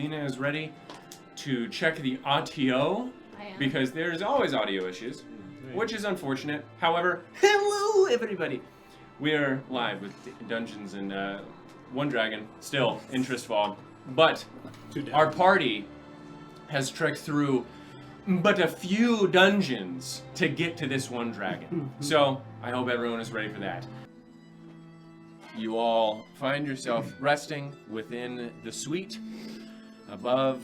Athena is ready to check the audio because there's always audio issues, which is unfortunate. However, hello everybody. We are live with Dungeons and One Dragon, still interest fog, but our party has trekked through but a few dungeons to get to this one dragon. So I hope everyone is ready for that. You all find yourself resting within the suite above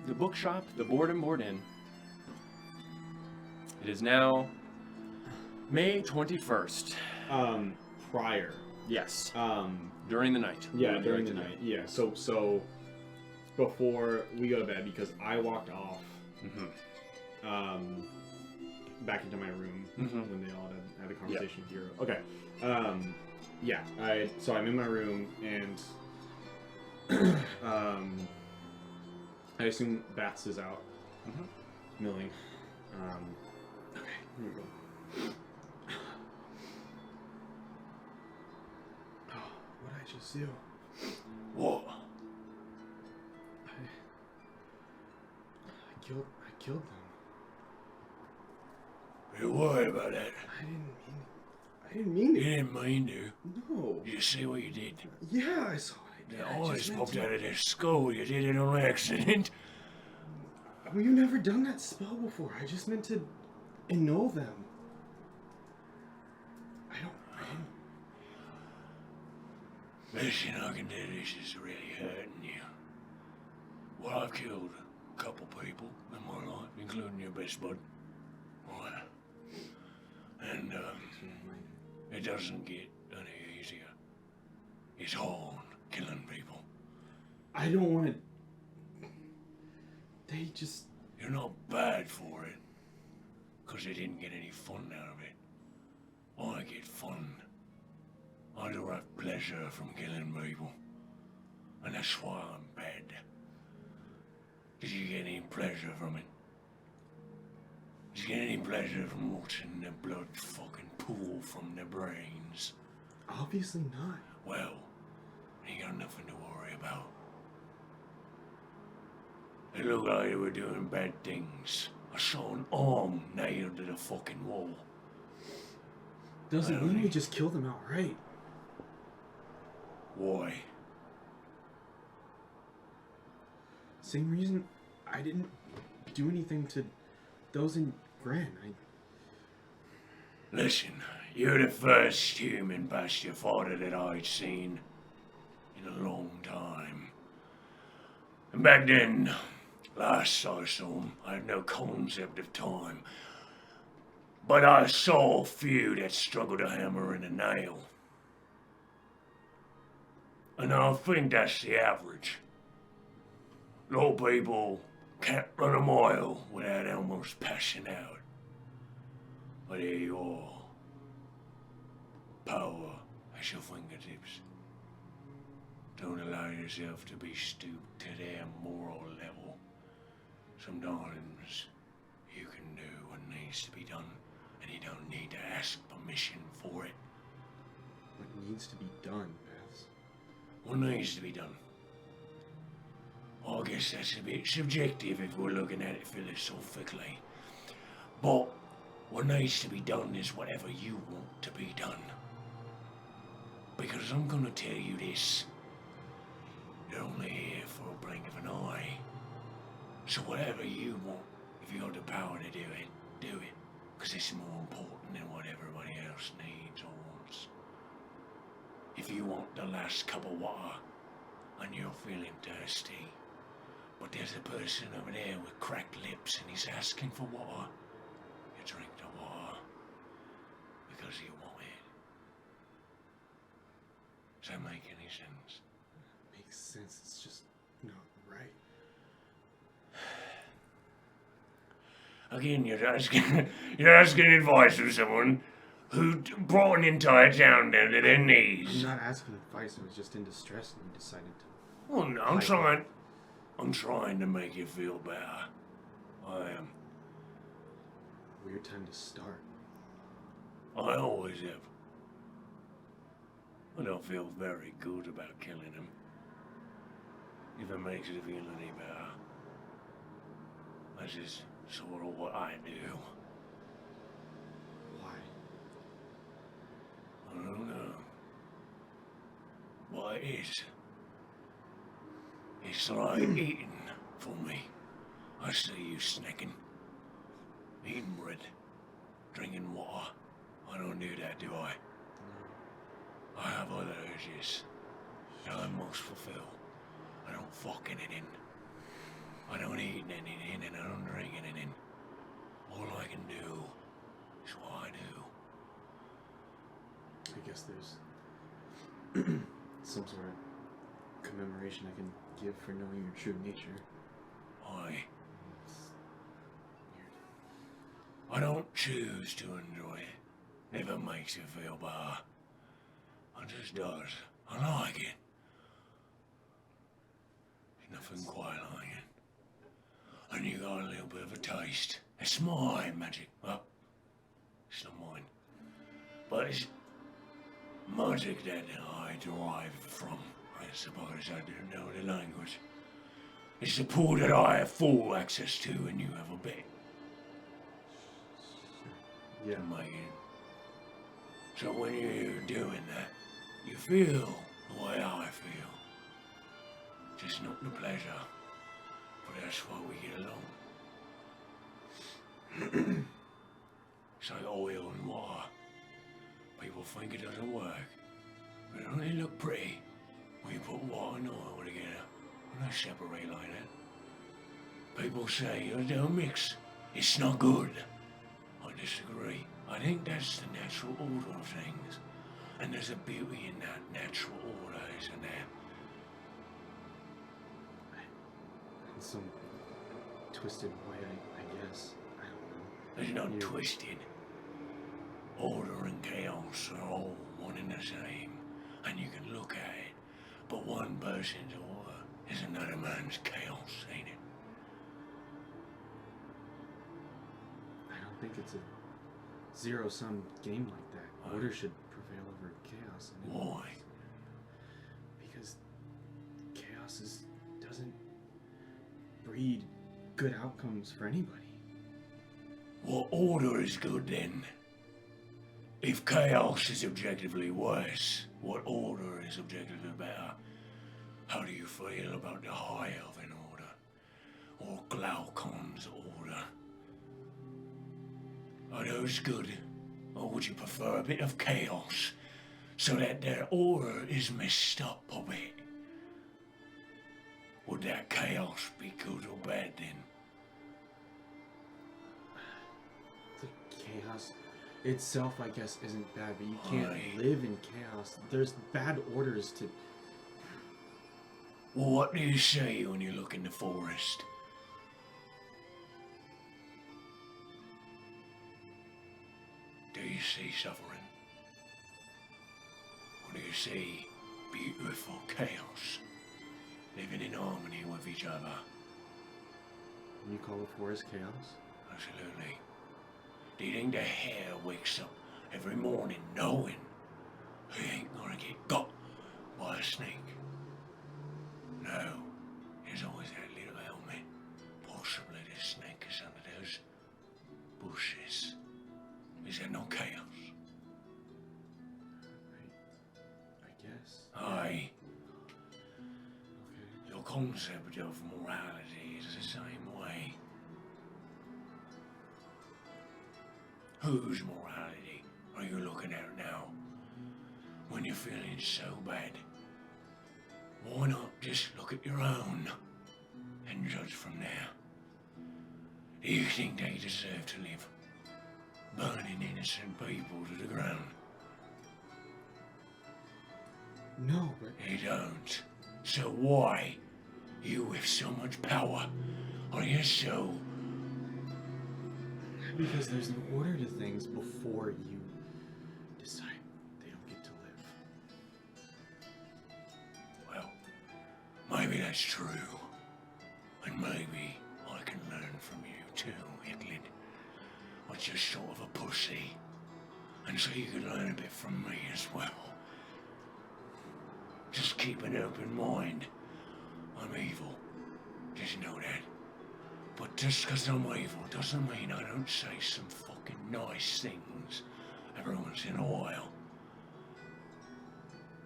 the bookshop, the Board and Board Inn. It is now May 21st. Prior. Yes. During the night. Yeah, during the night. Yeah. So before we go to bed, because I walked off back into my room when they all had a conversation with Hero. Okay. Yeah. So I'm in my room and I assume Bats is out milling. Okay. Here we go. What did I just do? What? I killed them. Don't worry about that. I didn't mean to. You didn't mean to. No. You see what you did? Yeah, I saw what I did. The eyes popped out of their skull. You did it on accident. Well, you've never done that spell before. I just meant to annul them. I didn't. Listen, I can tell this is really hurting you. Well, I've killed a couple people in my life, including your best bud. Right. And, it doesn't get any easier. It's hard killing people. I don't want to... They just... You're not bad for it. Because you didn't get any fun out of it. I get fun. I derive pleasure from killing people. And that's why I'm bad. Did you get any pleasure from it? Did you get any pleasure from watching the blood fucking pool from their brains? Obviously not. Well, you got nothing to worry about. It looked like you were doing bad things. I saw an arm nailed to the fucking wall. Doesn't mean we just kill them outright. Why? Same reason I didn't do anything to those in Gran. Listen, you're the first human past your father that I'd seen in a long time. And back then, last I saw him, I had no concept of time. But I saw a few that struggled a hammer and a nail. And I think that's the average. A lot of people can't run a mile without almost passing out. But here you are. Power at your fingertips. Don't allow yourself to be stooped to their moral level. Sometimes you can do what needs to be done, and you don't need to ask permission for it. What needs to be done, Beth? What needs to be done? I guess that's a bit subjective if we're looking at it philosophically. But what needs to be done is whatever you want to be done. Because I'm gonna tell you this. You're only here for a blink of an eye. So whatever you want, if you got the power to do it, do it. Because it's more important than what everybody else needs or wants. If you want the last cup of water and you're feeling thirsty, but there's a person over there with cracked lips and he's asking for water, you drink the water because you want it. Does that make any sense? Makes sense, it's just not right. Again, you're asking advice from someone who brought an entire town down to their knees. I'm not asking advice, I was just in distress and decided to... Well, no, I'm trying to make you feel better. I am. Weird time to start. I always have. I don't feel very good about killing him. if it makes it feel any better. This is sort of what I do. Why? I don't know. What it is. It's like eating for me. I see you snacking, eating bread, drinking water. I don't do that, do I? I have other urges that I must fulfill. I don't fuck anything. I don't eat anything and I don't drink anything. All I can do is what I do. I guess there's some sort of commemoration I can give for knowing your true nature. It's weird. I don't choose to enjoy it if it makes you feel better. It just does. I like it. There's nothing quite like it. And you got a little bit of a taste. It's my magic. Well, it's not mine. But it's magic that I derive from. I suppose I don't know the language. It's the pool that I have full access to and you have a bit. Yeah. Amazing. So when you're doing that, you feel the way I feel. Just not the pleasure. But that's why we get along. It's like oil and water. People think it doesn't work. But it only look pretty when you put water and oil together. And they separate like that. People say, oh, don't mix. It's not good. I disagree. I think that's the natural order of things. And there's a beauty in that natural order, isn't there? In some twisted way, I guess. I There's don't know. no twisted. Order and chaos are all one and the same. And you can look at it. But one person's order is another man's chaos, ain't it? I don't think it's a zero-sum game like that. Order should prevail over chaos. Why? Because chaos doesn't breed good outcomes for anybody. What order is good then? If chaos is objectively worse, what order is objectively better? How do you feel about the high elven order? Or Glaucon's order? Are those good? Or would you prefer a bit of chaos so that their order is messed up a bit? Would that chaos be good or bad then? The chaos itself, I guess, isn't bad, but you can't Aye. live in chaos. There's bad orders to... Well, what do you say when you look in the forest? Do you see suffering? Or do you see beautiful chaos living in harmony with each other? And you call the forest chaos? Absolutely. Do you think the hare wakes up every morning knowing he ain't gonna get got by a snake? No. There's always that little helmet. Possibly the snake is under those bushes. Is there no chaos? I guess. Aye. Okay. Your concept of morality is the same way. Whose morality are you looking at now? When you're feeling so bad? Why not just look at your own and judge from there? Do you think they deserve to live burning innocent people to the ground? No, but... They don't. So why, you with so much power, are you so... Because there's an order to things before you decide they don't get to live. Well, maybe that's true. And maybe I can learn from you too, Euclid. But you're sort of a pussy. And so you could learn a bit from me as well. Just keep an open mind. I'm evil. Just know that. But just because I'm evil doesn't mean I don't say some fucking nice things every once in a while.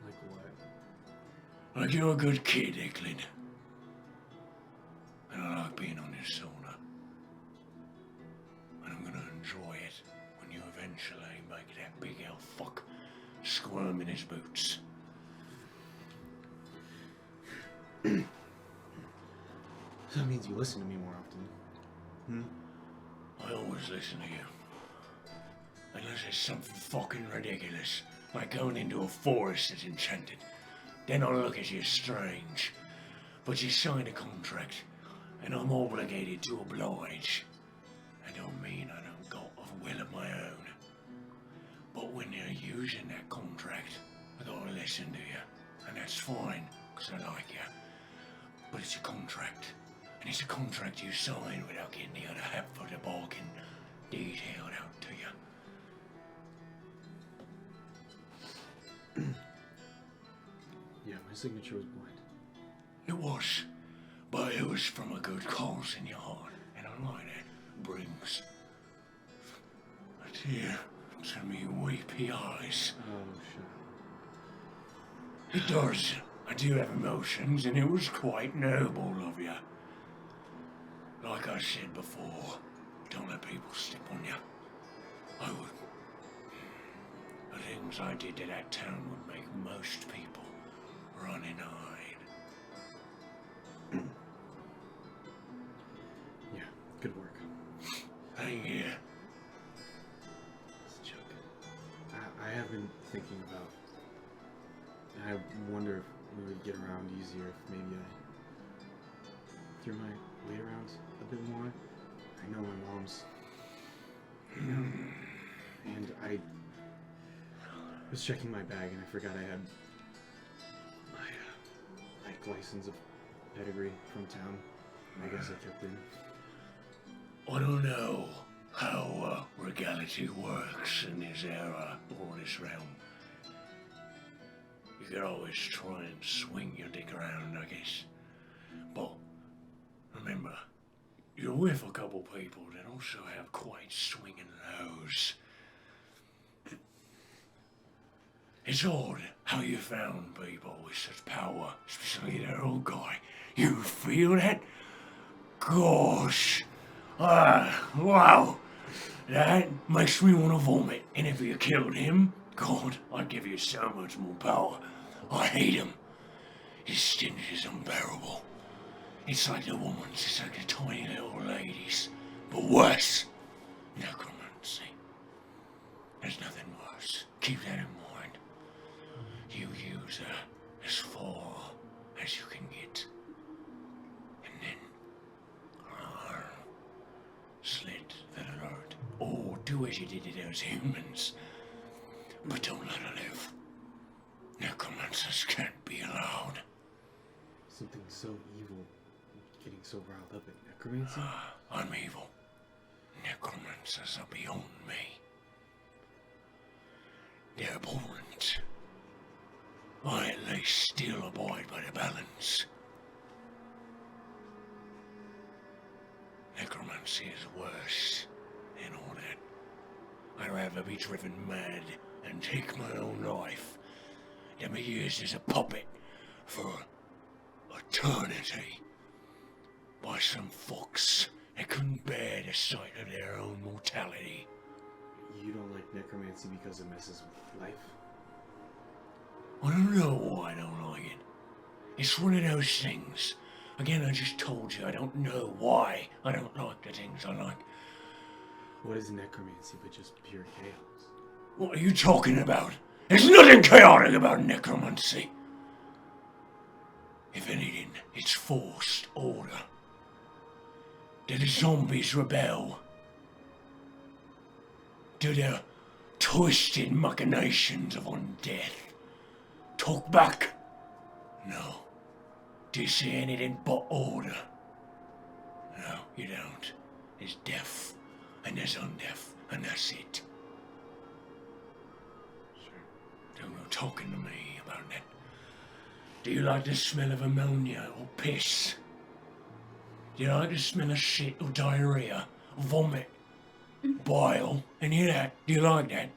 Like what? Like you're a good kid, Eklund. And I like being on this sauna. And I'm gonna enjoy it when you eventually make that big elf fuck squirm in his boots. So that means you listen to me more often. I always listen to you. Unless it's something fucking ridiculous, like going into a forest that's enchanted. Then I'll look at you strange. But you signed a contract, and I'm obligated to oblige. I don't mean I don't got a will of my own. But when you're using that contract, I gotta listen to you. And that's fine, because I like you. But it's a contract. And it's a contract you sign without getting the other half of the bargain detailed out to you. Yeah, my signature was blind. It was. But it was from a good cause in your heart. And I like that. Brings a tear to me weepy eyes. Oh, shut It does. I do have emotions, and it was quite noble of you. Like I said before, don't let people step on you. I would. The things I did to that town would make most people run and hide. Yeah, good work. Thank you. It's a joke. I have been thinking about... I wonder if we would get around easier if maybe I threw my weight around a bit more. I know my mom's... And I was checking my bag and I forgot I had my license of pedigree from town. I guess I kept it. I don't know how regality works in this era or this realm. You could always try and swing your dick around, I guess. But remember, you're with a couple people that also have quite swinging lows. It's odd how you found people with such power, especially that old guy. You feel that? Gosh. Wow. That makes me want to vomit. And if you killed him, God, I'd give you so much more power. I hate him. His stench is unbearable. It's like the woman's, it's like the tiny little ladies. But worse. Necromancy. There's nothing worse. Keep that in mind. You use her as far as you can get. And then slit the throat. Or do as you did to those humans. But don't let her live. Necromancers can't be allowed. Something so evil, getting so riled up at necromancy? I'm evil. Necromancers are beyond me. They're abhorrent. I at least still abide by the balance. Necromancy is worse than all that. I'd rather be driven mad and take my own life than be used as a puppet for eternity by some fucks that couldn't bear the sight of their own mortality. You don't like necromancy because it messes with life? I don't know why I don't like it. It's one of those things. Again, I just told you I don't know why I don't like the things I like. What is necromancy but just pure chaos? What are you talking about? There's nothing chaotic about necromancy. If anything, it's forced order. Do the zombies rebel? Do the twisted machinations of undeath talk back? No. Do you see anything but order? No, you don't. There's death, and there's undeath, and that's it. Sure. Don't go talking to me about that. Do you like the smell of ammonia or piss? Do you like the smell of shit or diarrhea or vomit? Bile? Any of that? Do you like that?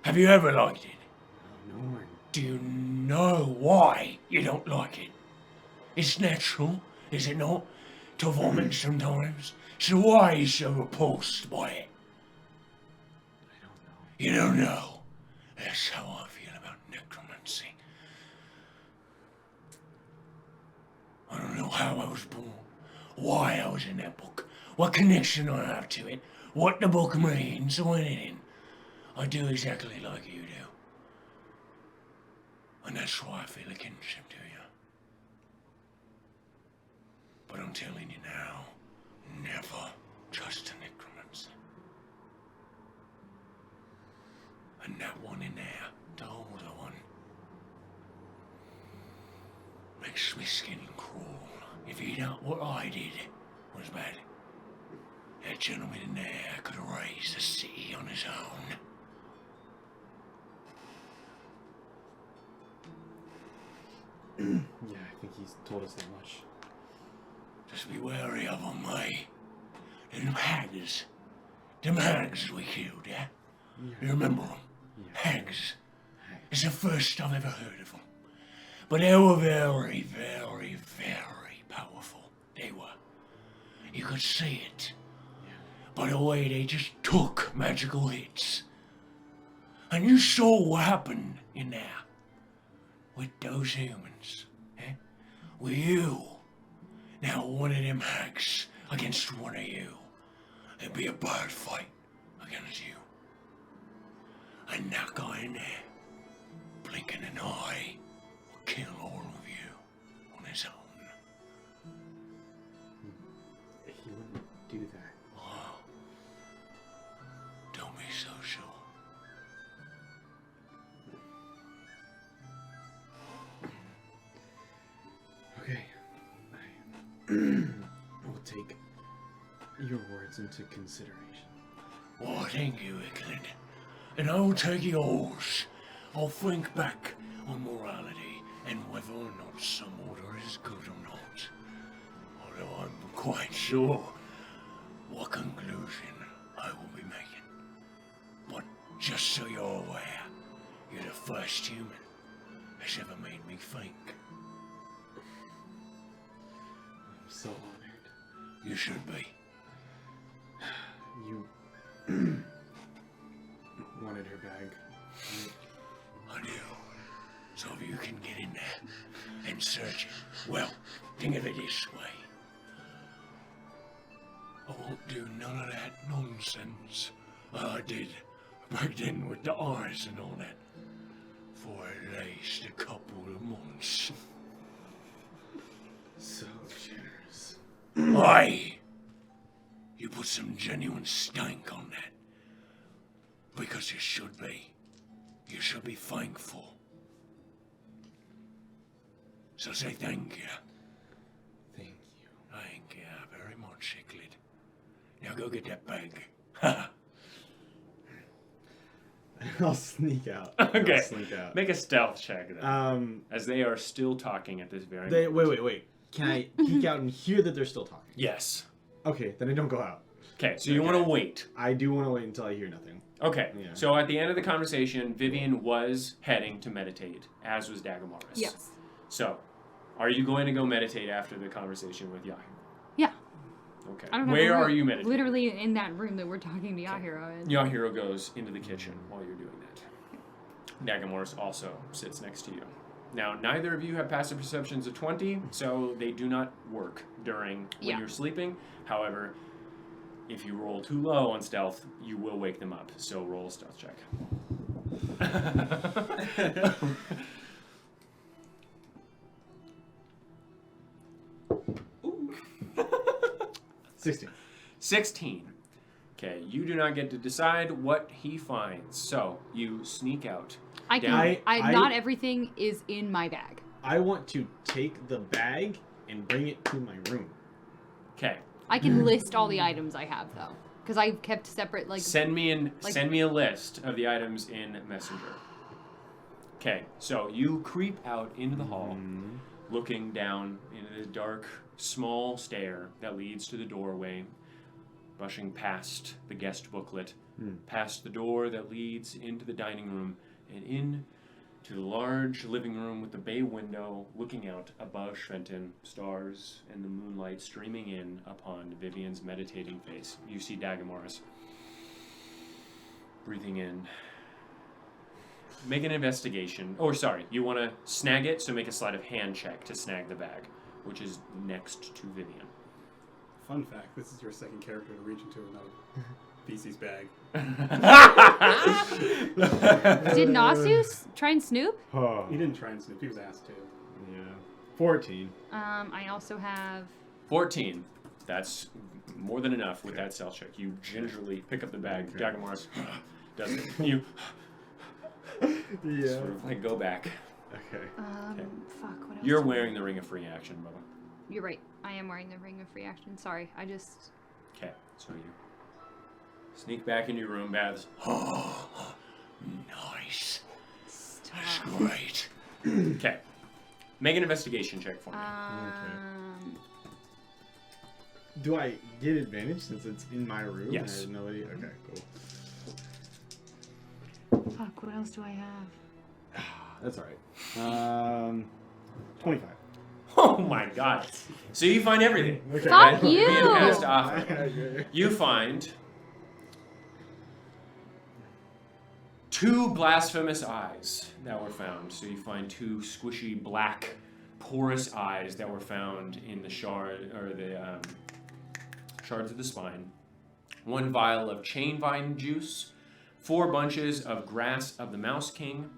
Have you ever liked it? No. Do you know why you don't like it? It's natural, is it not, to vomit sometimes? So why are you so repulsed by it? I don't know. You don't know. That's how I feel about necromancy. I don't know how I was born, why I was in that book, what connection I have to it, what the book means or anything. I do exactly like you do. And that's why I feel a kinship to you. But I'm telling you now, never trust a necromancer. And that one in there, the older one, makes me skin crawl. If he done what I did was bad, that gentleman in there could have raised the city on his own. Yeah, I think he's told us that much. Just be wary of them, eh? Them hags. Them hags we killed, yeah? You remember them? Yeah. Hags. It's the first I've ever heard of them. But they were very, very, very powerful. They were. You could see it. By the way they just took magical hits. And you saw what happened in there. With those humans, eh? With you. Now one of them hags against one of you. It'd be a bad fight against you. And that guy in there, blinking an eye, will kill all of you on his own. He wouldn't do that. Oh, don't be so sure. Okay. We'll take your words into consideration. Well, thank you, Eklund. And I will take yours. I'll think back on morality and whether or not some order is good or not. Although I'm quite sure what conclusion I will be making. But just so you're aware, you're the first human that's ever made me think. I'm so honored. You should be. You wanted her bag. I do. So if you can get in there and search it, well, think of it this way. I won't do none of that nonsense I did back then with the eyes and all that for at least a couple of months. So generous. Aye! You put some genuine stank on that. Because you should be. You should be thankful. So say thank you. Thank you. Thank you very much, Icklid. Now go get that bag. Ha! I'll sneak out. Okay. I'll sneak out. Make a stealth check then. As they are still talking at this very moment. Wait. Can I peek out and hear that they're still talking? Yes. Okay, then I don't go out. Okay, so you want to wait. I do want to wait until I hear nothing. Okay, Yeah. so at the end of the conversation, Vivian was heading to meditate, as was Dagamaris. Yes. So, are you going to go meditate after the conversation with Yahiro? Yeah. Okay. I don't know. Where are you meditating? Literally in that room that we're talking to Yahiro in. Yahiro goes into the kitchen while you're doing that. Dagamaris also sits next to you. Now, neither of you have passive perceptions of 20, so they do not work during when you're sleeping. However, if you roll too low on stealth, you will wake them up. So roll a stealth check. 16. Okay, you do not get to decide what he finds. So you sneak out. I can. Not everything is in my bag. I want to take the bag and bring it to my room. Okay. I can list all the items I have though, because I've kept separate. Like send me a list of the items in Messenger. Okay, so you creep out into the hall, looking down into the dark, small stair that leads to the doorway, brushing past the guest booklet, past the door that leads into the dining room, and in to the large living room with the bay window looking out above Schwenton, stars and the moonlight streaming in upon Vivian's meditating face. You see Dagamaris breathing in. Make an investigation. Oh, sorry, you want to snag it, so make a sleight of hand check to snag the bag, which is next to Vivian. Fun fact, this is your second character to reach into another PC's bag. Did Nasu try and snoop? Oh. He didn't try and snoop, he was asked to. Yeah. 14. I also have 14. That's more than enough with that stealth check. You gingerly pick up the bag. Okay. Dagamaris does it. You Yeah. sort of like go back. Okay. Okay. Fuck, what else? You're wearing the Ring of Free Action, Bubba. You're right. I am wearing the Ring of Free Action. Sorry, I just... Okay, so you sneak back into your room, Babs. Oh, nice. Stop. That's great. Okay. Make an investigation check for me. Do I get advantage since it's in my room? Yes. I have no idea. Okay, cool. Fuck, what else do I have? That's alright. 25. Oh my god. So you find everything. Okay. Fuck Vivian you! has to offer. You find 2 blasphemous eyes that were found. So you find 2 squishy, black, porous eyes that were found in the shard or the shards of the spine. 1 vial of chain vine juice, 4 bunches of grass of the Mouse King,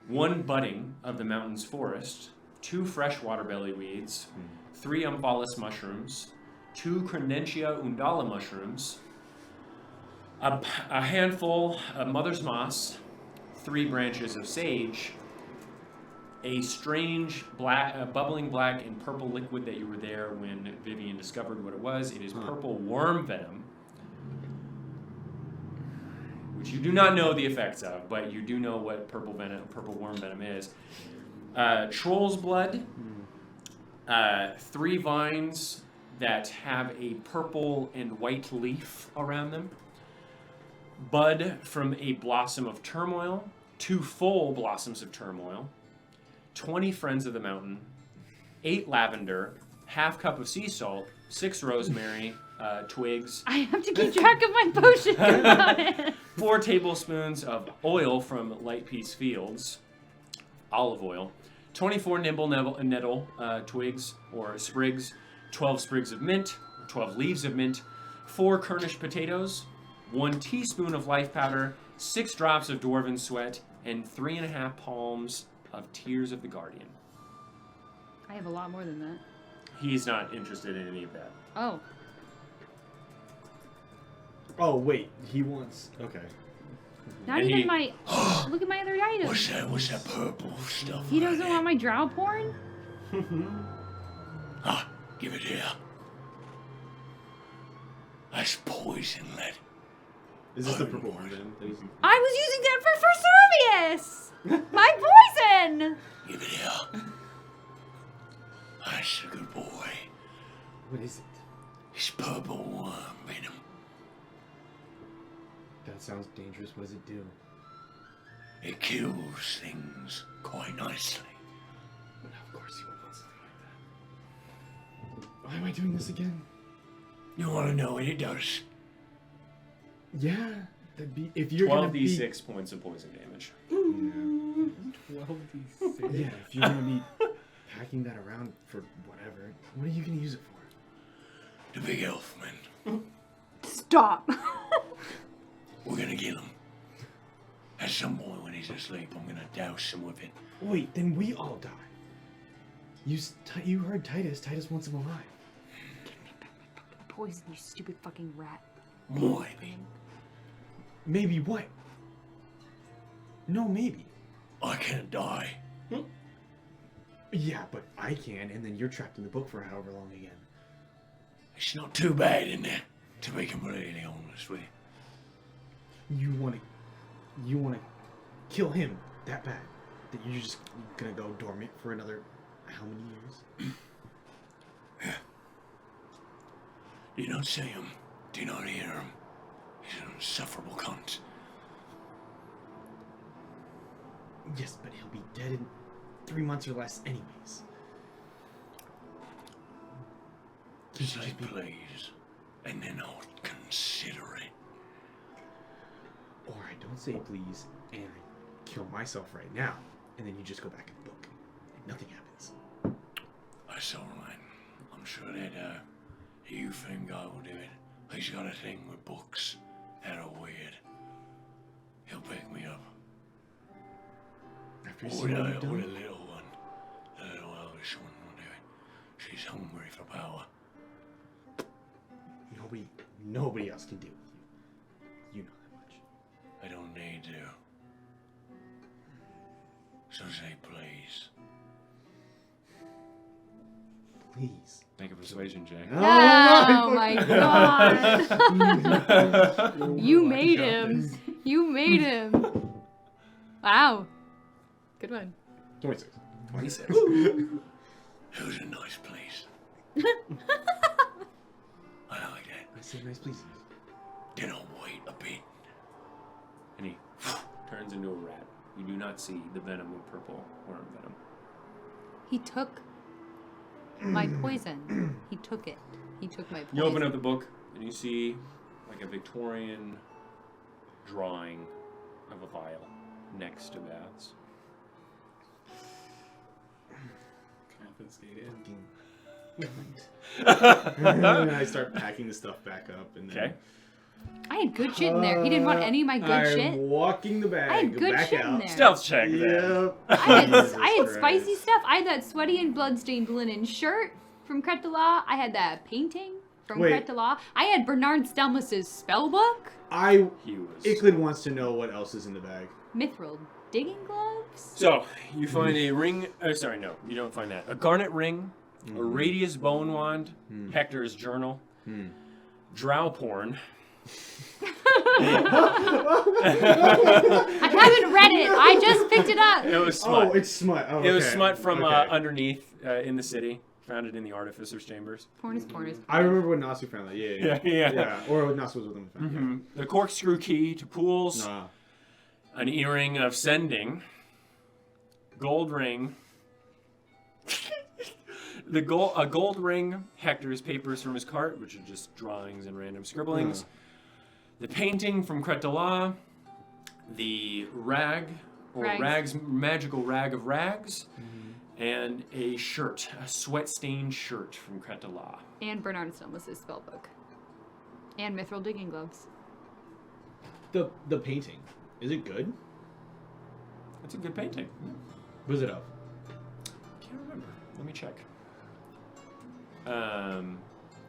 1 budding of the mountain's forest, 2 fresh water belly weeds, 3 umphalis mushrooms, 2 Crendentia undala mushrooms, a handful of mother's moss, 3 branches of sage, a strange black, bubbling black and purple liquid that you were there when Vivian discovered what it was. It is purple worm venom, which you do not know the effects of, but you do know what purple worm venom is. Troll's blood, 3 vines that have a purple and white leaf around them, bud from a blossom of turmoil, 2 full blossoms of turmoil, 20 friends of the mountain, 8 lavender, half cup of sea salt, 6 rosemary twigs. I have to keep track of my potions about it. 4 tablespoons of oil from Light Peace Fields, olive oil, 24 nimble nettle twigs or sprigs, 12 sprigs of mint, 12 leaves of mint, 4 Cornish potatoes, 1 teaspoon of life powder, 6 drops of dwarven sweat, and 3.5 palms of Tears of the Guardian. I have a lot more than that. He's not interested in any of that. Oh. Oh, wait. He wants... Okay. Not And even he- my... Look at my other items. What's that purple stuff? He right doesn't there? want my drow porn? Ah, give it here. That's poison, lad. Is this the purple one then? I was using that for Servius! My poison! Give it here. That's a good boy. What is it? It's purple worm venom. That sounds dangerous. What does it do? It kills things quite nicely. Of course you would want something like that. Why am I doing this again? You want to know what it does? Yeah. That'd be... If you're gonna be... 12d6 points of poison damage. Yeah. 12d6. Yeah, if you're gonna be packing that around for whatever, what are you gonna use it for? The big elf man. Stop. We're gonna kill him. At some point when he's asleep, I'm gonna douse him with it. Wait, then we all die. You heard Titus. Titus wants him alive. Poison, you stupid fucking rat. Maybe. Maybe what? No, maybe. I can't die. Yeah, but I can, and then you're trapped in the book for however long again. It's not too bad in there, to be completely honest with you. You wanna kill him that bad. That you're just gonna go dormant for another how many years? You don't see him. Do you not hear him? He's an insufferable cunt. Yes, but he'll be dead in 3 months or less anyways. Say please, and then I'll consider it. Or I don't say please, and I kill myself right now, and then you just go back in the book, and nothing happens. That's all right. I'm sure that you think I will do it. He's got a thing with books that are weird. He'll pick me up. After you Or see the what you've done, little one. The little elvish one will do it. She's hungry for power. nobody else can deal with you. You know that much. I don't need to. So say please. Please. Make a persuasion check. Oh my god. You made him. You made him. Wow. Good one. 26. 26. It was a nice place. I like that. I say nice please. Then I'll wait a bit. And he turns into a rat. You do not see the venom of purple worm venom. He took my poison. He took it. He took my poison. You open up the book and you see like a Victorian drawing of a vial next to Bath's. Confiscated. And I start packing the stuff back up. And then Okay. I had good shit in there. He didn't want any of my good I'm shit. walking the bag I had good back shit out. in there. Stealth check then. Yep. I had Jesus spicy Christ. stuff. I had that sweaty and bloodstained linen shirt from Crête de la. I had that painting from Wait. Crête de la. I had Bernard Stelmus's spell book. He was. Icklid wants to know what else is in the bag. Mithril digging gloves. So, you find a ring. Sorry, no, you don't find that. A garnet ring, a radius bone wand, Hector's journal, drow porn. I haven't read it. I just picked it up. It was smut. Oh, it's smut. Oh, It was okay. smut from Okay. underneath in the city. Found it in the artificer's chambers. Porn is porn is I remember when Nasu found that. Yeah. Yeah. Or when Nasu was with him. Found it, Mhm. The corkscrew key to pools. Nah. An earring of sending. Gold ring. A gold ring. Hector's papers from his cart, which are just drawings and random scribblings. The painting from Crête de la. The rag, or Rags. magical rag of rags. And a shirt, a sweat-stained shirt from Crête de la. And Bernard Stelmus's spell book. And Mithril digging gloves. The painting. Is it good? That's a good painting. Was it of? Can't remember. Let me check.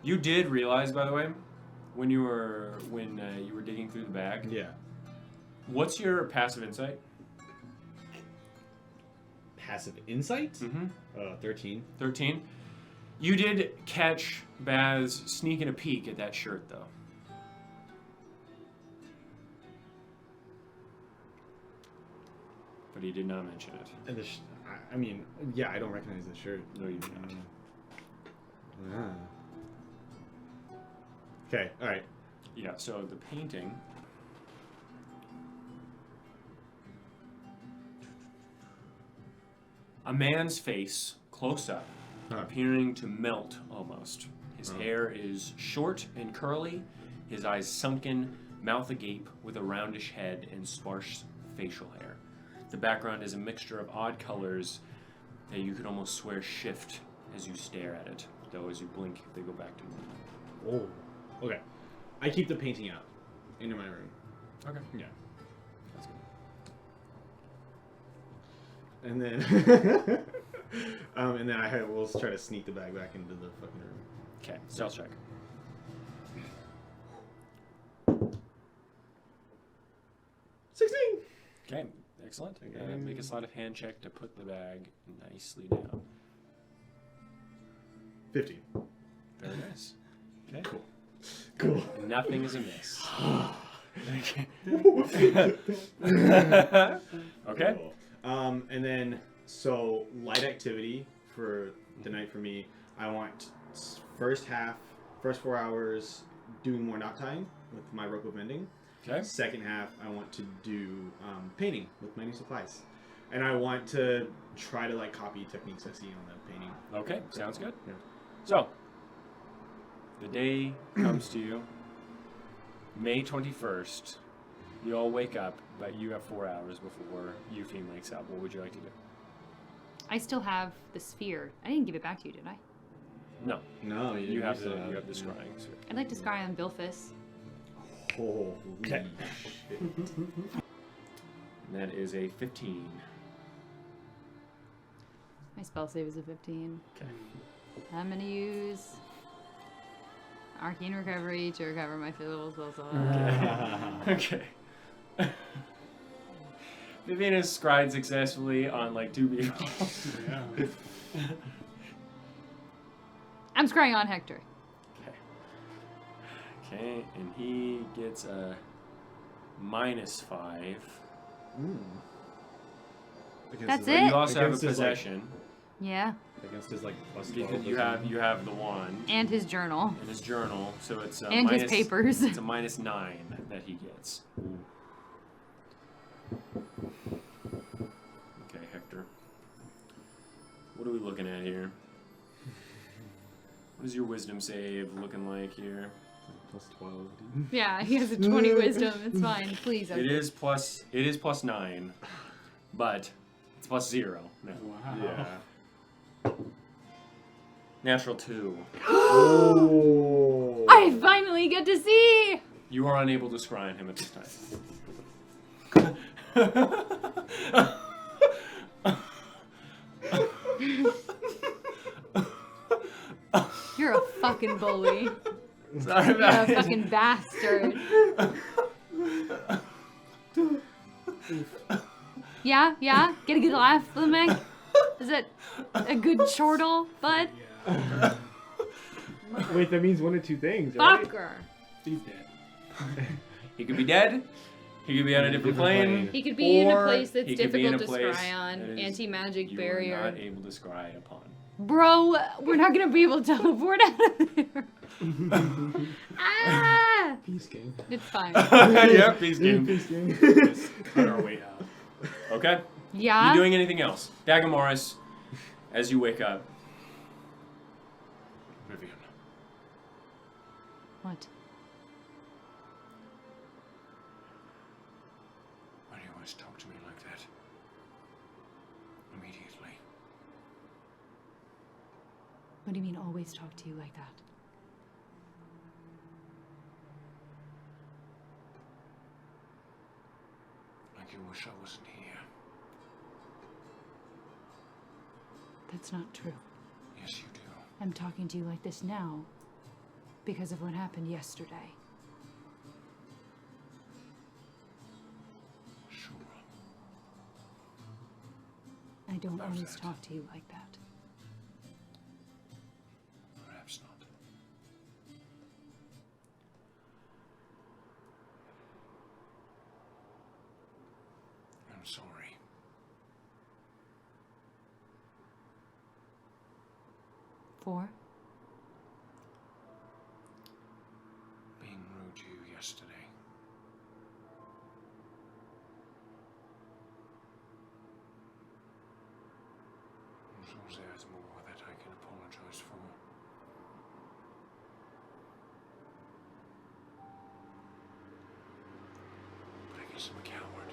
You did realize, by the way, when you were digging through the bag. Yeah. What's your passive insight? Passive insight? Mm-hmm. 13. 13. You did catch Baz sneaking a peek at that shirt, though. But he did not mention it. And I mean, yeah, I don't recognize the shirt. No, you do not. Okay, alright. Yeah, so the painting. A man's face, close up, appearing to melt almost. His hair is short and curly, his eyes sunken, mouth agape, with a roundish head and sparse facial hair. The background is a mixture of odd colors that you could almost swear shift as you stare at it, though as you blink, they go back to normal. Oh. Okay. I keep the painting out. Into my room. Okay. Yeah. That's good. And then... and then we'll try to sneak the bag back into the fucking room. Okay, stealth check. 16! Okay, excellent. Okay. Make a sleight of hand check to put the bag nicely down. 15. Very nice. Okay. Cool. Nothing is amiss. Okay. Cool. And then, so light activity for the night for me. I want first 4 hours doing more knot tying with my rope of mending. Okay. Second half, I want to do painting with my new supplies. And I want to try to like copy techniques I see on the painting. Okay, sounds good. Yeah. So, the day comes to you, May 21st. You all wake up, but you have 4 hours before Eupheme wakes up. What would you like to do? I still have the sphere. I didn't give it back to you, did I? No. No, You have the scrying. So. I'd like to scry on Bilphus. Holy Okay. shit. And that is a 15. My spell save is a 15. Okay. I'm gonna use Arcane Recovery to recover my physical spell slot. Okay. Vivian has scried successfully on like 2 people. Yeah. I'm scrying on Hector. Okay, and he gets a -5. That's But it? you also have a Against his, like, possession Yeah. Against his like plus 12. because you have the wand And his journal. and his journal, so it's a And his papers. It's a -9 that he gets. Okay, Hector. What are we looking at here? What is your wisdom save looking like here? Plus 12. Yeah, he has a 20 wisdom. It's fine. Please. It is +9, but it's +0. No. Wow. Yeah. Natural 2. Oh. I finally get to see! You are unable to scry on him at this time. You're a fucking bully. Sorry You're about a it. fucking bastard. Yeah? Get a good laugh, Lumek? Is it a good chortle, bud? Yeah. Wait, that means one of two things, right? Fucker. He's dead. He could be dead. He could be on a different plane. He could be in a Or place that's he could be in difficult to a place scry on. that is- Anti-magic you barrier. are not able to scry upon. Bro, we're not gonna be able to teleport out of there. Ah! Peace King. It's fine. Yep, he's game. Peace King. Just cut our way out. Okay. Yeah? You doing anything else? Dagamoris, as you wake up. Vivian, What? why do you always talk to me like that? Immediately. What do you mean always talk to you like that? Like you wish I wasn't here. That's not true. Yes, you do. I'm talking to you like this now because of what happened yesterday. Sure. I don't How's always that? talk to you like that. Perhaps not. I'm sorry. For? Being rude to you yesterday. I'm sure there's more that I can apologize for. But I guess I'm a coward.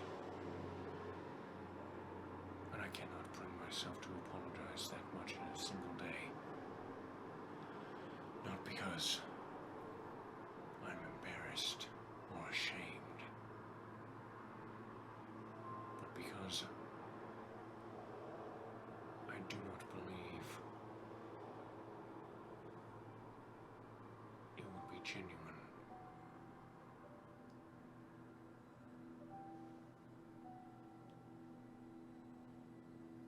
And I cannot bring myself to apologize that much in a single day. Not because I'm embarrassed or ashamed, but because I do not believe it would be genuine.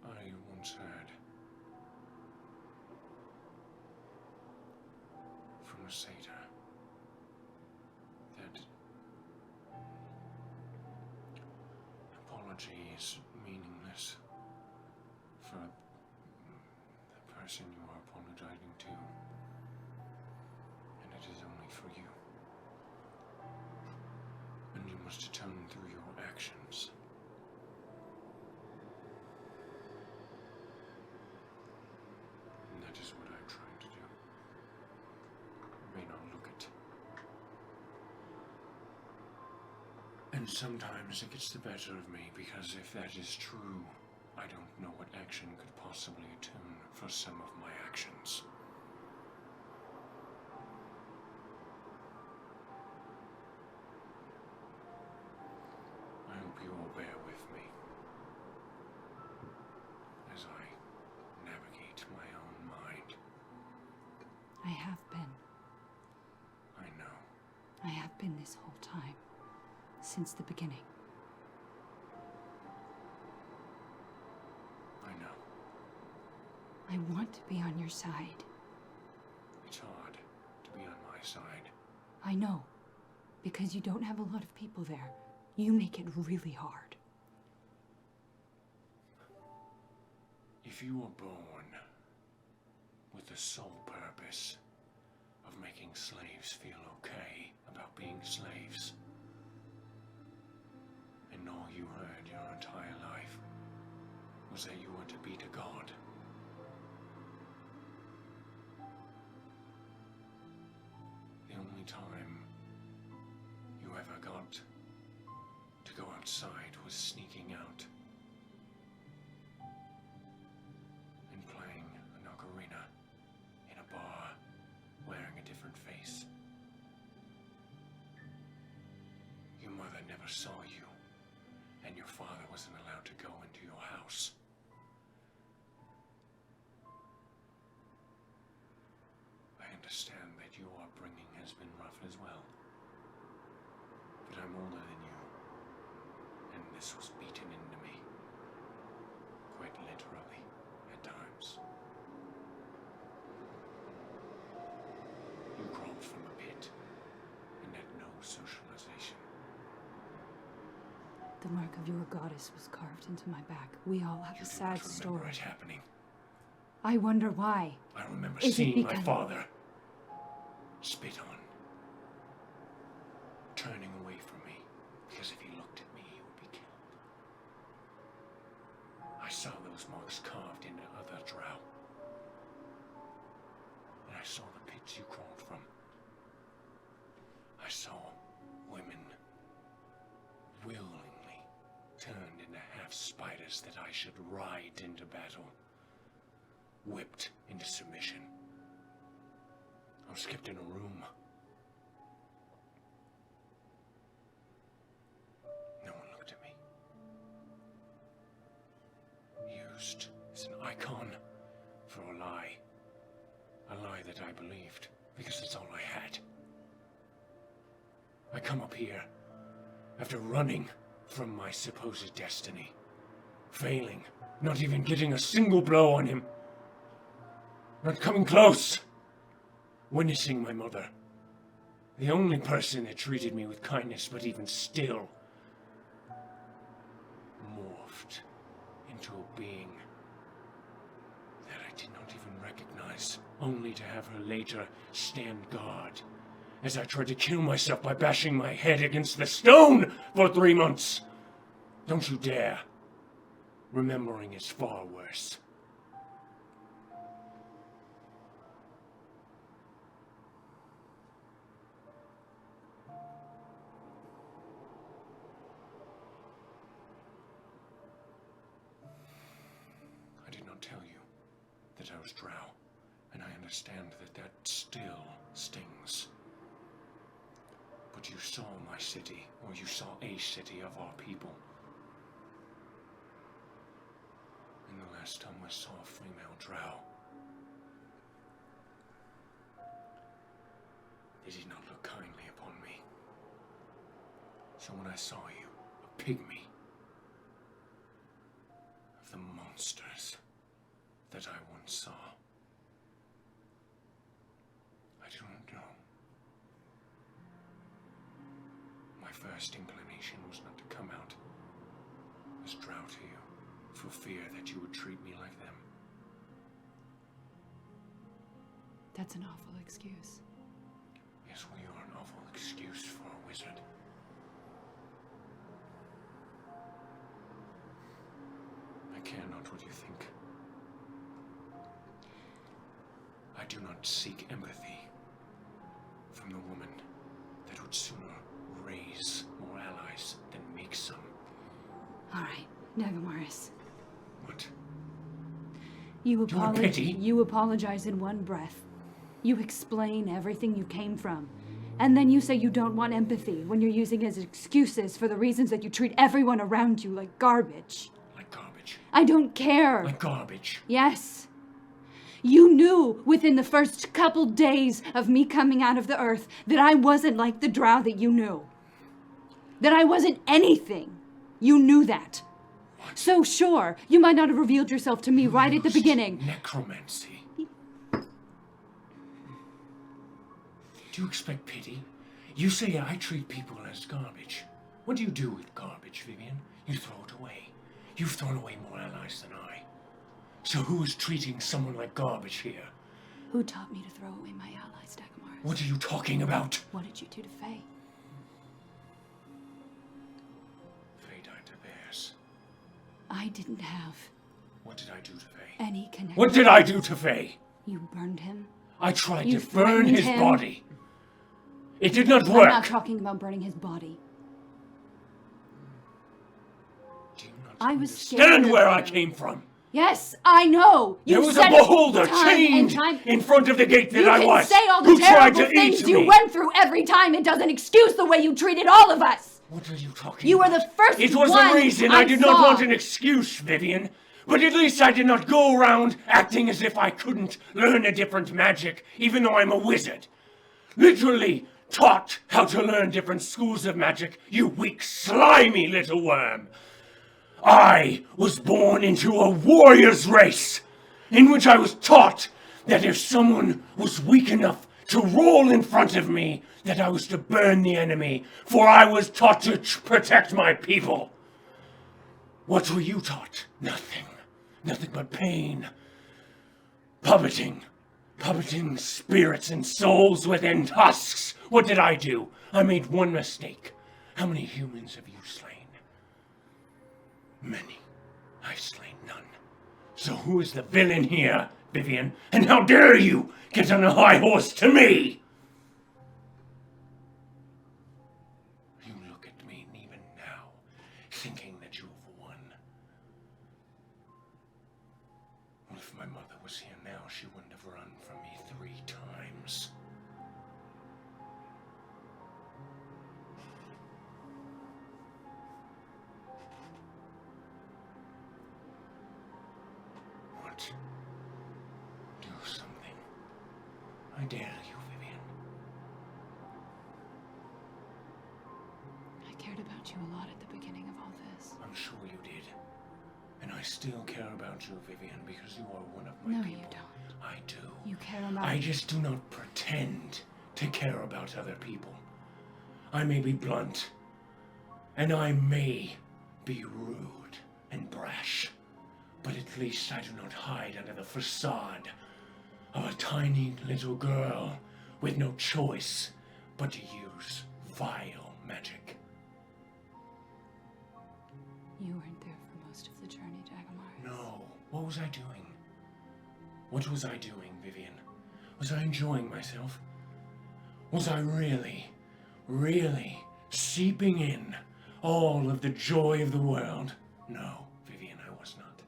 I once heard from a satyr that apology is meaningless forgiveness for the person you are apologizing to. And it is only for you. And you must atone through your actions. And that is what I'm trying to do. You may not look it. And sometimes it gets the better of me, because if that is true, I don't know what action could possibly atone for some of my actions. I hope you will bear with me as I navigate my own mind. I have been. I know. I have been this whole time. Since the beginning. I know. I want to be on your side. It's hard to be on my side. I know. Because you don't have a lot of people there. You make it really hard. If you were born with the sole purpose of making slaves feel okay about being slaves, and all you heard your entire life was that you were to beat a god, the only time you ever got to go outside was sneaking out and playing an ocarina in a bar wearing a different face. Your mother never saw you, and your father wasn't allowed to go into your house. I understand that your upbringing has been rough as well, but I'm older than you, and this was beaten into me, quite literally, at times. You crawled from a pit, and had no socialization. The mark of your goddess was carved into my back. We all have a sad I story. remember it happening. I wonder why. I remember Is it seeing my because- father spit on, turning away from me, because if he looked at me, he would be killed. I saw those marks carved into other drow, and I saw the pits you crawled from. I saw women willingly turned into half spiders that I should ride into battle, whipped into submission. I was kept in a room. No one looked at me. Used as an icon for a lie. A lie that I believed, because it's all I had. I come up here after running from my supposed destiny, failing, not even getting a single blow on him, not coming close, witnessing my mother, the only person that treated me with kindness, but even still, morphed into a being that I did not even recognize, only to have her later stand guard as I tried to kill myself by bashing my head against the stone for 3 months. Don't you dare. Remembering is far worse. I did not tell you that I was drow, and I understand that that still stings. But you saw my city, or you saw a city of our people. And the last time I saw a female drow, they did not look kindly upon me. So when I saw you, a pygmy of the monsters that I once saw, I do not know. My first inclination was not to come out as drow to you, for fear that you would treat me like them. That's an awful excuse. Yes, well, you're an awful excuse for a wizard. I care not what you think. I do not seek empathy from the woman that would sooner raise more allies than make some. All right, Nagamaris. What? You pity? You apologize in one breath. You explain everything you came from. And then you say you don't want empathy when you're using it as excuses for the reasons that you treat everyone around you like garbage. Like garbage. I don't care. Like garbage. Yes. You knew within the first couple days of me coming out of the earth that I wasn't like the drow that you knew. That I wasn't anything. You knew that. What? So sure, you might not have revealed yourself to me right at the beginning. Necromancy. Do you expect pity? You say I treat people as garbage. What do you do with garbage, Vivian? You throw it away. You've thrown away more allies than I. So who is treating someone like garbage here? Who taught me to throw away my allies, Dagamaris? What are you talking about? What did you do to Faye? Faye died to bears. I didn't have What did I do to Faye? any connection. What did I do to Faye? You burned him? I tried You to burn threatened his him? body. It did not I'm work. not talking about burning his body. Do you not I was understand scared of where I you. came from? Yes, I know. You There was a said it beholder time chained and time. in front of the gate that You I can was, say all the who tried terrible to eat things you me. went through every time. It doesn't excuse the way you treated all of us. What are you talking You were about? the first It was one a reason I did not saw. want an excuse, Vivian. But at least I did not go around acting as if I couldn't learn a different magic, even though I'm a wizard. Literally taught how to learn different schools of magic, you weak, slimy little worm. I was born into a warrior's race, in which I was taught that if someone was weak enough to roll in front of me, that I was to burn the enemy, for I was taught to protect my people. What were you taught? Nothing. Nothing but pain. Puppeting. Puppeting spirits and souls within husks. What did I do? I made one mistake. How many humans have you slain? Many. I've slain none. So who is the villain here, Vivian? And how dare you get on a high horse to me? You look at me even now, thinking that you have won. Well, if my mother was here now, she wouldn't have run from me 3 times. What? Do something. I dare you, Vivian. I cared about you a lot at the beginning of all this. I'm sure you did. And I still care about you, Vivian, because you are one of my No, people. you don't. I do. You care about I just do not pretend to care about other people. I may be blunt, and I may be rude and brash, but at least I do not hide under the facade of a tiny little girl with no choice but to use vile magic. You weren't there for most of the journey, Dagamaris. No. What was I doing? What was I doing, Vivian? Was I enjoying myself? Was I really, really seeping in all of the joy of the world? No, Vivian, I was not.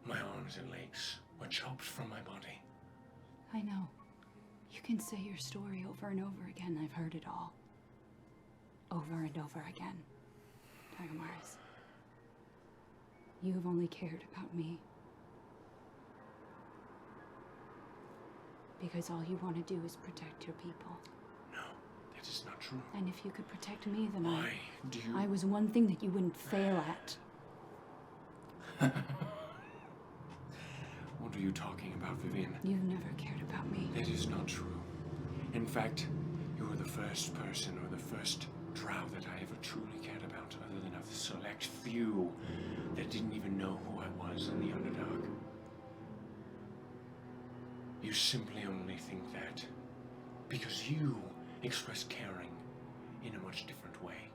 My arms and legs were chopped from my body. I know. You can say your story over and over again. I've heard it all. Over and over again. Dagamaris. You have only cared about me. Because all you want to do is protect your people. No, that is not true. And if you could protect me, then Why do you... I was one thing that you wouldn't fail at. What are you talking about, Vivian? You've never cared about me. That is not true. In fact, you were the first person or the first drow that I ever truly cared about, other than a select few that didn't even know who I was in the Underdark. You simply only think that because you express caring in a much different way.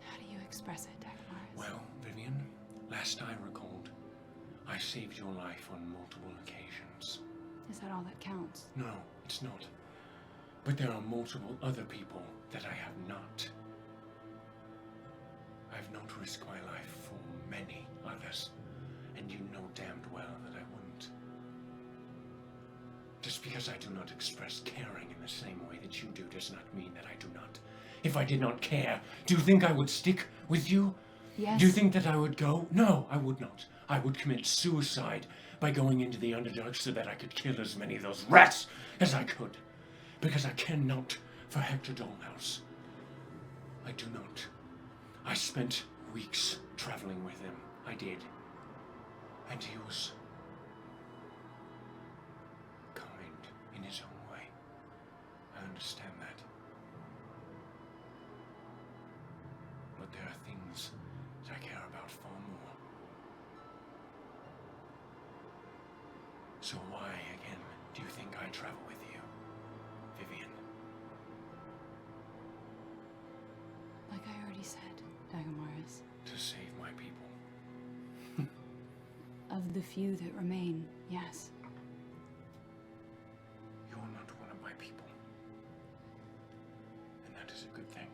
How do you express it, Dagmar? Well, Vivian, last I recalled, I saved your life on multiple occasions. Is that all that counts? No, it's not. But there are multiple other people that I have not. I've not risked my life for many others, and you know damned well that I wouldn't. Just because I do not express caring in the same way that you do does not mean that I do not. If I did not care, do you think I would stick with you? Yes. Do you think that I would go? No, I would not. I would commit suicide by going into the Underdark so that I could kill as many of those rats as I could. Because I cannot for Hector Dollhouse. I do not. I spent weeks traveling with him. I did. And he was kind in his own way. I understand that. But there are things that I care about far more. So why, again, do you think I travel with you, Vivian? Like I already said, Dagmaris. To save my people. Of the few that remain, yes. You're not one of my people. And that is a good thing.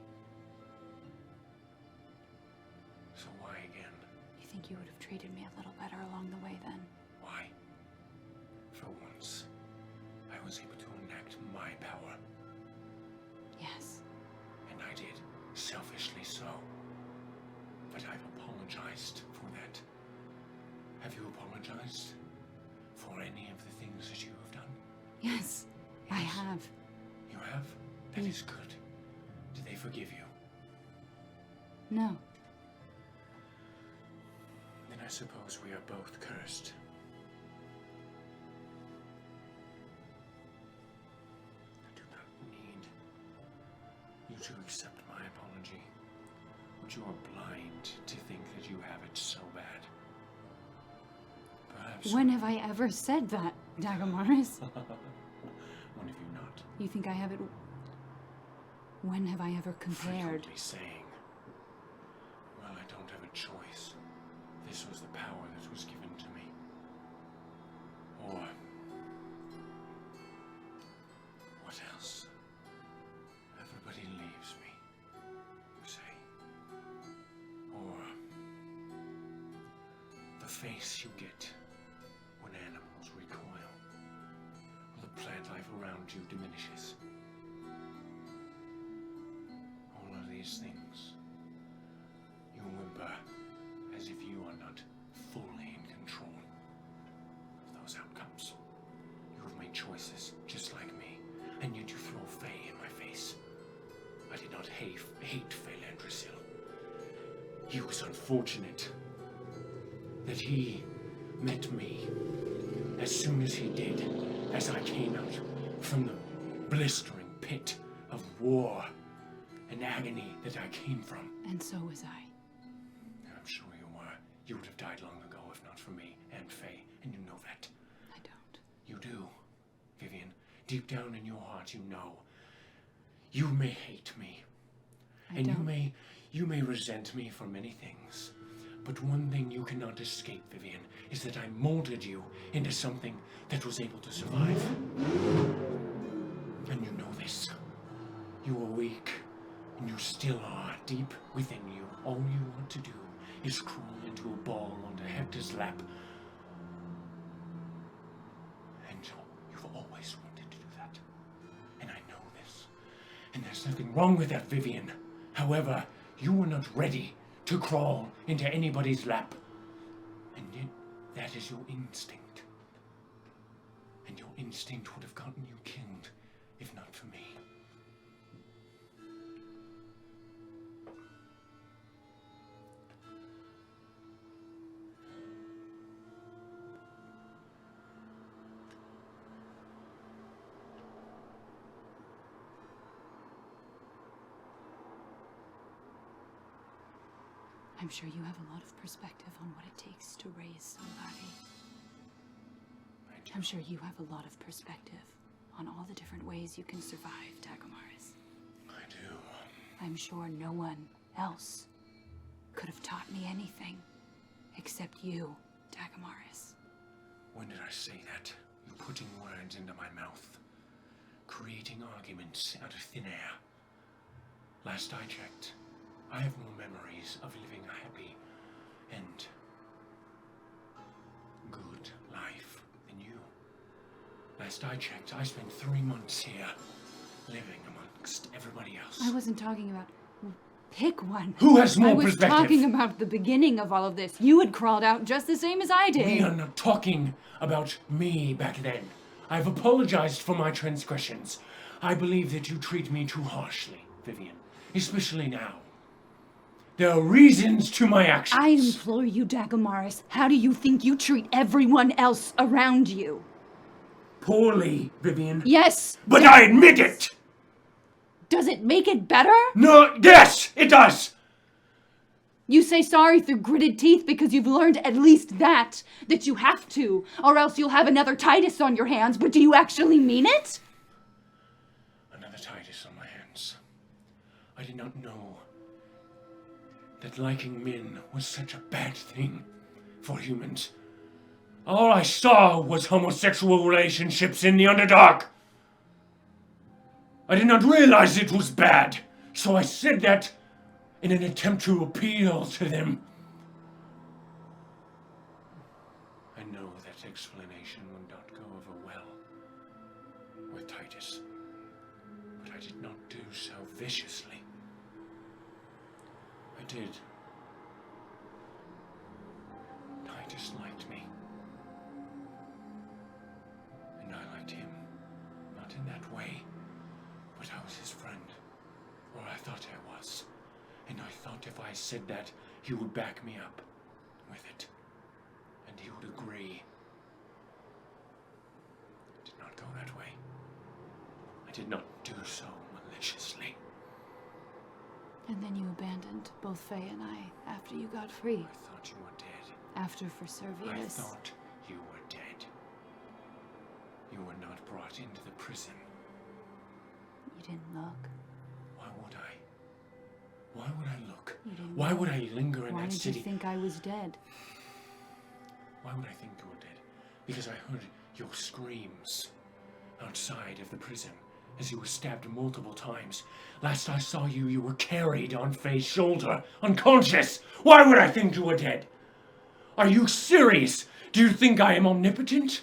So why again? You think you would have treated me a little better along the way then? Why? For once, I was able to enact my power. Yes. And I did, selfishly so. But I've apologized for that. Have you apologized for any of the things that you have done? Yes, I have. You have? That is good. Did they forgive you? No. Then I suppose we are both cursed. I do not need you to accept my apology. But you are blind to think that you have it so bad. Perhaps. When have I ever said that, Dagmaris? When have you not? You think I have it... When have I ever compared? Frequently saying, well, I don't have a choice. This was the power that was given to me. Or, what else? Everybody leaves me, you say. Or, the face you get when animals recoil. Or the plant life around you diminishes. All of these things, you whimper as if you are not fully in control of those outcomes. You have made choices just like me, and yet you throw Faye in my face. I did not hate Faye Landrisil. He was unfortunate that he met me as soon as he did, as I came out from the blistering pit of war and agony that I came from. And so was I. And I'm sure you were. You would have died long ago if not for me and Faye, and you know that. I don't. You do, Vivian. Deep down in your heart, you know. You may hate me. I don't. You may resent me for many things. But one thing you cannot escape, Vivian, is that I molded you into something that was able to survive. And you know this. You are weak, and you still are deep within you. All you want to do is crawl into a ball onto Hector's lap. And you've always wanted to do that. And I know this. And there's nothing wrong with that, Vivian. However, you were not ready to crawl into anybody's lap. And yet, that is your instinct. And your instinct would have gotten you killed, if not for me. I'm sure you have a lot of perspective on what it takes to raise somebody. I'm sure you have a lot of perspective on all the different ways you can survive, Tagomaris. I do. I'm sure no one else could have taught me anything except you, Tagomaris. When did I say that? You're putting words into my mouth. Creating arguments out of thin air. Last I checked, I have more memories of living a happy and good life than you. Last I checked, I spent 3 months here, living amongst everybody else. I wasn't talking about... Pick one. Who has more I was perspective? talking about the beginning of all of this. You had crawled out just the same as I did. We are not talking about me back then. I've apologized for my transgressions. I believe that you treat me too harshly, Vivian, especially now. There are reasons to my actions. I implore you, Tagomaris, how do you think you treat everyone else around you? Poorly, Vivian. Yes. But I admit it! Does it make it better? No, yes, it does! You say sorry through gritted teeth because you've learned at least that you have to, or else you'll have another Titus on your hands, but do you actually mean it? Another Titus on my hands. I did not know that liking men was such a bad thing for humans. All I saw was homosexual relationships in the Underdark. I did not realize it was bad, so I said that in an attempt to appeal to them. I know that explanation would not go over well with Titus, but I did not do so viciously. I did. Titus liked me. And I liked him. Not in that way, but I was his friend. Or I thought I was. And I thought if I said that, he would back me up with it. And he would agree. It did not go that way. I did not do so maliciously. And then you abandoned both Faye and I after you got free. I thought you were dead. After for Servius. I thought you were dead. You were not brought into the prison. You didn't look. Why would I? Why would I look? You didn't Why know. would I linger in Why that did city? you think I was dead? Why would I think you were dead? Because I heard your screams outside of the prison as you were stabbed multiple times. Last I saw you, you were carried on Faye's shoulder, unconscious. Why would I think you were dead? Are you serious? Do you think I am omnipotent?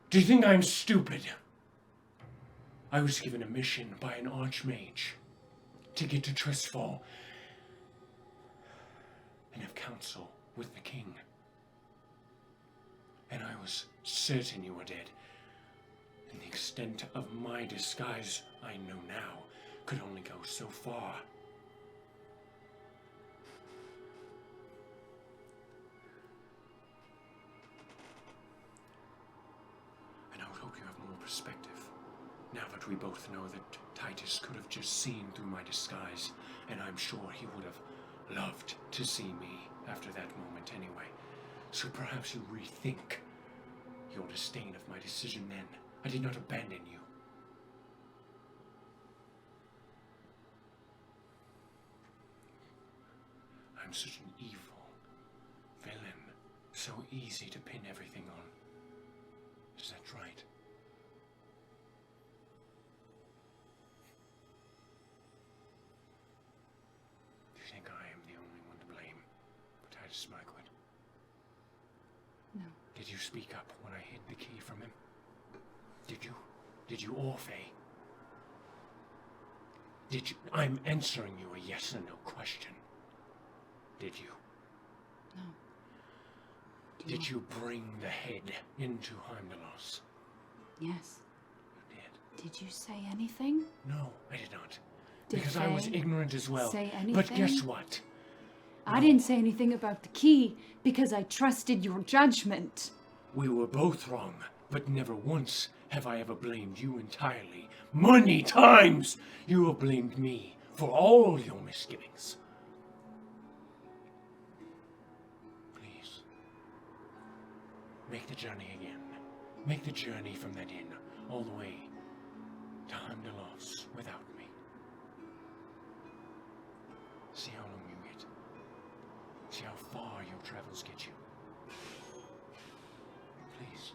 Do you think I am stupid? I was given a mission by an archmage to get to Tristfall and have counsel with the king. And I was certain you were dead. And the extent of my disguise, I know now, could only go so far. And I would hope you have more perspective, now that we both know that Titus could have just seen through my disguise, and I'm sure he would have loved to see me after that moment anyway. So perhaps you rethink your disdain of my decision then. I did not abandon you. I'm such an evil villain, so easy to pin everything on. Is that right? Do you think I am the only one to blame for Titus Smirkwood? No. Did you speak up when I hid the key from him? Did you? Did you, or Faye? Did you? I'm answering you a yes or no question. Did you? No. Did you bring the head into Heimdall's? Yes. You did. Did you say anything? No, I did not. Did Because I was Faye ignorant as well. say But guess anything? what? I didn't say anything about the key because I trusted your judgment. We were both wrong, but never once have I ever blamed you entirely. Many times you have blamed me for all your misgivings. make the journey again. Make the journey from that inn all the way to Heimdall's without me. See how long you get. See how far your travels get you. Please.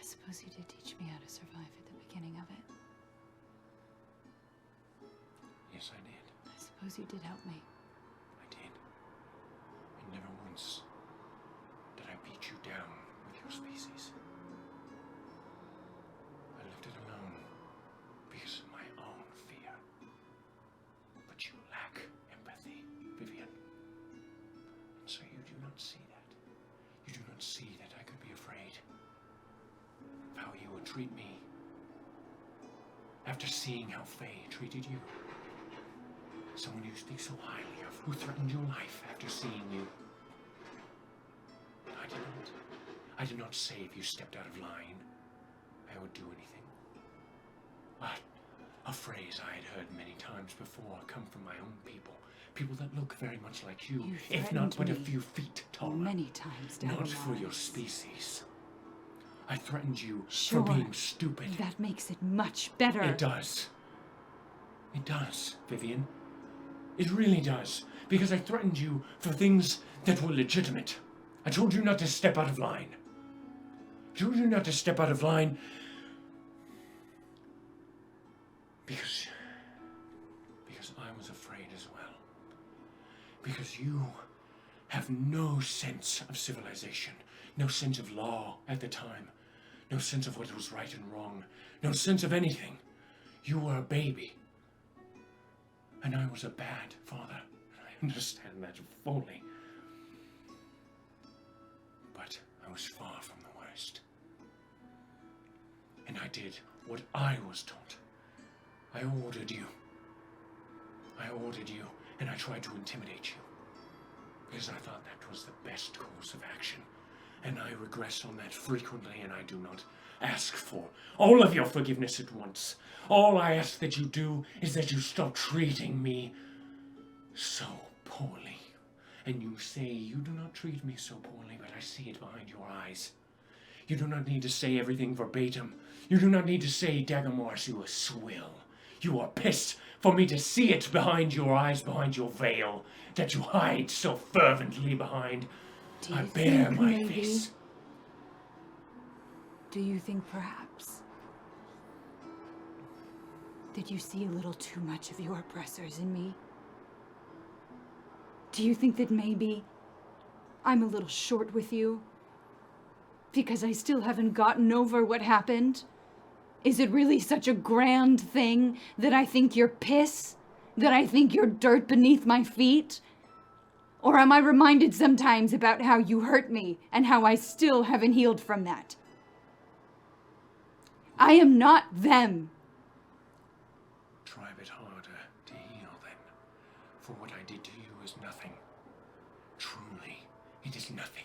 I suppose you did teach me how to survive at the beginning of it. Yes, I did. I suppose you did help me. I did. And never once did I beat you down with your species. I left it alone because of my own fear. But you lack empathy, Vivian. And so you do not see that. You do not see that I could be afraid of how you would treat me after seeing how Faye treated you. Someone you speak so highly of, who threatened your life after seeing you. I did not say if you stepped out of line, I would do anything. But a phrase I had heard many times before come from my own people. People that look very much like you, if not but a few feet taller. Many times, Not Dagomar. for your species. I threatened you Sure, for being stupid. That makes it much better. It does. It does, Vivian. It really does. Because I threatened you for things that were legitimate. I told you not to step out of line. I told you not to step out of line because I was afraid as well. Because you have no sense of civilization, no sense of law at the time, no sense of what was right and wrong, no sense of anything. You were a baby. And I was a bad father. I understand that fully. But I was far from the worst. And I did what I was taught. I ordered you. And I tried to intimidate you. Because I thought that was the best course of action. And I regress on that frequently, and I do not ask for all of your forgiveness at once. All I ask that you do is that you stop treating me so poorly. And you say you do not treat me so poorly, but I see it behind your eyes. You do not need to say everything verbatim. You do not need to say, Dagomar, you a swill. You are pissed for me to see it behind your eyes, behind your veil, that you hide so fervently behind. I bear my face. Do you think perhaps? Did you see a little too much of your oppressors in me? Do you think that maybe I'm a little short with you? Because I still haven't gotten over what happened? Is it really such a grand thing that I think you're piss? That I think you're dirt beneath my feet? Or am I reminded sometimes about how you hurt me and how I still haven't healed from that? I am not them. Try a bit harder to heal then. For what I did to you is nothing. Truly, it is nothing.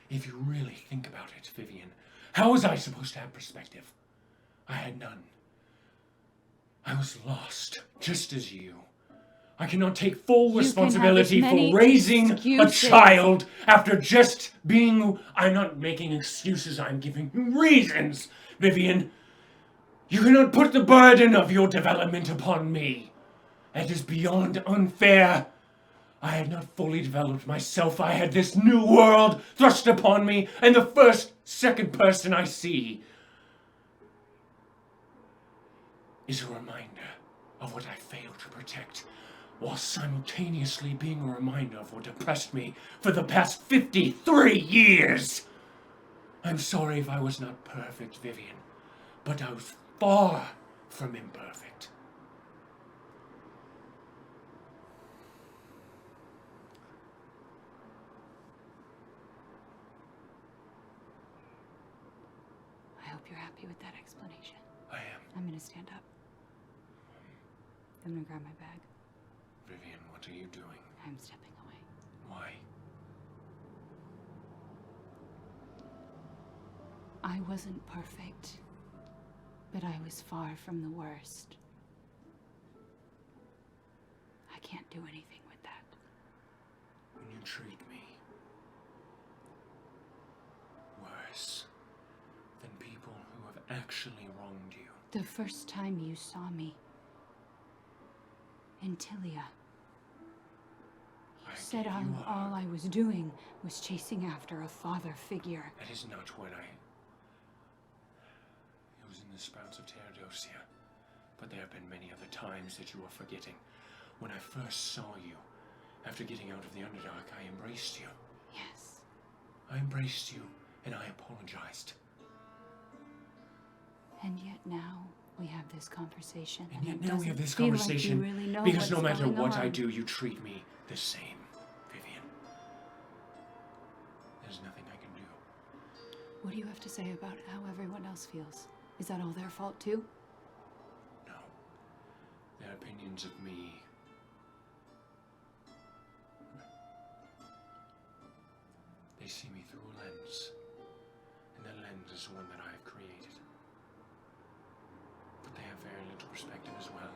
If you really think about it, Vivian, how was I supposed to have perspective? I had none. I was lost, just as you. I cannot take full responsibility for raising a child after just being... I'm not making excuses, I'm giving you reasons, Vivian. You cannot put the burden of your development upon me. It is beyond unfair. I had not fully developed myself. I had this new world thrust upon me, and the second person I see is a reminder of what I failed to protect, while simultaneously being a reminder of what oppressed me for the past 53 years. I'm sorry if I was not perfect, Vivian, but I was far from imperfect. I hope you're happy with that explanation. I am. I'm gonna stand up. I'm gonna grab my bag. Vivian, what are you doing? I'm stepping away. Why? I wasn't perfect, but I was far from the worst. I can't do anything with that. When you treat me worse than people who have actually wronged you. The first time you saw me in Tilia, you said all I was doing was chasing after a father figure. That is not what I... It was in the sprouts of Teodosia. But there have been many other times that you are forgetting. When I first saw you, after getting out of the Underdark, I embraced you. Yes. I embraced you, and I apologized. And yet now we have this conversation. And yet it now we have doesn't this feel like conversation you really know because no what's matter going what I on. do, you treat me the same, Vivian. There's nothing I can do. What do you have to say about how everyone else feels? Is that all their fault too? No. Their opinions of me. They see me through a lens. And that lens is one that I have created. But they have very little perspective as well.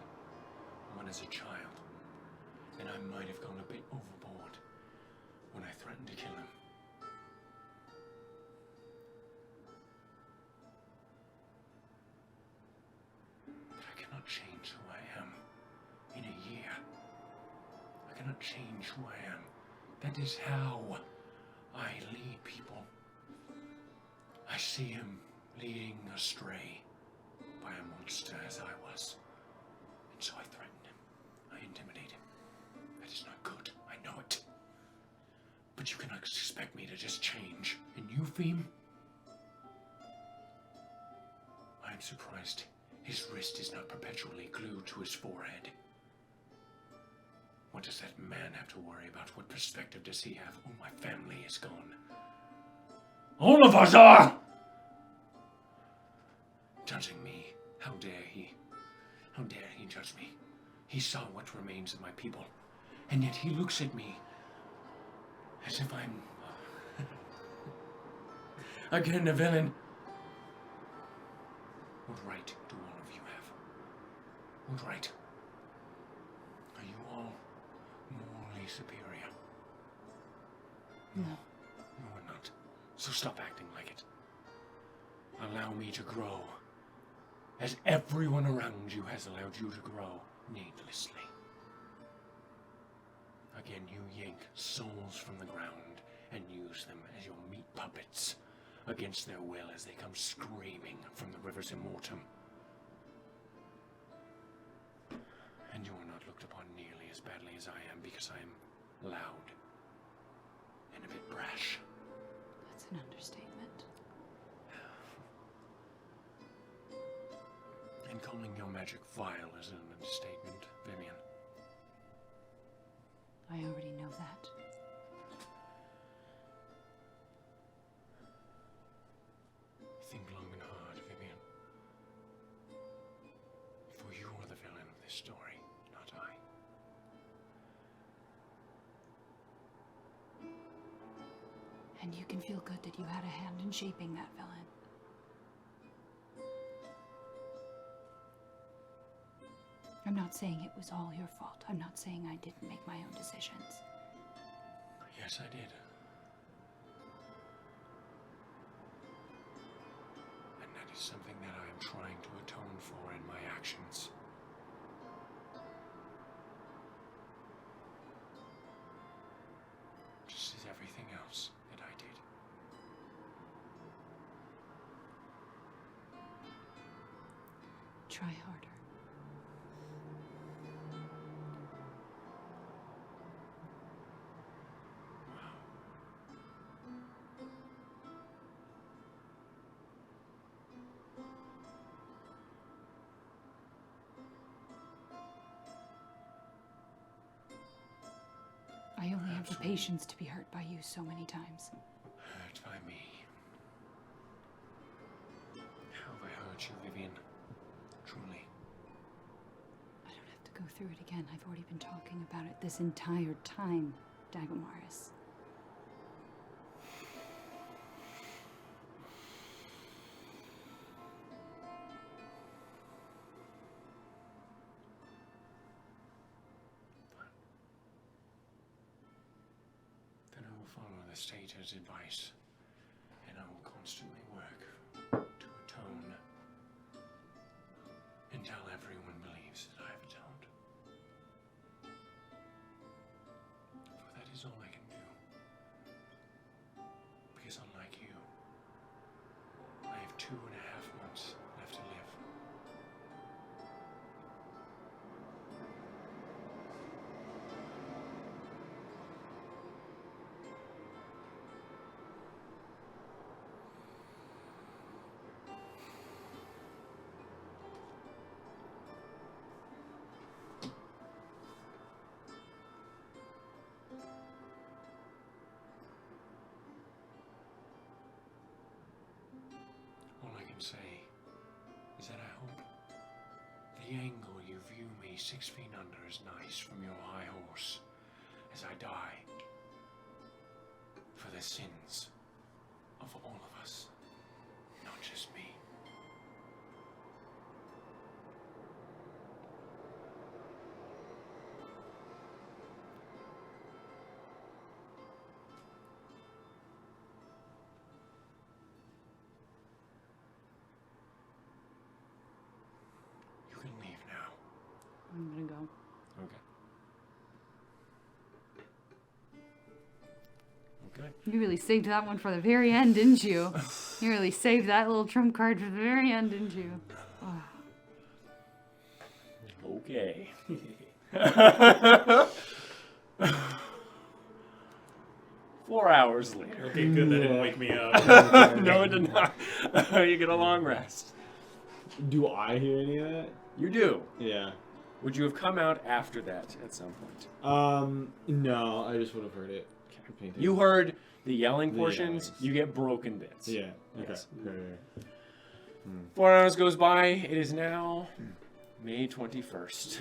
One as a child. And I might have gone a bit overboard when I threatened to kill him. But I cannot change who I am in a year. I cannot change who I am. That is how I lead people. I see him leading astray by a monster as I was. And so I threaten him. I intimidate him. That is not good. I know it. But you cannot expect me to just change. And you, Theme? I am surprised his wrist is not perpetually glued to his forehead. What does that man have to worry about? What perspective does he have? Oh, my family is gone. All of us are! Judging me. How dare he? How dare he judge me? He saw what remains of my people. And yet he looks at me as if I'm... again, a villain. What right do all of you have? What right? Are you all morally superior? No. You are not. So stop acting like it. Allow me to grow, as everyone around you has allowed you to grow needlessly. Again, you yank souls from the ground and use them as your meat puppets against their will as they come screaming from the rivers immortum. And you are not looked upon nearly as badly as I am because I am loud and a bit brash. That's an understatement. And calling your magic vile is an understatement, Vivian. I already know that. Think long and hard, Vivian. For you are the villain of this story, not I. And you can feel good that you had a hand in shaping that villain. I'm not saying it was all your fault. I'm not saying I didn't make my own decisions. Yes, I did. And that is something that I am trying to atone for in my actions. Just as everything else that I did. Try harder. I only have the patience to be hurt by you so many times. Hurt by me. How have I hurt you, Vivian? Truly. I don't have to go through it again. I've already been talking about it this entire time, Dagomaris. Then I will follow the Satyrs' advice, and I will constantly work to atone until everyone believes that I have atoned. For that is all I can do. Because unlike you, I have 2.5 months left to live. All I can say is that I hope the angle you view me 6 feet under is nice from your high horse as I die for the sins of all of us, not just me. You can leave now. I'm gonna go. Okay. Okay. You really saved that one for the very end, didn't you? You really saved that little trump card for the very end, didn't you? Oh. Okay. 4 hours later. Okay, good. That didn't wake me up. No, it did not. You get a long rest. Do I hear any of that? You do. Yeah. Would you have come out after that at some point? No, I just would have heard it. Painting. You heard the yelling The portions. yellings. You get broken bits. Yeah. Okay. Yes. Right. 4 hours goes by. It is now May 21st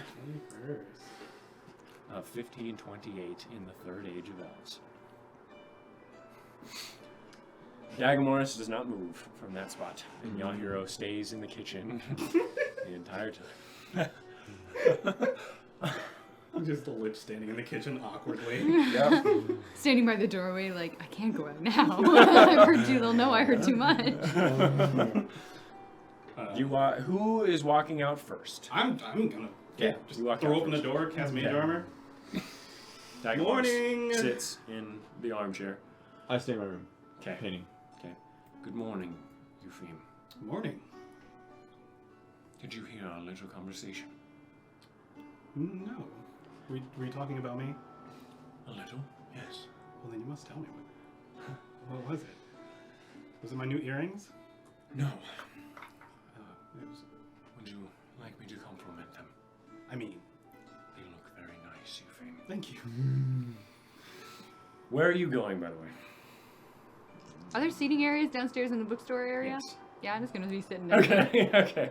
of 1528 in the Third Age of Elves. Dagomaris does not move from that spot, and Yahiro stays in the kitchen the entire time. Just the lich standing in the kitchen awkwardly. Yep. Standing by the doorway, like, I can't go out now. I've heard you. They'll know I heard too much. Who is walking out first? I'm gonna just you walk throw out open the first. door, cast mage Okay. armor. Dagomaris Morning. sits in the armchair. I stay in my room. Okay. Painting. Okay. Good morning, Eupheme. Morning. Did you hear our little conversation? No. Were you talking about me? A little, yes. Well, then you must tell me what was it? Was it my new earrings? No. It was. Would you like me to compliment them? I mean, They look very nice, Eupheme. thank you. Where are you going, by the way? Are there seating areas downstairs in the bookstore area? Yes. Yeah, I'm just gonna be sitting there. Okay. Okay.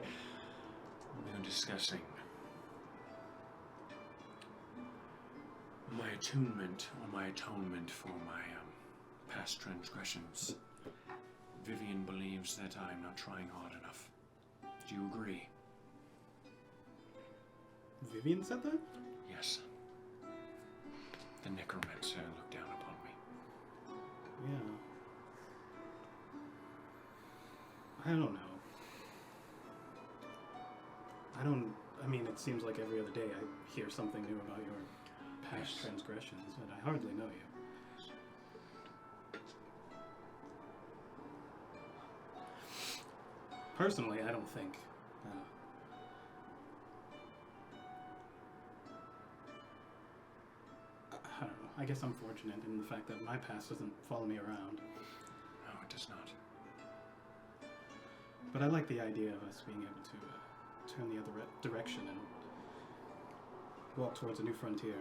We are discussing my attunement or my atonement for my past transgressions. Vivian believes that I'm not trying hard enough. Do you agree? Vivian said that? Yes. The necromancer looked down upon me. Yeah. I don't know. I mean, it seems like every other day I hear something new about your past Yes. transgressions, but I hardly know you. Personally, I don't think. I don't know. I guess I'm fortunate in the fact that my past doesn't follow me around. No, it does not. But I like the idea of us being able to turn the other direction and walk towards a new frontier.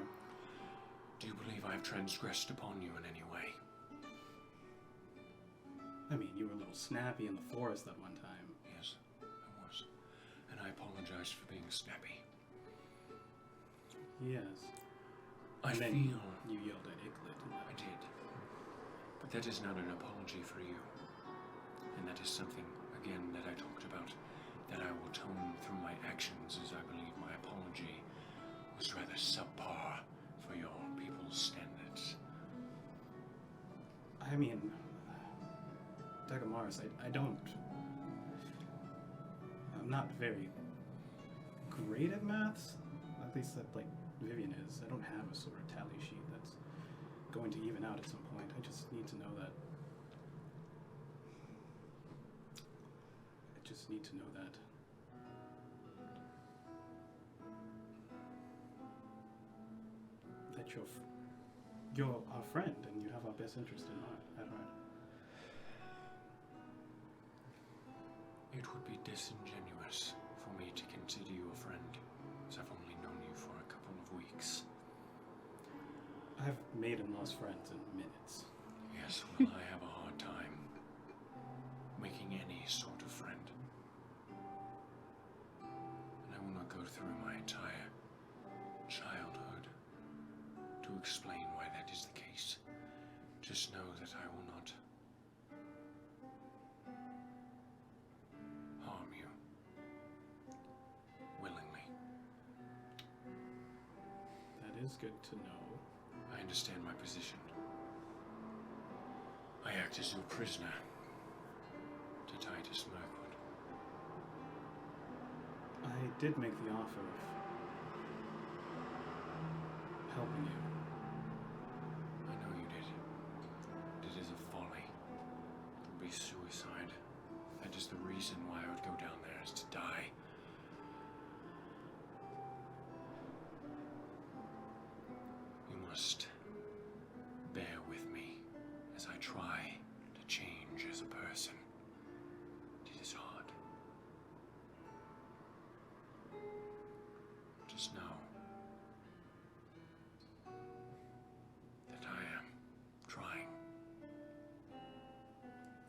Do you believe I've transgressed upon you in any way? I mean, you were a little snappy in the forest that one time. Yes, I was. And I apologize for being snappy. Yes. I And then feel you yelled at Iglet. I did. But that is not an apology for you. And that is something, again, that I talked about, that I will tone through my actions, as I believe my apology was rather subpar for your people's standards. I mean, Dagamaris, I'm not very great at maths. At least that, like, Vivian is. I don't have a sort of tally sheet that's going to even out at some point. I just need to know that. That you're our friend and you have our best interest at heart. It would be disingenuous for me to consider you a friend, as I've only known you for a couple of weeks. I've made and lost friends in minutes. Yes, well, I have a hard time making any sort of friend. And I will not go through my entire childhood to explain why that is the case. Just know that I will not harm you willingly. That is good to know. I understand my position. I act as your prisoner to Titus Mirkwood. I did make the offer of helping you. I know you did. It is a folly. It would be suicide. That is the reason why I would go down there, is to die. You must bear with me as I try to change as a person. It is hard. Just know that I am trying.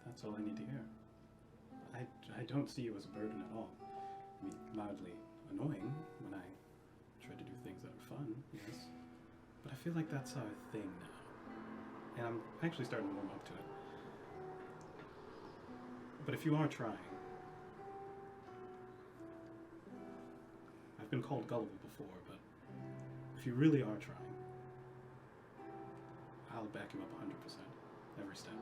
That's all I need to hear. I don't see you as a burden at all. I mean, mildly annoying when I try to do things that are fun, yes. But I feel like that's our thing now. And I'm actually starting to warm up to it. But if you are trying, I've been called gullible before, but if you really are trying, I'll back you up 100%, every step.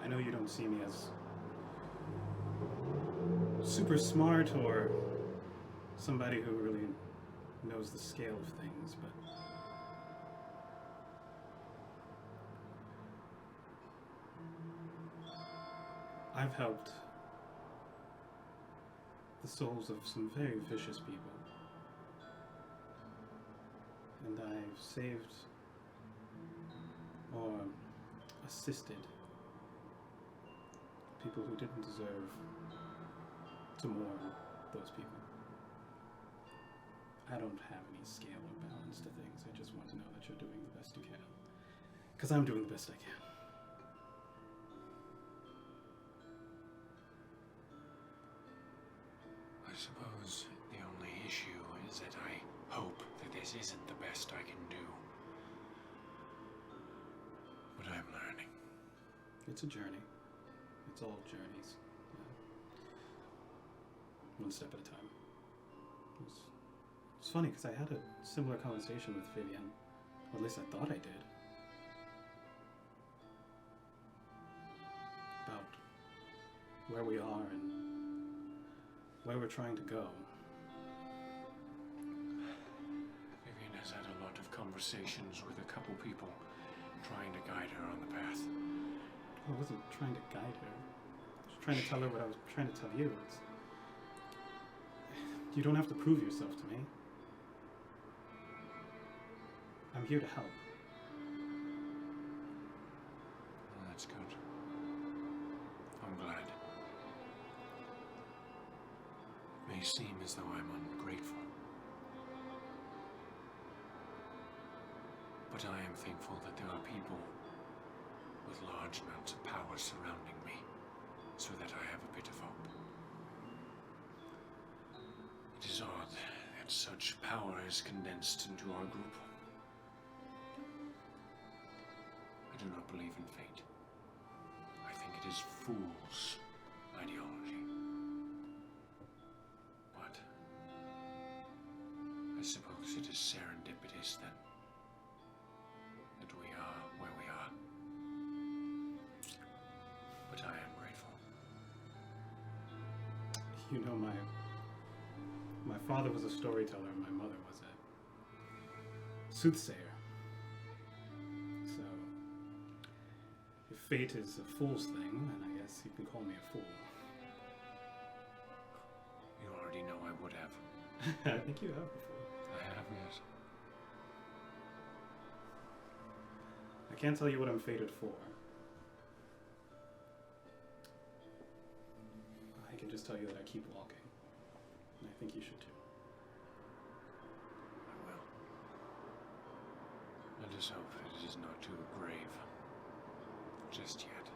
I know you don't see me as super smart or somebody who really knows the scale of things, but I've helped the souls of some very vicious people, and I've saved or assisted people who didn't deserve to mourn those people. I don't have any scale or balance to things. I just want to know that you're doing the best you can. Because I'm doing the best I can. I suppose the only issue is that I hope that this isn't the best I can do. But I'm learning. It's a journey. It's all journeys. Yeah. One step at a time. It's funny because I had a similar conversation with Vivian. Or at least I thought I did. About where we are and where we're trying to go. Vivian has had a lot of conversations with a couple people trying to guide her on the path. I wasn't trying to guide her. I was trying to tell her what I was trying to tell you. You don't have to prove yourself to me. I'm here to help. Well, that's good. I'm glad. It may seem as though I'm ungrateful. But I am thankful that there are people with large amounts of power surrounding me, so that I have a bit of hope. is odd that such power is condensed into our group. I do not believe in fate. I think it is fool's ideology. But I suppose it is serendipitous that we are where we are. But I am grateful. You know, my father was a storyteller and my mother was a soothsayer. So, if fate is a fool's thing, then I guess you can call me a fool. You already know I would have. I think you have before. I have, yes. I can't tell you what I'm fated for. I can just tell you that I keep walking. And I think you should too. I will. Let us hope that it is not too grave. Just yet.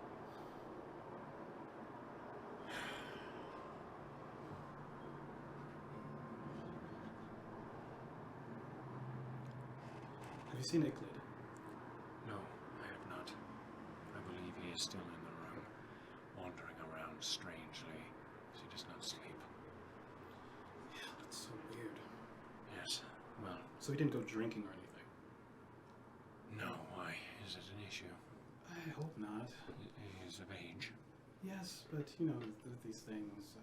Have you seen Euclid? No, I have not. I believe he is still in the room, wandering around strangely, as he does not sleep. Yeah, that's so weird. Yes, well, So he didn't go drinking or anything? no, why? Is it an issue? I hope not. He is of age. Yes, but you know, these things.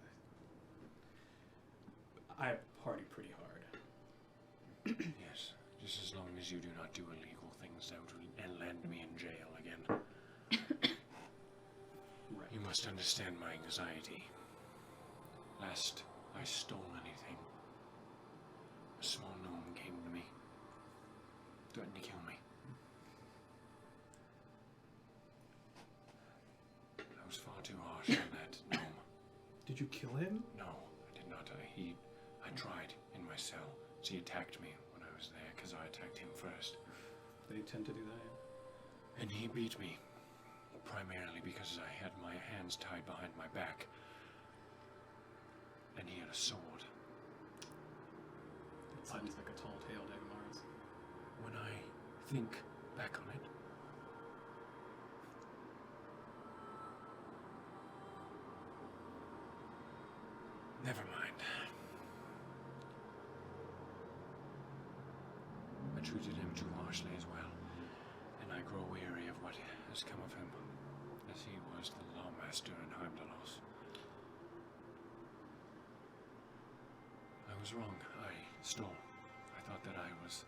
I party pretty hard. Yes, just as long as you do not do illegal things that would land me in jail again. Right. You must understand my anxiety. Last I stole anything, a small gnome came to me, threatened to kill me. I was far too harsh on that gnome. Did you kill him? No, I did not. I tried in my cell. So he attacked me when I was there, because I attacked him first. They tend to do that. And he beat me, primarily because I had my hands tied behind my back. And he had a sword. It sounds like a tall tale, Dagmars. When I think back on it, never mind. I treated him too harshly as well, and I grow weary of what has come of him, as he was the lawmaster in Heimdalos. I was wrong. I stole. I thought that I was...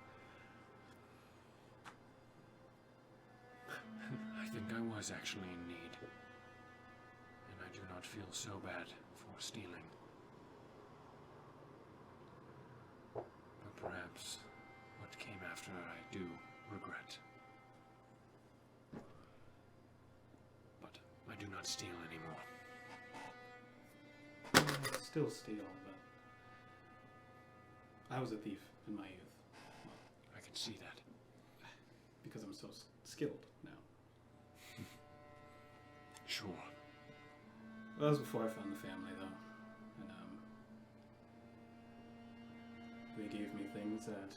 I think I was actually in need, and I do not feel so bad for stealing. But perhaps what came after I do regret. But I do not steal anymore. I still steal, but I was a thief in my youth. I can see that. Because I'm so skilled now. Sure. Well, that was before I found the family, though. And, they gave me things that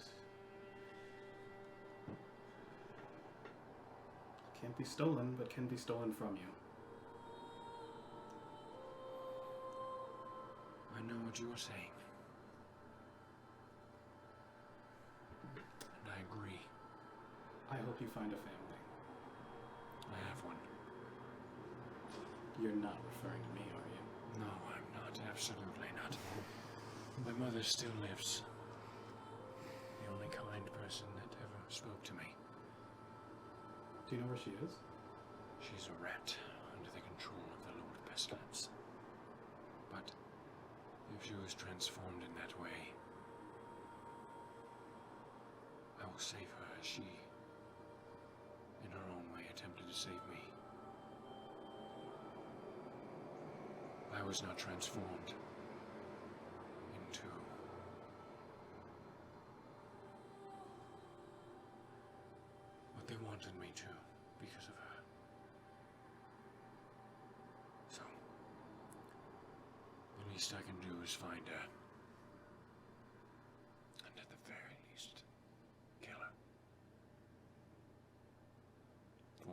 can't be stolen, but can be stolen from you. I know what you are saying. And I agree. I hope you find a family. I have one. You're not referring to me, are you? No, I'm not. Absolutely not. My mother still lives. The only kind person that ever spoke to me. Do you know where she is? She's a rat under the control of the Lord Pestilence. But if she was transformed in that way, I will save her as she, in her own way, attempted to save me. I was not transformed into what they wanted me to because of her. So, the least I can do is find her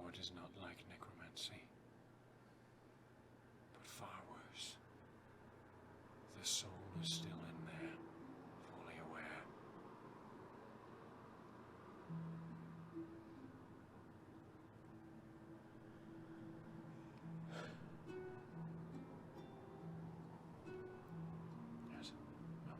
what is not like necromancy. But far worse. The soul is still in there, fully aware. Yes. Well.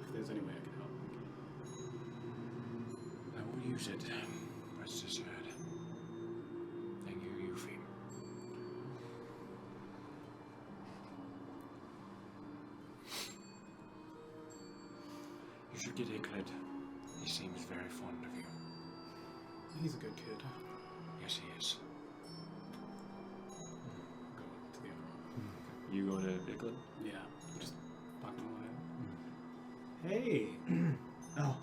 If there's any way I can help. I will use it. Rest assured. Thank you, Eupheim. You should get Igled. He seems very fond of you. He's a good kid. Yes, he is. Go to the other one. You go to Iglin? Yeah, just fucking away. Hey! Oh.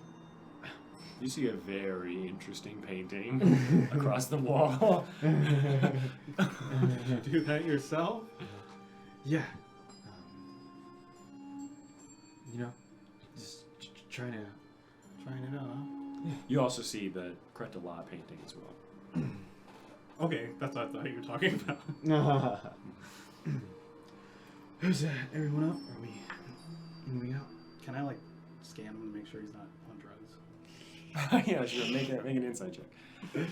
You see a very interesting painting across the wall. Did you do that yourself? Yeah. You know, just trying to. Trying it out, huh? You also see the Cretala painting as well. Okay, that's what I thought you were talking about. Who's everyone up? Are we moving out? Can I, like, scan him and make sure he's not on drugs? Yeah, sure. Make an insight check. The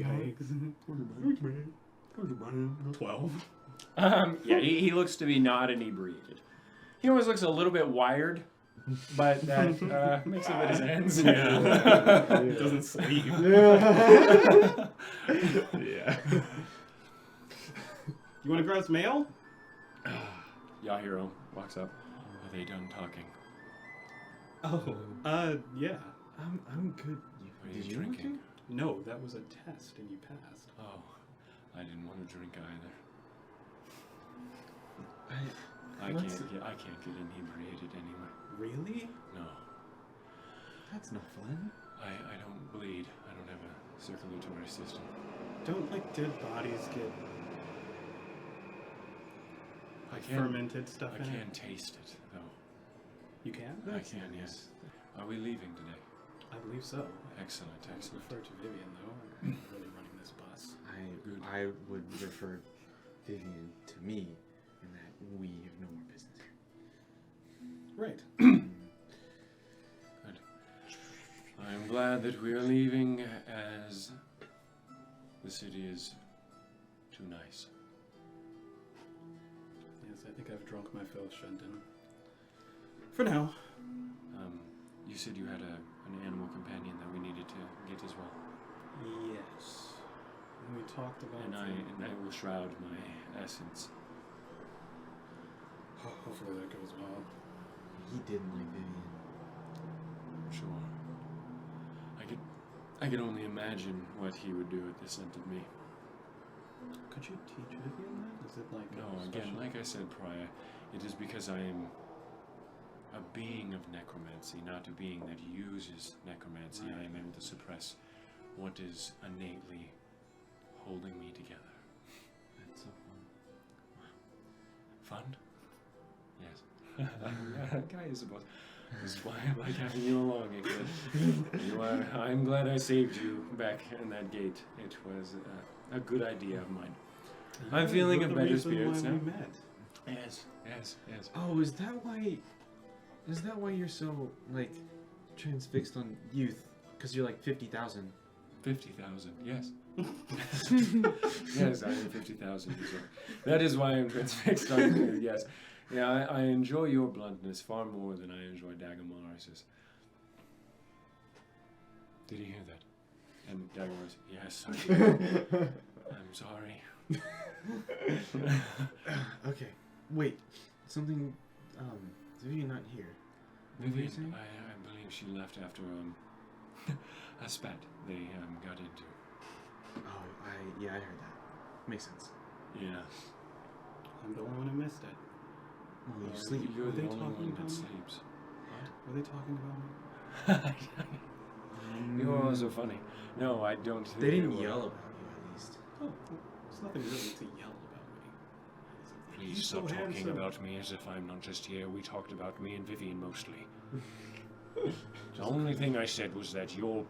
eggs. 12. Yeah, he looks to be not inebriated. He always looks a little bit wired, but that makes a bit of sense. Yeah. He doesn't sleep. Yeah. You want to grab some mail? Yahiro walks up. Are they done talking? Oh, yeah. I'm good. Are Did you you want drinking? No, that was a test and you passed. Oh, I didn't want to drink either. I What's can't get inebriated anyway. Really? No, That's not fun. I don't bleed. I don't have a circulatory system. Don't, like, dead bodies get I like, can fermented stuff I in can it? taste it though. You can? I can, yes. Are we leaving today? I believe so. Excellent, I excellent. refer to Vivian, though. I'm not really running this bus. Good. I would refer Vivian to me in that we have no more business here. Right. Good. I am glad that we are leaving, as the city is too nice. Yes, I think I've drunk my fill, Shenton. For now. You said you had an animal companion that we needed to get as well. Yes. And we talked about And I will shroud my essence. Hopefully that goes well. He didn't like Vivian. Sure. I could only imagine what he would do at the scent of me. Could you teach Vivian that? Is it like No, a again, special- like I said prior, it is because I am a being of necromancy, not a being that uses necromancy. Right. I am able to suppress what is innately holding me together. That's so fun. Fun? Yes. Yeah, I suppose. This is why I like having you along, Igor. I'm glad I saved you back in that gate. It was a good idea of mine. I'm feeling You're of the better reason spirits why now. we met. Yes, yes, yes. Oh, is that why you're so, like, transfixed on youth? Because you're like 50,000. 50,000, yes. Yes, I am 50,000 years old. That is why I'm transfixed on you, yes. Yeah, I enjoy your bluntness far more than I enjoy Dagomars'. Did you hear that? And Dagomars, yes, I did. I'm sorry. Okay, wait. Something, Vivian not here. What were you Vivian, saying? I believe she left after a spat they got into. Oh, I heard that. Makes sense. Yeah. I'm the only one who missed it. Well, you sleep. You're Were the they only talking one about that me? sleeps. Were they talking about me? You're also funny. No, I don't. They think didn't were. yell about you, at least. Oh, there's nothing really to yell about me. Please He's stop so talking handsome. about me as if I'm not just here. We talked about me and Vivian mostly. The only thing I said was that your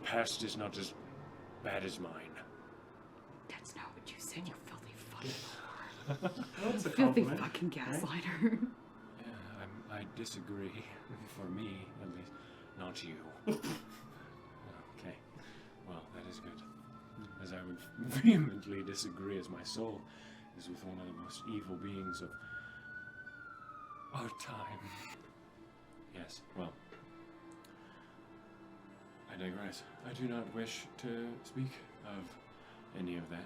past is not as bad as mine. That's not what you said, you filthy fucking That's a filthy compliment. fucking right? gaslighter. Yeah, I disagree. For me, at least. Not you. Okay. Well, that is good. As I would vehemently disagree, as my soul is with one of the most evil beings of our time. Yes, well. I digress. I do not wish to speak of any of that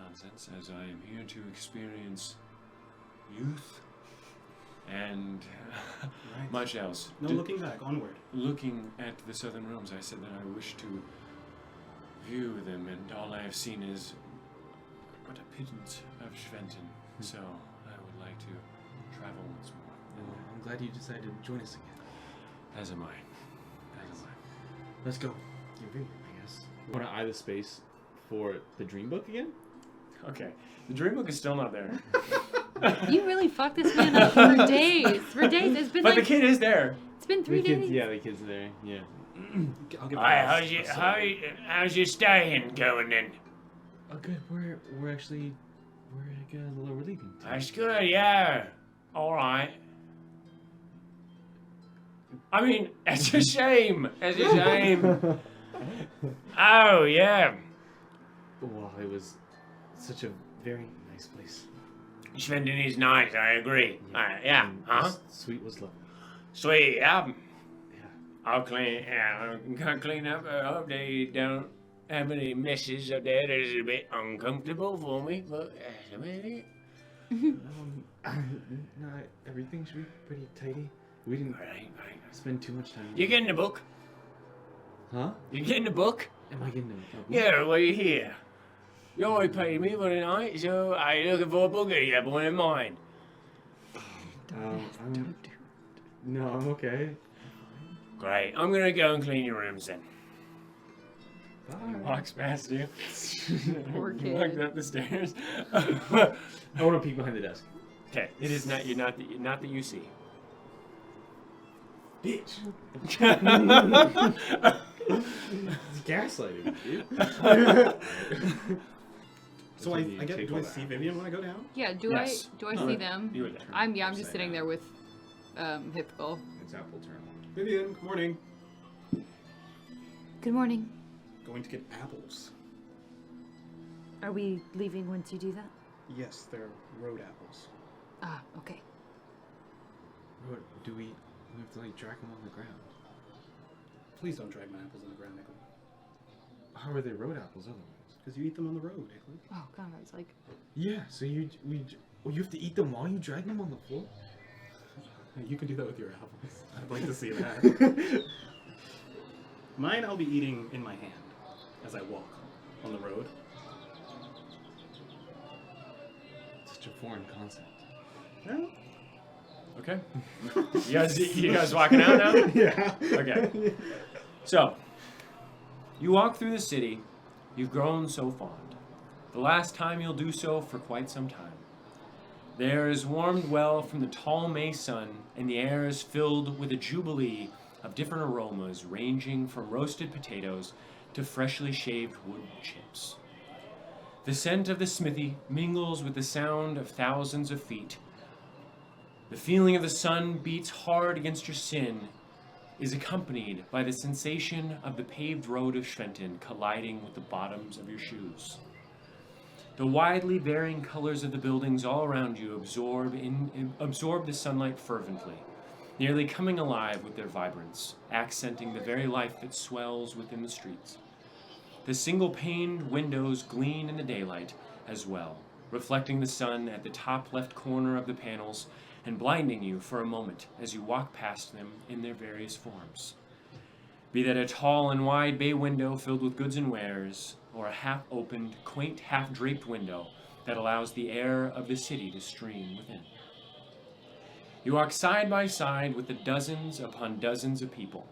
nonsense, as I am here to experience youth and Right. much else. No looking back, onward. Looking at the southern realms, I said that I wish to view them, and all I have seen is but a pittance of Schwenten. So I would like to travel once more. Well, I'm glad you decided to join us again. As am I. As am I. Let's go. You're ready, I guess. You want to eye the space for the dream book again? Okay. The dream book is still not there. You really fucked this man up for days. For days. It's been But like the kid is there. it's been 3 The kids, days. yeah, the kids there. Yeah. I'll give Hi, it how's your staying going then? Oh, good. We're leaving. That's good, yeah. Alright. I mean, it's a shame. It's a shame. Oh, yeah. Well, it was such a very nice place. Schwenden is nice, I agree. Yeah, And huh? the Suite was lovely. Sweet, yeah. Yeah. I'll clean up. I hope they don't have any messes up there that is a bit uncomfortable for me, but that's about it. No, everything should be pretty tidy. We didn't Right. spend too much time. You getting the book? Huh? You getting the book? Am I getting a book? Yeah, well, you're here. You already paid me for the night, so I'm looking for a book. You have one in mind. No, I'm okay. Great. I'm gonna go and clean your rooms then. He walks past you. Poor You walk kid. up the stairs. I want to peek behind the desk. Okay. It is not. You're not that you see. Bitch. It's gaslighting, dude. So I get. Do I see Vivian when I go down? Yeah, do Yes. I see them? You were there. I'm just sitting there with Hippo. Example turn. Vivian, good morning. Good morning. Going to get apples. Are we leaving once you do that? Yes, they're road apples. Ah, okay. What, do we have to like drag them on the ground? Please don't drag my apples on the ground, Nicholas. How are they road apples otherwise? Because you eat them on the road, Nicholas. Oh god, I was like, Yeah, so you have to eat them while you drag them on the floor? You can do that with your apples. I'd like to see that. Mine I'll be eating in my hand as I walk on the road. Such a foreign concept. Well, Okay. You guys walking out now? yeah. Okay. So, you walk through the city. You've grown so fond. The last time you'll do so for quite some time. The air is warmed well from the tall May sun, and the air is filled with a jubilee of different aromas ranging from roasted potatoes to freshly shaved wood chips. The scent of the smithy mingles with the sound of thousands of feet. The feeling of the sun beats hard against your skin is accompanied by the sensation of the paved road of Schwenten colliding with the bottoms of your shoes. The widely varying colors of the buildings all around you absorb the sunlight fervently, nearly coming alive with their vibrance, accenting the very life that swells within the streets. The single-paned windows gleam in the daylight as well, reflecting the sun at the top left corner of the panels and blinding you for a moment as you walk past them in their various forms. Be that a tall and wide bay window filled with goods and wares, or a half-opened, quaint, half-draped window that allows the air of the city to stream within. You walk side by side with the dozens upon dozens of people,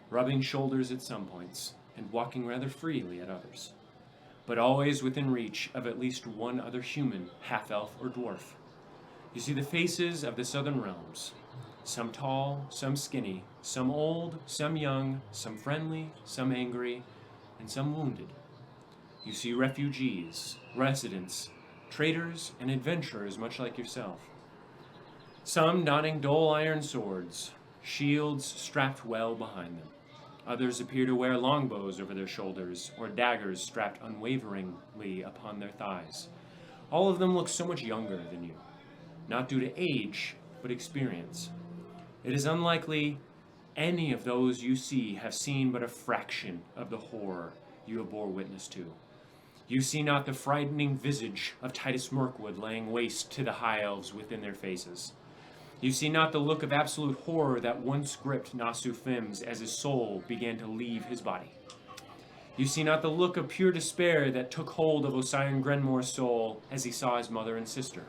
rubbing shoulders at some points and walking rather freely at others, but always within reach of at least one other human, half-elf or dwarf, You see the faces of the southern realms. Some tall, some skinny, some old, some young, some friendly, some angry, and some wounded. You see refugees, residents, traders, and adventurers much like yourself. Some donning dull iron swords, shields strapped well behind them. Others appear to wear longbows over their shoulders, or daggers strapped unwaveringly upon their thighs. All of them look so much younger than you, not due to age, but experience. It is unlikely any of those you see have seen but a fraction of the horror you have bore witness to. You see not the frightening visage of Titus Mirkwood laying waste to the high elves within their faces. You see not the look of absolute horror that once gripped Nasu Fims as his soul began to leave his body. You see not the look of pure despair that took hold of Osiron Grenmore's soul as he saw his mother and sister.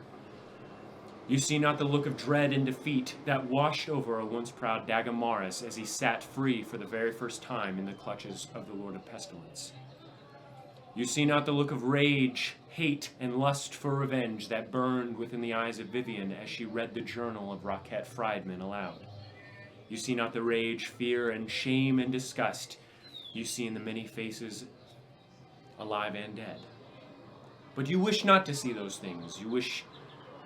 You see not the look of dread and defeat that washed over a once proud Dagamaris as he sat free for the very first time in the clutches of the Lord of Pestilence. You see not the look of rage, hate, and lust for revenge that burned within the eyes of Vivian as she read the journal of Roquette Friedman aloud. You see not the rage, fear, and shame and disgust you see in the many faces, alive and dead. But you wish not to see those things. You wish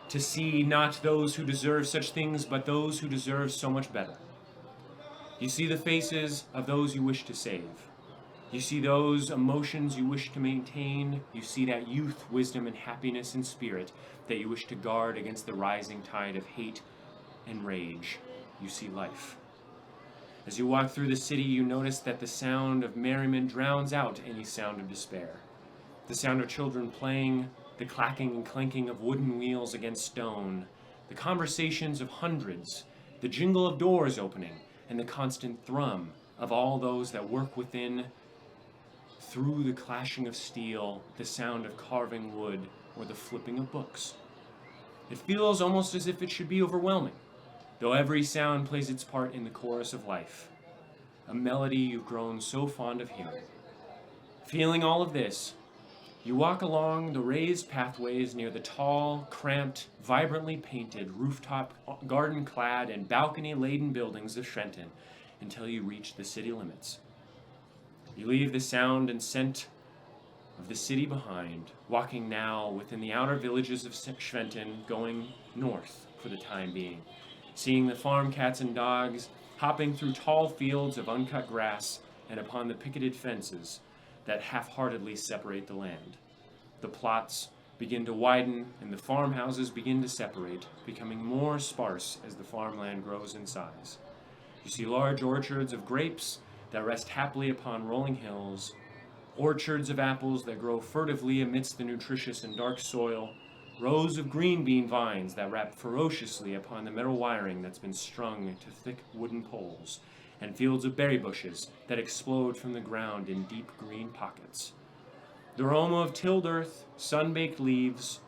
to see not those who deserve such things, but those who deserve so much better. You see the faces of those you wish to save. You see those emotions you wish to maintain. You see that youth, wisdom, and happiness and spirit that you wish to guard against the rising tide of hate and rage. You see life. As you walk through the city, you notice that the sound of merriment drowns out any sound of despair. The sound of children playing, the clacking and clanking of wooden wheels against stone, the conversations of hundreds, the jingle of doors opening, and the constant thrum of all those that work within. Through the clashing of steel, the sound of carving wood, or the flipping of books. It feels almost as if it should be overwhelming, though every sound plays its part in the chorus of life, a melody you've grown so fond of hearing. Feeling all of this, you walk along the raised pathways near the tall, cramped, vibrantly painted, rooftop, garden-clad, and balcony-laden buildings of Shenton until you reach the city limits. You leave the sound and scent of the city behind, walking now within the outer villages of Schwenten, going north for the time being, seeing the farm cats and dogs hopping through tall fields of uncut grass and upon the picketed fences that half-heartedly separate the land. The plots begin to widen and the farmhouses begin to separate, becoming more sparse as the farmland grows in size. You see large orchards of grapes that rest happily upon rolling hills, orchards of apples that grow furtively amidst the nutritious and dark soil, rows of green bean vines that wrap ferociously upon the metal wiring that's been strung to thick wooden poles, and fields of berry bushes that explode from the ground in deep green pockets. The aroma of tilled earth, sun-baked leaves,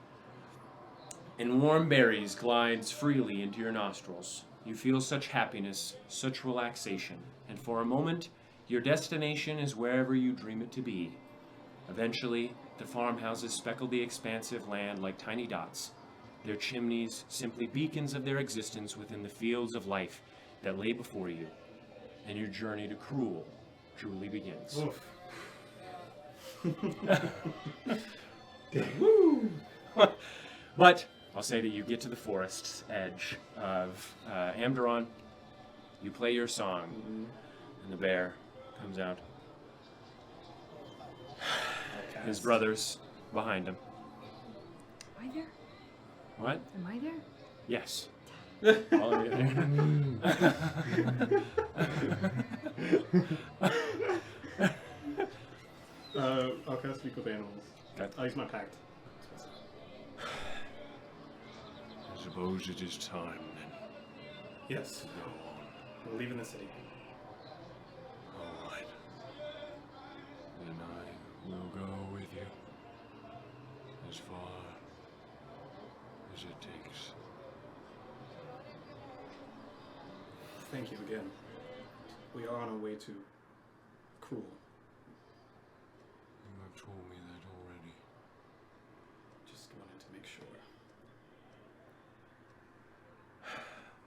and warm berries glides freely into your nostrils. You feel such happiness, such relaxation, and for a moment, your destination is wherever you dream it to be. Eventually, the farmhouses speckle the expansive land like tiny dots, their chimneys simply beacons of their existence within the fields of life that lay before you, and your journey to Cruel truly begins. But I'll say that you get to the forest's edge of Amdaron, you play your song, and the bear comes out. His brothers behind him. Am I there? What? Am I there? Yes. All of you there. I'll cast Speak with Animals. Okay. I'll use my pact. I suppose it is time then. Yes. Go on. We're leaving the city. All right. Then I will go with you as far as it takes. Thank you again. We are on our way to Cruel. You have told me that already. Just wanted to make sure.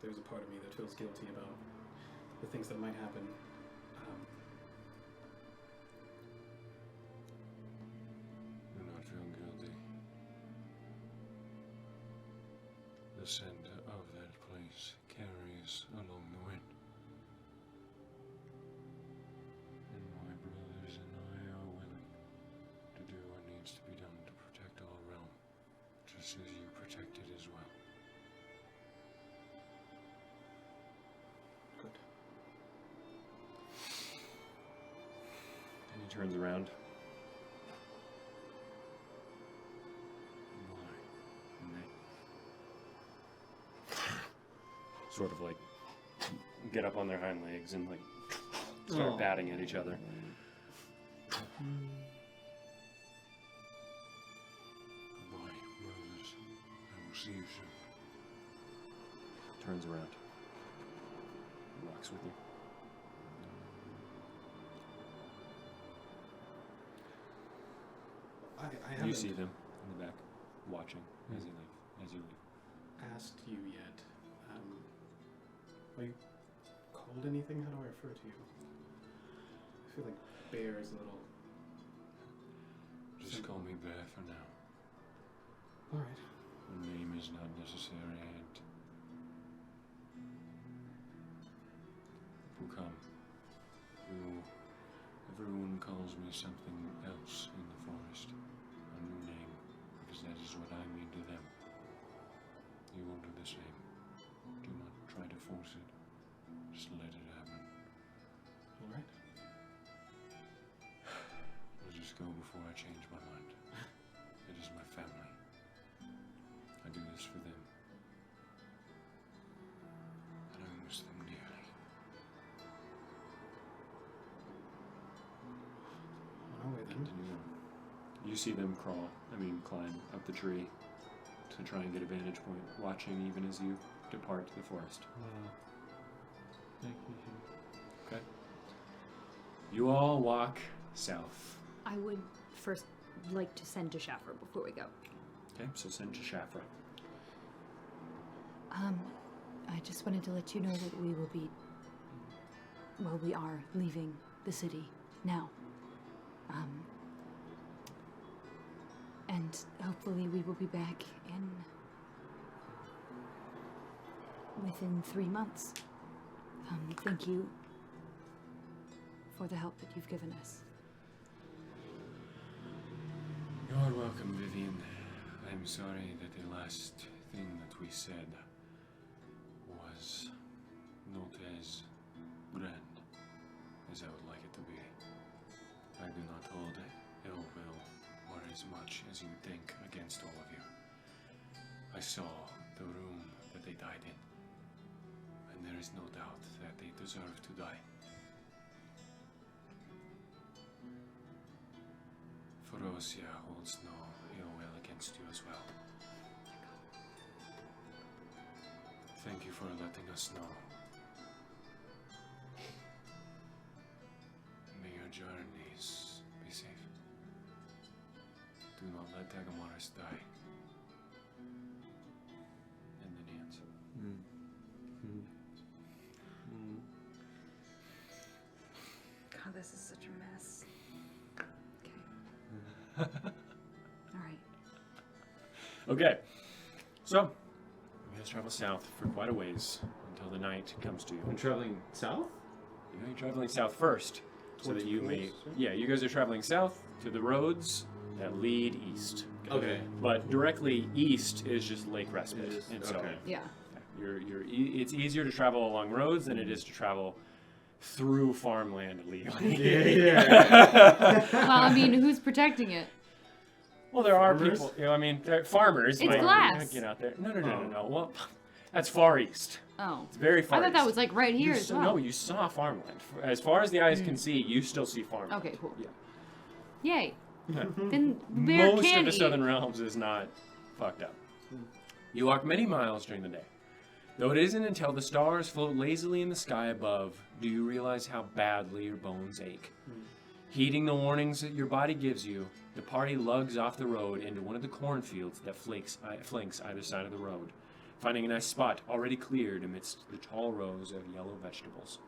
there's a part of me that feels guilty about the things that might happen. Do not feel guilty. The scent of that place carries along the wind. And my brothers and I are willing to do what needs to be done to protect our realm, just as you protect it as well. Good. And he turns around. Why? And they sort of like get up on their hind legs and like start batting at each other. Goodbye, brothers. I will see you soon. Turns around. Walks with you. I You haven't see them in the back, watching as you leave. As you leave. asked you yet. Are you called anything? How do I refer to you? I feel like Bear is a little... Just call me Bear for now. Alright. The name is not necessary, and will come. Everyone calls me something else in the forest. A new name, because that is what I mean to them. You will do the same. Do not try to force it. Just let it happen. Alright. I'll just go before I change my mind. It is my family. I do this for them. And I miss them dearly. On our way then. Continue on. You see them climb up the tree to try and get a vantage point, watching even as you depart the forest. Wow. Thank you. Okay. You all walk south. I would first like to send to Shafra before we go. Okay, so send to Shafra. I just wanted to let you know that we will be... Well, we are leaving the city now. And hopefully we will be back within 3 months. Thank you for the help that you've given us. You're welcome, Vivian. I'm sorry that the last thing that we said was not as grand as I would like it to be. I do not hold ill will or as much as you think against all of you. I saw the room that they died in, and there is no doubt that they deserve to die. Ferocia holds no ill will against you as well. Thank you for letting us know. May your journeys be safe. Do not let Tagamaris die. And then he ends. God, this is such a mess. Okay. All right. Okay, so you guys travel south for quite a ways until the night comes to you. I'm traveling south? You're traveling south first, so that you may... Yeah, you guys are traveling south to the roads that lead east. Okay. But directly east is just Lake Respite. And so okay. Yeah. it's easier to travel along roads than it is to travel through farmland legally. Yeah. Well, I mean, who's protecting it? Well, there are Farmers? people, they're farmers. It's might glass. Get out there. No. Well, that's far east. Oh. It's very far I thought that east. was like right here as well. No, you saw farmland. As far as the eyes can see, you still see farmland. Okay, cool. Yeah. Yay. Yeah. Then where Most can of the eat? Southern Realms is not fucked up. You walk many miles during the day. Though it isn't until the stars float lazily in the sky above do you realize how badly your bones ache. Heeding the warnings that your body gives you, the party lugs off the road into one of the cornfields that flanks either side of the road. finding a nice spot already cleared amidst the tall rows of yellow vegetables.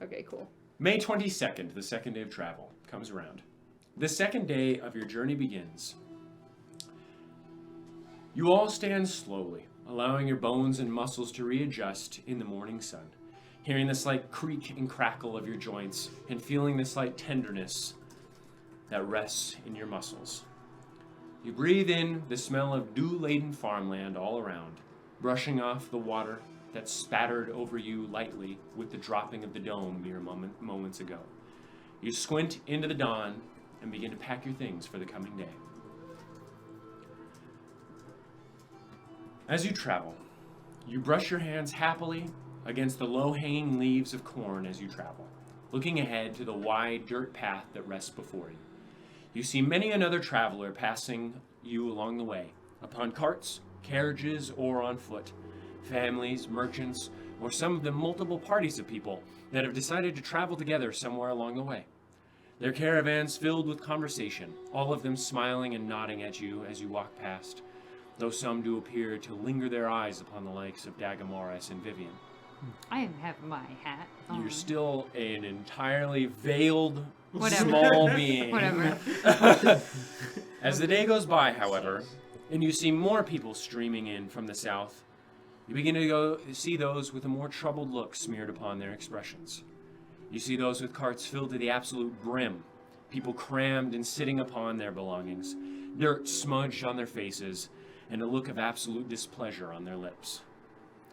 Okay, cool. May 22nd, the second day of travel, comes around. The second day of your journey begins. You all stand slowly, allowing your bones and muscles to readjust in the morning sun, hearing the slight creak and crackle of your joints and feeling the slight tenderness that rests in your muscles. You breathe in the smell of dew-laden farmland all around, brushing off the water that spattered over you lightly with the dropping of the dome mere moments ago. You squint into the dawn and begin to pack your things for the coming day. As you travel, you brush your hands happily against the low-hanging leaves of corn as you travel, looking ahead to the wide dirt path that rests before you. You see many another traveler passing you along the way, upon carts, carriages, or on foot, families, merchants, or some of the multiple parties of people that have decided to travel together somewhere along the way. Their caravans filled with conversation, all of them smiling and nodding at you as you walk past, though some do appear to linger their eyes upon the likes of Dagamaris and Vivian. I have my hat on. You're still an entirely veiled, Whatever. small being. Whatever. As the day goes by, however, and you see more people streaming in from the south, you begin to see those with a more troubled look smeared upon their expressions. You see those with carts filled to the absolute brim, people crammed and sitting upon their belongings, dirt smudged on their faces, and a look of absolute displeasure on their lips.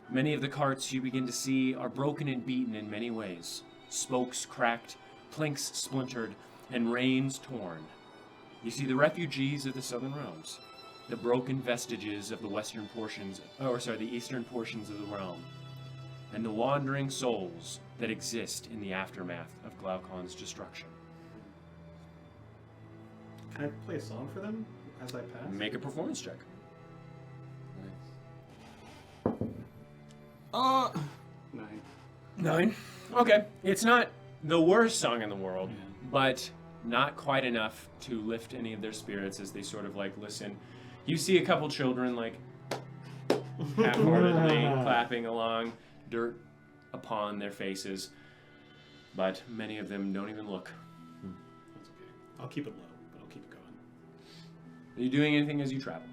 Many of the carts you begin to see are broken and beaten in many ways, spokes cracked, planks splintered, and reins torn. You see the refugees of the southern realms, the broken vestiges of the the eastern portions of the realm, and the wandering souls that exist in the aftermath of Glaucon's destruction. Can I play a song for them as I pass? Make a performance check. 9. 9. Okay. It's not the worst song in the world, but not quite enough to lift any of their spirits as they sort of like listen. You see a couple children like half-heartedly clapping along, dirt upon their faces, but many of them don't even look. That's okay. I'll keep it low, but I'll keep it going. Are you doing anything as you travel?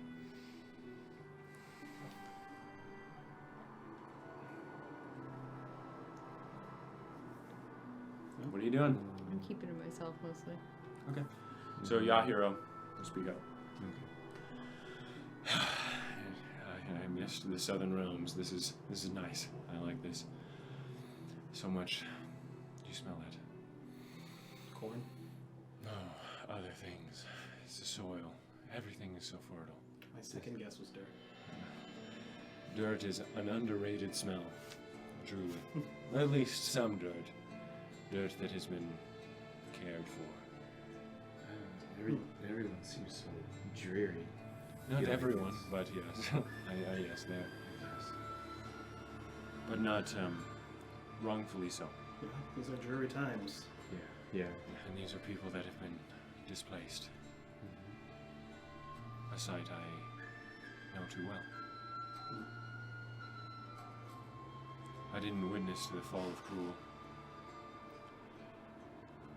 What are you doing? I'm keeping it myself mostly. Okay. So Yahiro, speak up. I missed the southern realms. This is nice. I like this so much. Do you smell that? Corn? No, other things. It's the soil. Everything is so fertile. My second guess was dirt. Dirt is an underrated smell, truly. At least some dirt. Dirt that has been cared for. Everyone seems so dreary. Not Yeah, everyone, yes. but yes. Yes, there. Yes. But not wrongfully so. Yeah, these are dreary times. Yeah. And these are people that have been displaced. A sight I know too well. I didn't witness the fall of Cruel.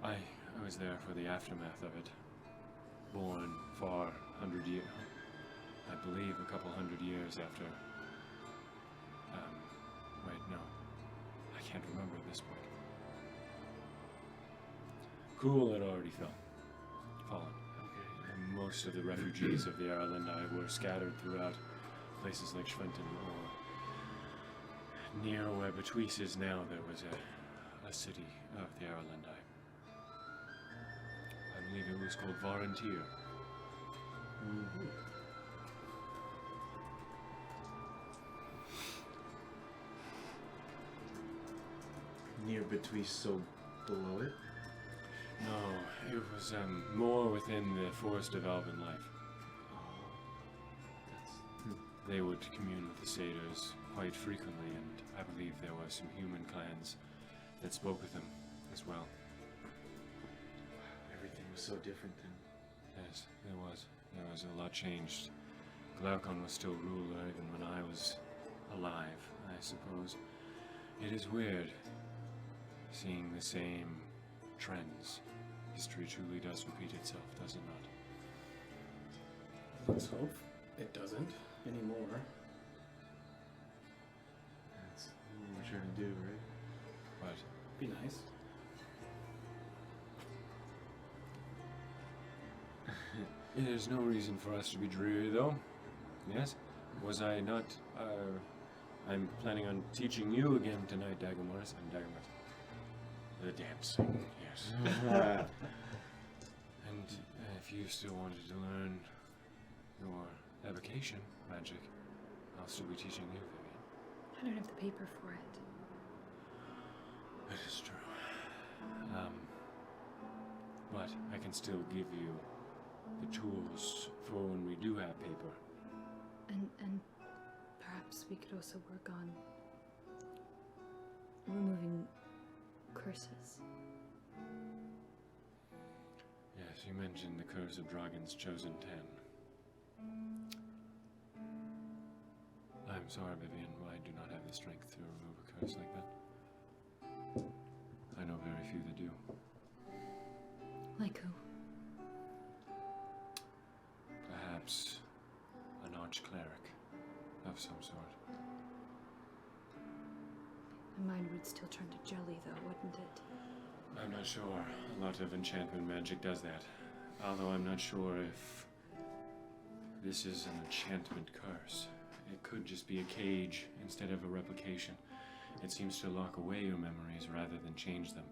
I was there for the aftermath of it. Born far 100 years, I believe a couple 100 years after. Wait, no. I can't remember at this point. Cruel had already fallen. Okay. And most of the refugees of the Aralendai were scattered throughout places like Schwenten or near where Betwise is now. There was a city of the Aralendai. I believe it was called Varantir. Near Betwise, so below it? No, it was more within the forest of Elven life. They would commune with the satyrs quite frequently, and I believe there were some human clans that spoke with them as well. Everything was so different then. Yes, there was. There was a lot changed Glaucon was still ruler even when I was alive, I suppose. It is weird seeing the same trends. History truly does repeat itself, does it not? Let's hope it doesn't anymore. That's what we're trying to do, right? But Be nice. there's no reason for us to be dreary, though. Yes? Was I not? I'm planning on teaching you again tonight, Dagomars. I'm Dagomars. The dancing, yes. And if you still wanted to learn your evocation magic, I'll still be teaching you, Vivian. I don't have the paper for it. That is true. But I can still give you the tools for when we do have paper. And perhaps we could also work on removing curses. Yes, you mentioned the curse of Dragon's Chosen 10. I'm sorry, Vivian, but I do not have the strength to remove a curse like that. I know very few that do. Like who? Perhaps an arch-cleric of some sort. My mind would still turn to jelly, though, wouldn't it? I'm not sure. A lot of enchantment magic does that. Although I'm not sure if this is an enchantment curse. It could just be a cage instead of a replication. It seems to lock away your memories rather than change them.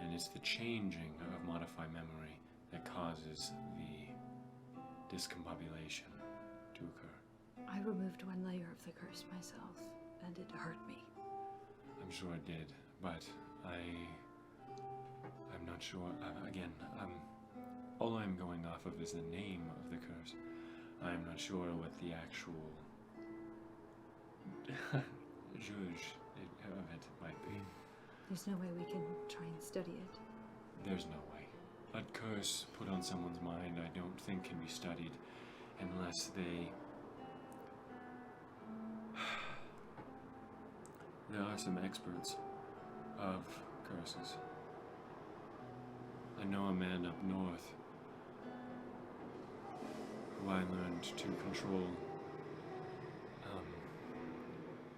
And it's the changing of modified memory that causes the discombobulation to occur. I removed one layer of the curse myself, and it hurt me. I'm sure it did, but I'm not sure. Again, all I'm going off of is the name of the curse. I'm not sure what the actual juge of it might be. There's no way we can try and study it. There's no way. A curse put on someone's mind I don't think can be studied unless they... There are some experts of curses. I know a man up north who I learned to control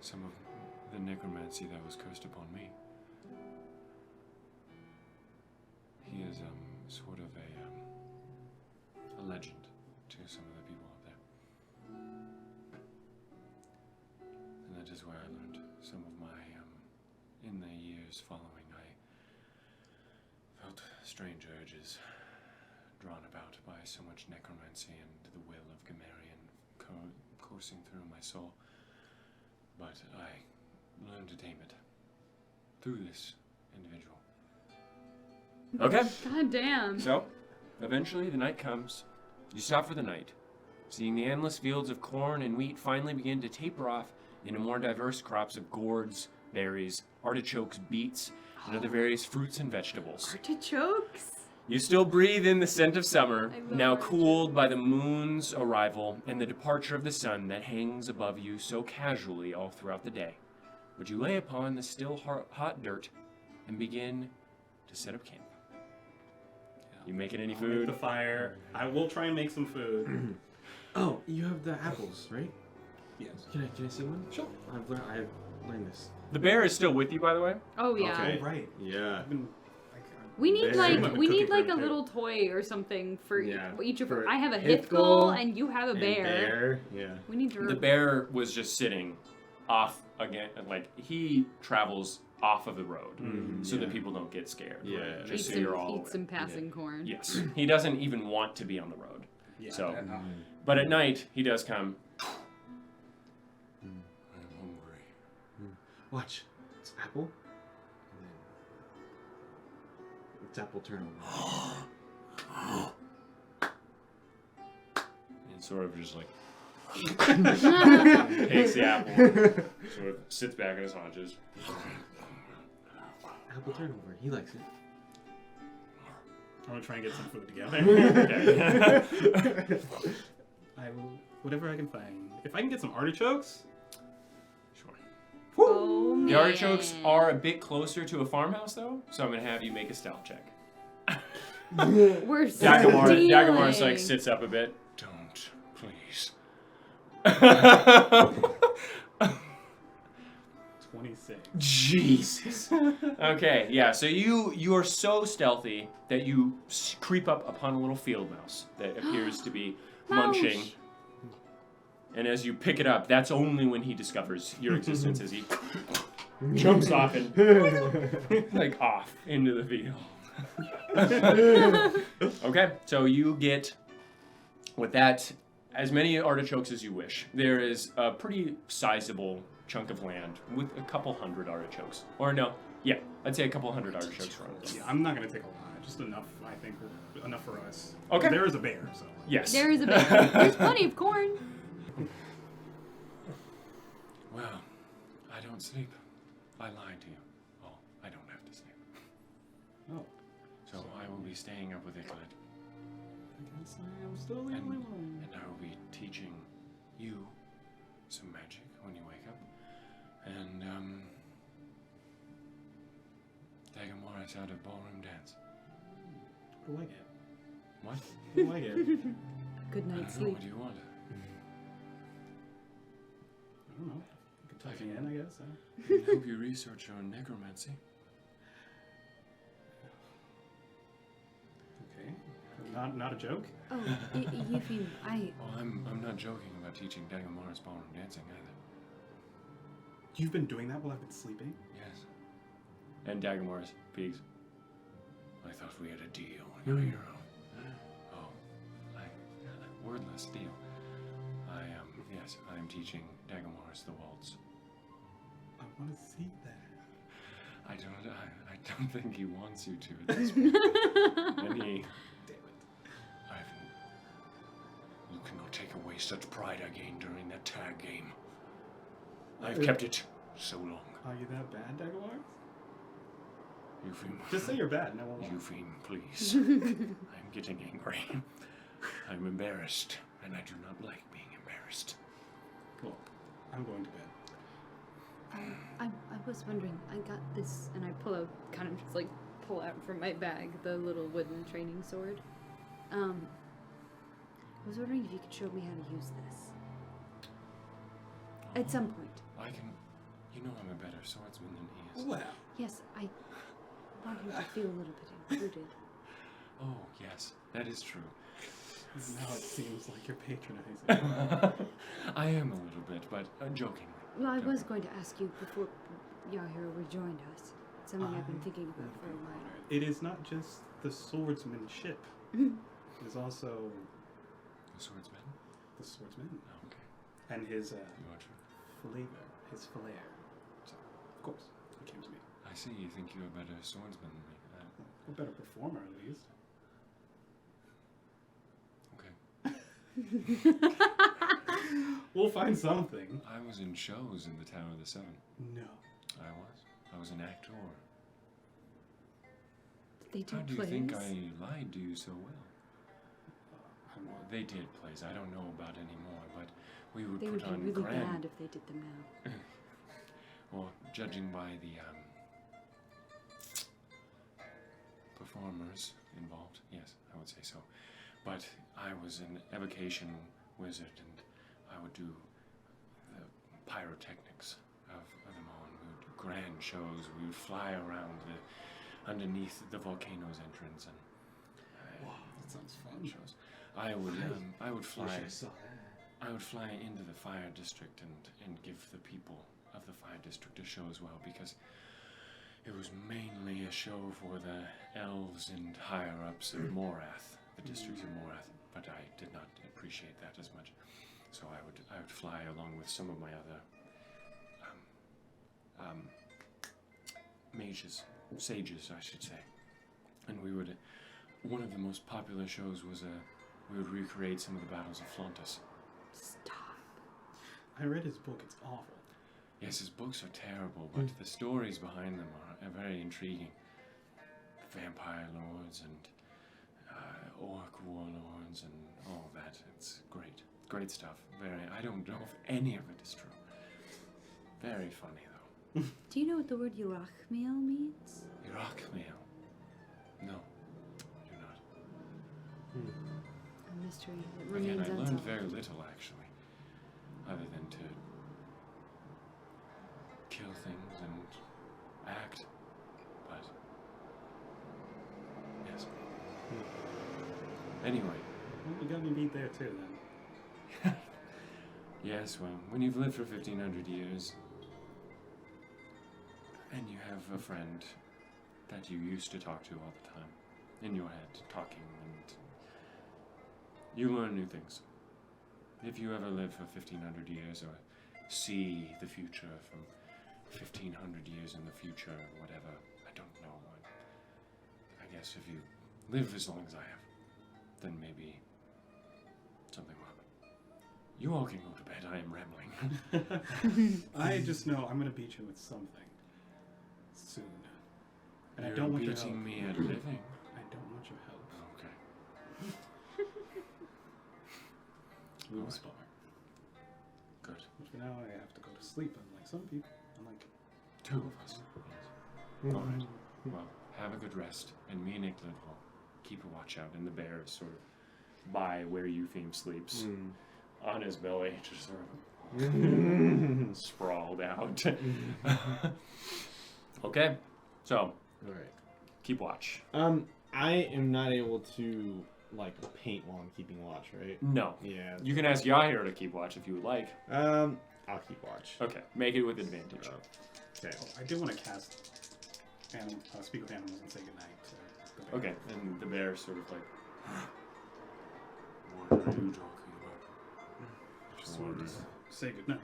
some of the necromancy that was cursed upon me. He is sort of a legend to some of the people up there. And that is where I learned some of my, in the years following, I felt strange urges drawn about by so much necromancy and the will of Gamarian coursing through my soul. But I learned to tame it through this individual. Okay. God damn. So, eventually the night comes. You stop for the night, seeing the endless fields of corn and wheat finally begin to taper off into more diverse crops of gourds, berries, artichokes, beets, and other various fruits and vegetables. Artichokes? You still breathe in the scent of summer, I love now artichokes. cooled by the moon's arrival and the departure of the sun that hangs above you so casually all throughout the day. But you lay upon the still hot dirt and begin to set up camp. You making any I'll food? make the fire. I will try and make some food. Oh, you have the apples, right? Yes. Can I see one? Sure. I've learned this. The bear is still with you, by the way. Oh yeah. Okay. Right. Yeah. I've been. We need Bear. I'm like a we cookie need like a crate. little toy or something for Yeah, each of. for I have a Hithgul Hithgul and you have a And bear. Yeah. We need to. The bear was just sitting off again, like he travels off of the road so that people don't get scared. Yeah. right? eat Just so some, you're all eat aware. some passing corn. Yes. He doesn't even want to be on the road. Yeah. So, that- but at night he does come. I'm hungry. Watch. It's apple. And then it's apple turnover. And sort of just like takes the apple, sort of sits back on his haunches. Apple turnover. He likes it. I'm gonna try and get some food together. Okay. I will Whatever I can find. If I can get some artichokes. Sure. Oh, man. The artichokes are a bit closer to a farmhouse, though, so I'm gonna have you make a stealth check. We're Dagamar's like sits up a bit. Don't, please. 26. Jesus. Okay, yeah. So you are so stealthy that you creep up upon a little field mouse that appears to be munching. Mouse. And as you pick it up, that's only when he discovers your existence as he jumps off and like off into the field. Okay, so you get with that as many artichokes as you wish. There is a pretty sizable chunk of land with a couple hundred artichokes. Or no, yeah, I'd say a couple hundred artichokes around this. Yeah, I'm not gonna take a lot. Just enough, I think, enough for us. Okay. There is a bear, so. Yes. There is a bit. There's plenty of corn. Well, I don't sleep. I lied to you. Oh, I don't have to sleep. Oh. So I will be staying up with Icklid. I guess I am still the only one. And I will be teaching you some magic when you wake up. And, Dagamor's out of ballroom dance. What do I get? What? What do I get? Good I night's don't know. sleep. What do you want? I don't know. You can tuck me in, I guess. I can help you research your necromancy. Okay. Not a joke? Oh, Yuffie, Well, I'm not joking about teaching Dagamor's ballroom dancing either. You've been doing that while I've been sleeping? Yes. And Dagamar's peaks. I thought we had a deal, your hero. Oh, wordless deal. Yes, I am teaching Dagamor's the waltz. I want to see that. I don't think he wants you to at this point. And he Damn it. You cannot take away such pride I gained during that tag game. I've kept it so long. Are you that bad, Dagomar? Eupheme. Just say you're bad, no one will. Eupheme, please. I'm getting angry. I'm embarrassed, and I do not like being embarrassed. Cool. I'm going to bed. I was wondering, I got this, and I pull out from my bag the little wooden training sword. I was wondering if you could show me how to use this. At some point. I can. You know I'm a better swordsman than he is. Well. Yes, I want him to feel a little bit included. Oh, yes, that is true. Now it seems like you're patronizing. I am a little bit, but jokingly. Well, I was going to ask you before Yahiro rejoined us. Something I've been thinking about for a while. It is not just the swordsmanship. It is also The swordsman? the swordsman Oh, okay. and his You are true. flavor, his flair. So, of course, it came to me. I see you think you're a better swordsman than me. A better performer, at least. Okay. We'll find something. I was in shows in the Tower of the Seven. No. I was an actor. They do How do you plays. think I lied to you so well? I'm Well, they did plays. I don't know about anymore, but we would They put would on be really grand. bad if they did them now. Well, judging by the performers involved, yes, I would say so. But I was an evocation wizard, and I would do the pyrotechnics of them all. And we would do grand shows. We would fly around underneath the volcano's entrance, and Wow, that sounds fun. shows. I would fly. Wish I saw that. I would fly into the fire district and give the people of the fire district a show as well, because it was mainly a show for the elves and higher-ups of Morath, the district of Morath, but I did not appreciate that as much. So I would fly along with some of my other mages, sages, I should say. And one of the most popular shows was we would recreate some of the battles of Flauntus. Stop. I read his book. It's awful. Yes, his books are terrible, but the stories behind them are very intriguing. Vampire lords and orc warlords and all that. It's great. Great stuff. I don't know if any of it is true. Very funny, though. Do you know what the word Yerachmiel means? Yerachmiel. No, I do not. A mystery that Again, remains I learned unsolved. very little, actually, other than to kill things and act. But, yes. Anyway. Well, you got me beat there too, then. Yes, well, when you've lived for 1,500 years, and you have a friend that you used to talk to all the time, in your head, talking, and you learn new things. If you ever live for 1,500 years, or see the future from 1,500 years in the future, or whatever, I don't know. I guess if you live as long as I have, then maybe something will happen. You all can go to bed, I am rambling. I just know I'm gonna beat you with something soon. And You're I don't want your help. beating me at living. I don't want your help. Okay. Move Alright. spar. Good. But for now, I have to go to sleep, unlike some people. Unlike Two of us. Yes. Alright. Well, have a good rest. And me and Nickland will keep a watch out. And the bear is sort of by where Eupheme sleeps. On his belly, just sort of sprawled out. Okay. So, All right. keep watch. I am not able to like paint while I'm keeping watch, right? No. Yeah. You can ask Yahir to keep watch if you would like. I'll keep watch. Okay. Make it with advantage. Okay. I do want to cast speak with animals and say goodnight to the bear. Okay. And the bear sort of like, What are you talking about? Just wanted to say goodnight.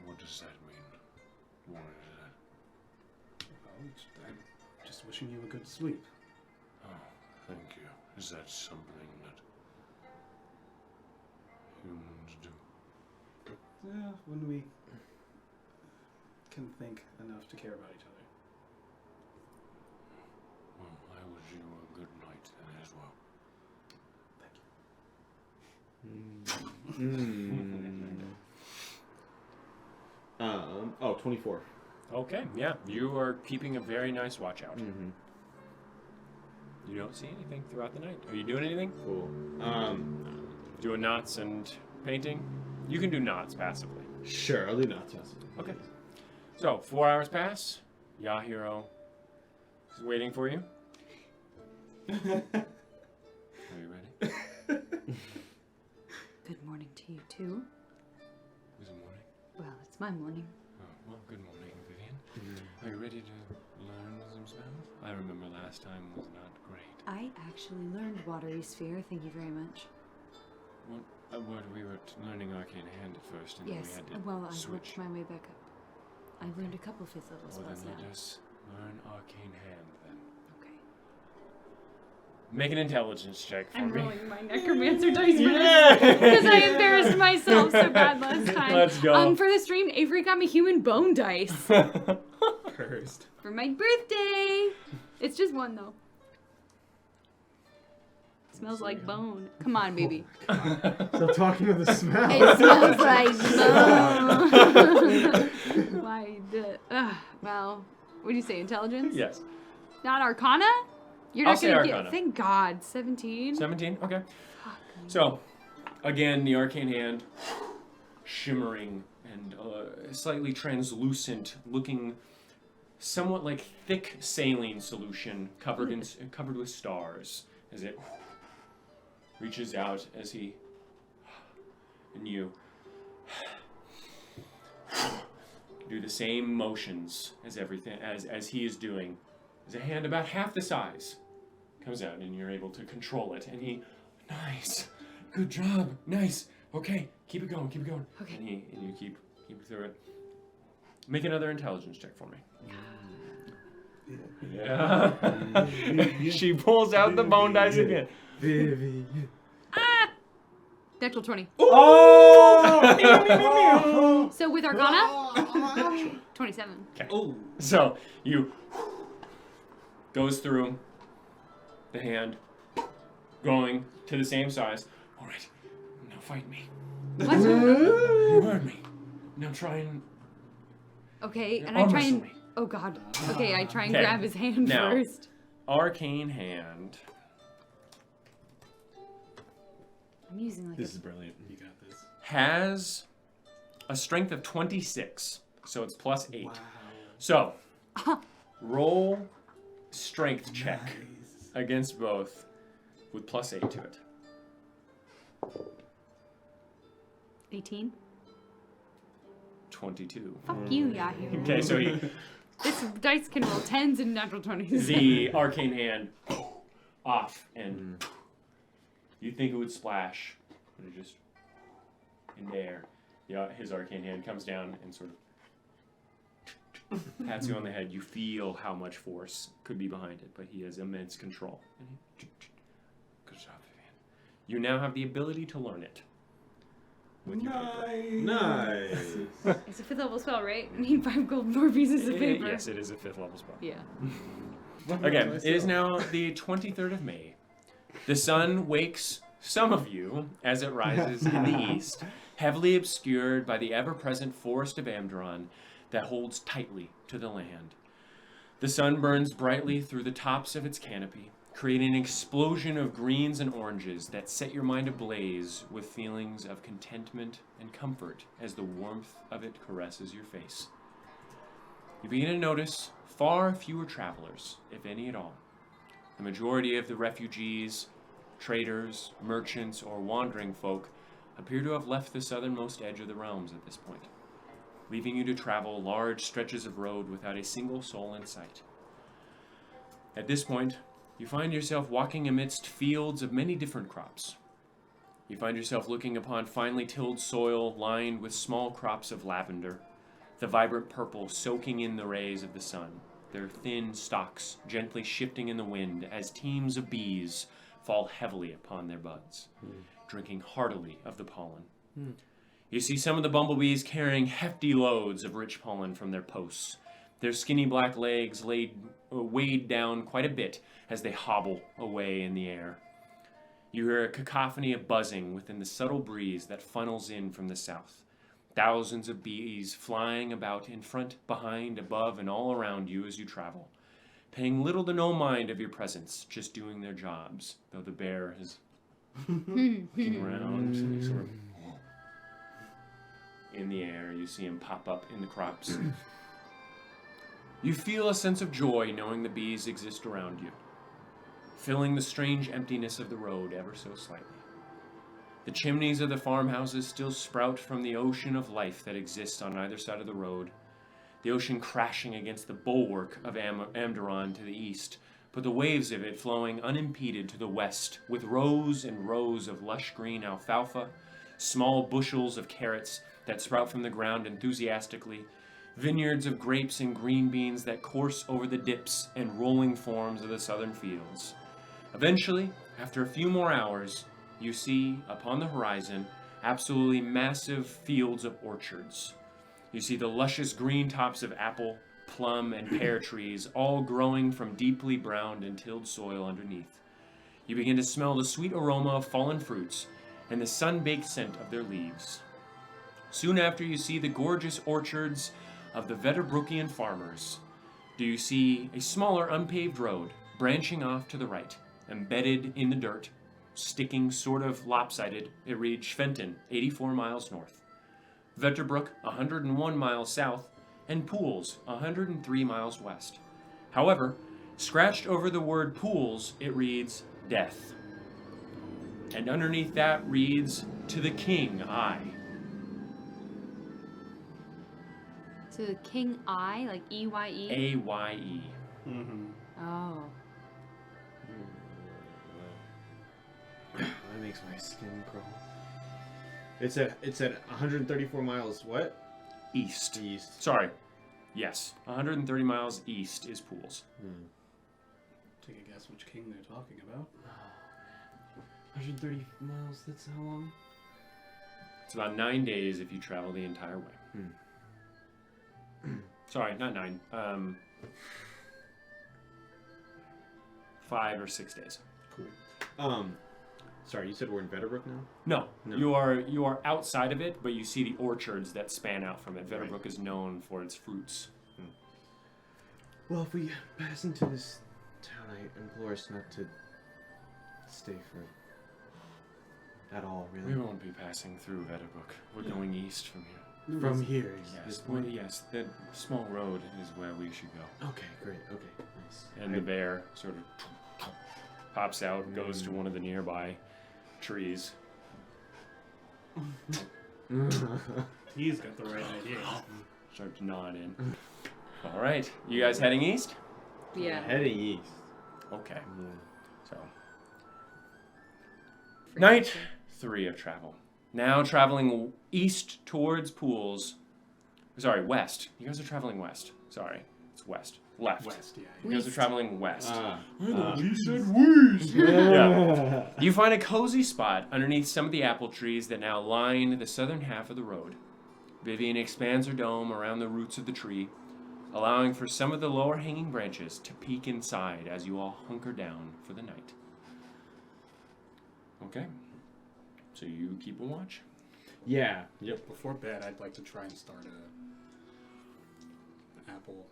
What does that mean? What is that? Well, I'm just wishing you a good sleep. Oh, thank you. Is that something that humans do? Yeah, when we can think enough to care about each other. Well, I wish you a good night then as well. Oh, 24. okay, yeah. You are keeping a very nice watch out. Mm-hmm. You don't see anything throughout the night. Are you doing anything? Cool. Doing knots and painting? You can do knots passively. Sure, I'll do knots. Okay. So, 4 hours pass. Yahiro is waiting for you. Are you ready? Good morning to you too. Is it morning? Well, it's my morning. Oh, well, good morning, Vivian. Are you ready to learn some spells? I remember last time was not great. I actually learned Watery Sphere. Thank you very much. What we were learning Arcane Hand at first, and then we Yes. had to Well, I switch. worked my way back up. I've learned a couple 5th level Well, spells then now. let us learn Arcane Hand then. Okay. Make an intelligence check for I'm me. rolling my necromancer dice Yeah! because I embarrassed myself so bad last time. Let's go. For the stream, Avery got me human bone dice Cursed. for my birthday. It's just one though. Smells like bone. Come on, baby. Stop talking with the smell. It smells like bone. Why did? Well, what do you say? Intelligence? Yes. Not Arcana? You're I'll not say gonna Arcana. get. Thank God. 17. 17? Okay. So, again, the Arcane Hand, shimmering and slightly translucent, looking somewhat like thick saline solution covered with stars, as it reaches out as he and you do the same motions as everything as he is doing. As a hand about half the size comes out and you're able to control it, and he, nice, good job, nice, okay, keep it going. Okay. And you keep through it. Make another intelligence check for me. Yeah. She pulls out the bone dice again. Natural 20. Oh! So with Arcana? 27. Okay. So you goes through the hand, going to the same size. All right. Now Now fight me. What? You heard me. Now try and Okay, and I arm try wrestle and... me. Oh, God. Okay, I try and Okay. grab his hand Now. first. Arcane Hand. I'm using like This a... is brilliant. You got this. Has a strength of 26, so it's plus 8. Wow. So, roll strength check against both with plus 8 to it. 18? 22. Fuck you, Yahoo. Okay, so This dice can roll 10s and natural 20s. the arcane hand off, and you think it would splash, but it just in the air. His arcane hand comes down and sort of pats you on the head. You feel how much force could be behind it, but he has immense control. Good job, Vivian. You now have the ability to learn it. With your paper. Nice. It's a 5th level spell, right? I need 5 gold, 4 pieces of paper. Yes, it is a 5th level spell. Yeah. Okay, it is now the 23rd of May. The sun wakes some of you as it rises in the east, heavily obscured by the ever-present forest of Amderon that holds tightly to the land. The sun burns brightly through the tops of its canopy, creating an explosion of greens and oranges that set your mind ablaze with feelings of contentment and comfort as the warmth of it caresses your face. You begin to notice far fewer travelers, if any at all. The majority of the refugees, traders, merchants, or wandering folk appear to have left the southernmost edge of the realms at this point, leaving you to travel large stretches of road without a single soul in sight. At this point, you find yourself walking amidst fields of many different crops. You find yourself looking upon finely tilled soil lined with small crops of lavender, the vibrant purple soaking in the rays of the sun, their thin stalks gently shifting in the wind as teams of bees fall heavily upon their buds, drinking heartily of the pollen. You see some of the bumblebees carrying hefty loads of rich pollen from their posts, their skinny black legs weighed down quite a bit as they hobble away in the air. You hear a cacophony of buzzing within the subtle breeze that funnels in from the south. Thousands of bees flying about in front, behind, above, and all around you as you travel, paying little to no mind of your presence, just doing their jobs, though the bear is looking around, sort of in the air. You see him pop up in the crops. You feel a sense of joy knowing the bees exist around you, filling the strange emptiness of the road ever so slightly. The chimneys of the farmhouses still sprout from the ocean of life that exists on either side of the road, the ocean crashing against the bulwark of Amderon to the east, but the waves of it flowing unimpeded to the west, with rows and rows of lush green alfalfa, small bushels of carrots that sprout from the ground enthusiastically, vineyards of grapes and green beans that course over the dips and rolling forms of the southern fields. Eventually, after a few more hours, you see, upon the horizon, absolutely massive fields of orchards. You see the luscious green tops of apple, plum, and pear trees, all growing from deeply browned and tilled soil underneath. You begin to smell the sweet aroma of fallen fruits and the sun-baked scent of their leaves. Soon after, you see the gorgeous orchards of the Vetterbroekian farmers. Do you see a smaller unpaved road branching off to the right, embedded in the dirt, sticking sort of lopsided. It reads Schwenten, 84 miles north, Vetterbroek, 101 miles south, and Pools, 103 miles west. However, scratched over the word Pools, it reads Death. And underneath that reads, To the King, I. To the King I, like E-Y-E? A-Y-E. Mm-hmm. Oh. That makes my skin crawl. It's at 134 miles. What? East. East. Sorry. Yes. 130 miles east is Pools. Take a guess which king they're talking about. 130 miles. That's how long? It's about 9 days if you travel the entire way. Sorry, not 9. 5 or 6 days. Cool. Sorry, you said we're in Vetterbrook now? No, No. you are outside of it, but you see the orchards that span out from it. Vetterbrook is known for its fruits. Well, if we pass into this town, I implore us not to stay for at all, really. We won't be passing through Vetterbrook. We're going east from here. From here is Yes, this point? yes, the small road is where we should go. Okay, great. Okay, nice. And the bear sort of pops out and goes to one of the nearby trees. He's got the right idea. Starts nodding. All right, you guys heading east? Yeah. Heading east. Okay. Yeah. So, night 3 of travel. Now traveling east towards Pools. Sorry, west. You guys are traveling west. Sorry, it's west. Left. West, yeah. You guys are traveling west. You said west. Yeah. You find a cozy spot underneath some of the apple trees that now line the southern half of the road. Vivian expands her dome around the roots of the tree, allowing for some of the lower hanging branches to peek inside as you all hunker down for the night. Okay. So you keep a watch? Yeah. Yep. Before bed, I'd like to try and start a apple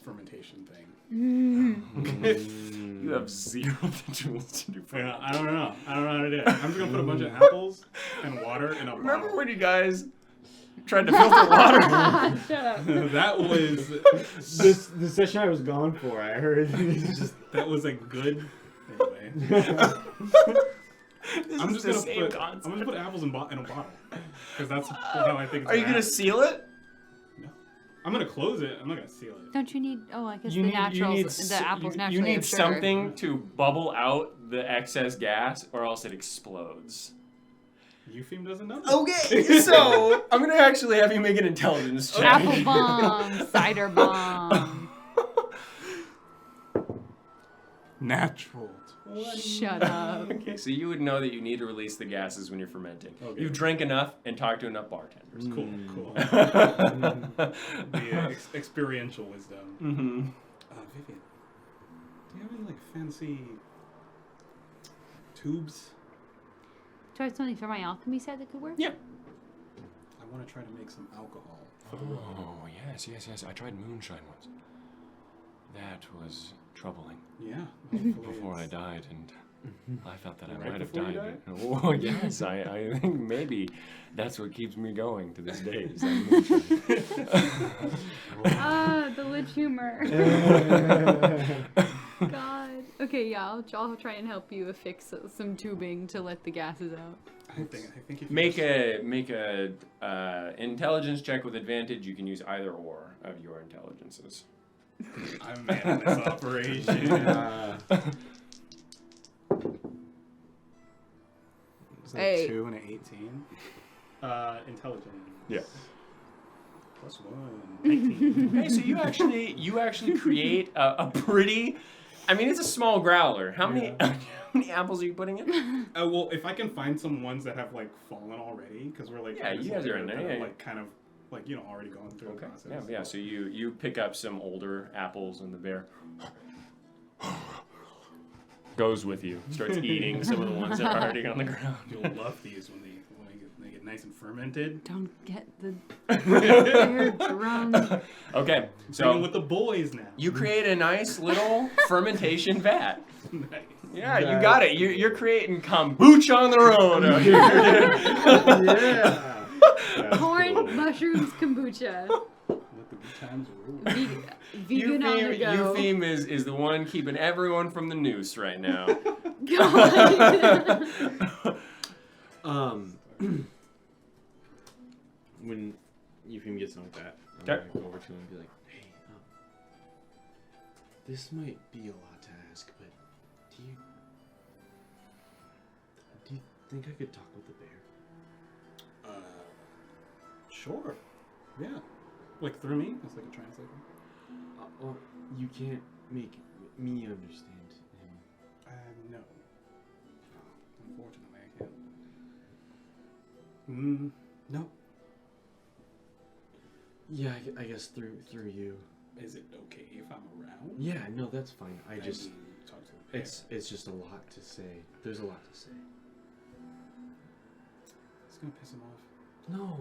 fermentation thing. You have zero the tools to do Yeah, I don't know how to do it. I'm just gonna put a bunch of apples and water in a Remember bottle. when you guys tried to filter water? Shut up. That was The session I was gone for, I heard. that was a good. Anyway, I'm just gonna put apples in a bottle because that's how I think. It's Are you gonna gonna seal it? No, I'm gonna close it. I'm not gonna seal it. Don't you need? Oh, I guess You need the apples naturally you need have sugar. something to bubble out the excess gas, or else it explodes. Eupheme doesn't know. Okay, so I'm gonna actually have you make an intelligence check. Apple bomb, cider bomb. Natural. Shut up. Okay, so you would know that you need to release the gases when you're fermenting. Okay. You've drank enough and talked to enough bartenders. Cool. The experiential wisdom. Mm-hmm. Vivian, do you have any like fancy tubes? Try something for my alchemy set that could work. Yeah. I want to try to make some alcohol for the road. Oh, yes. I tried moonshine once. That was troubling. Yeah. Before I died, and I thought that I Right might have before you died. Oh, yes. I think maybe that's what keeps me going to this day. Is that moonshine. The lich humor. God. Okay, yeah, I'll try and help you affix some tubing to let the gases out. I think if you Make a intelligence check with advantage. You can use either or of your intelligences. I'm manning this operation. Is that Hey. 2 and an 18? Intelligence. Yeah. Plus 1. 19. Okay, so you actually create a pretty. I mean, it's a small growler. How many how many apples are you putting in? Well, if I can find some ones that have like fallen already, because we're like Yeah, you guys are in there, that have, yeah. like kind of like already going through the Okay. process. Yeah. So you pick up some older apples, and the bear goes with you. Starts eating some of the ones that are already on the ground. You'll love these when they get nice and fermented. Don't get the bear drunk. Okay. So So with the boys now. you create a nice little fermentation vat. Nice. Yeah, you got it. You're creating kombucha on the road out here. Yeah. Corn, mushrooms, kombucha. Let the good times rule. Vegan on the go. Eupheme is the one keeping everyone from the noose right now. God. When Eupheme gets done with that, I'm Okay. gonna go over to him and be like, "Hey, this might be a lot to ask, but do you think I could talk with the bear?" Sure. Yeah. Like through me? It's like a translator. Well, you can't make me understand him. No. Unfortunately, I can't. No. Yeah, I guess through you. Is it okay if I'm around? Yeah, no, that's fine. I Can just you talk to the It's just a lot to say. There's a lot to say. It's gonna piss him off. No.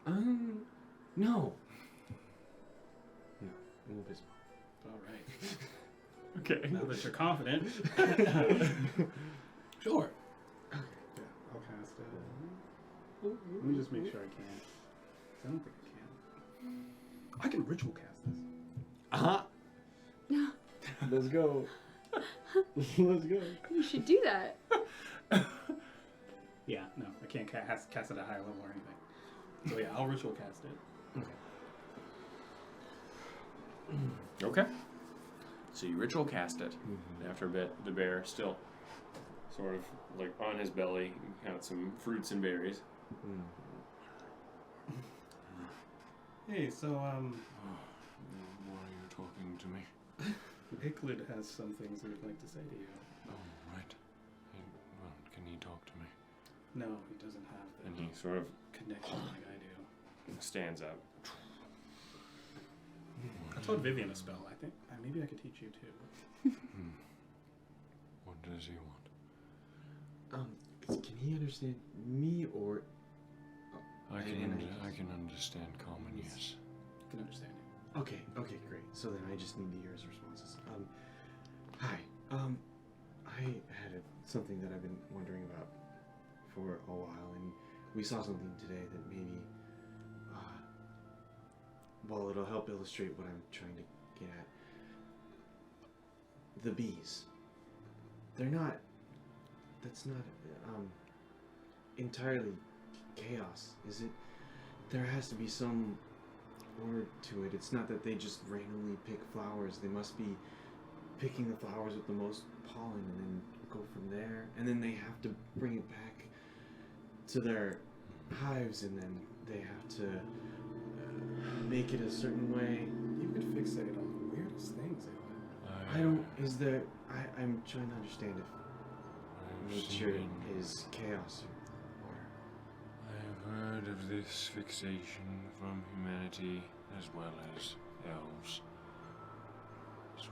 I mean, no. No, it won't piss him All right. Okay. Now that you're confident. Sure. Yeah, I'll cast it. Let me just make sure I can. I don't think I can. I can ritual cast this. off. Let's go. Let's go. You should do that. Yeah, no, I can't cast it at a high level or anything. So yeah, I'll ritual cast it. Okay. So you ritual cast it. After a bit, the bear still sort of like on his belly, got some fruits and berries. Hey, so Why are you talking to me? Icklid has some things he would like to say to you. Oh, right. Well, can he talk to me? No, he doesn't have And the he sort of connection like I do. stands up. I taught Vivian a spell, I think. Maybe I could teach you too. What does he want? Can he understand me or? I can understand common, yes. I can understand it. Okay, great. So then I just need to hear his responses. Hi. I had something that I've been wondering about for a while, and we saw something today that maybe, well, it'll help illustrate what I'm trying to get at. The bees. That's not, entirely chaos, is it? There has to be some order to it. It's not that they just randomly pick flowers. They must be picking the flowers with the most pollen and then go from there. And then they have to bring it back to their hives, and then they have to make it a certain way. You could fixate on the weirdest things, Icklid. I'm trying to understand if nature is chaos or order. I have heard of this fixation from humanity as well as elves. It's a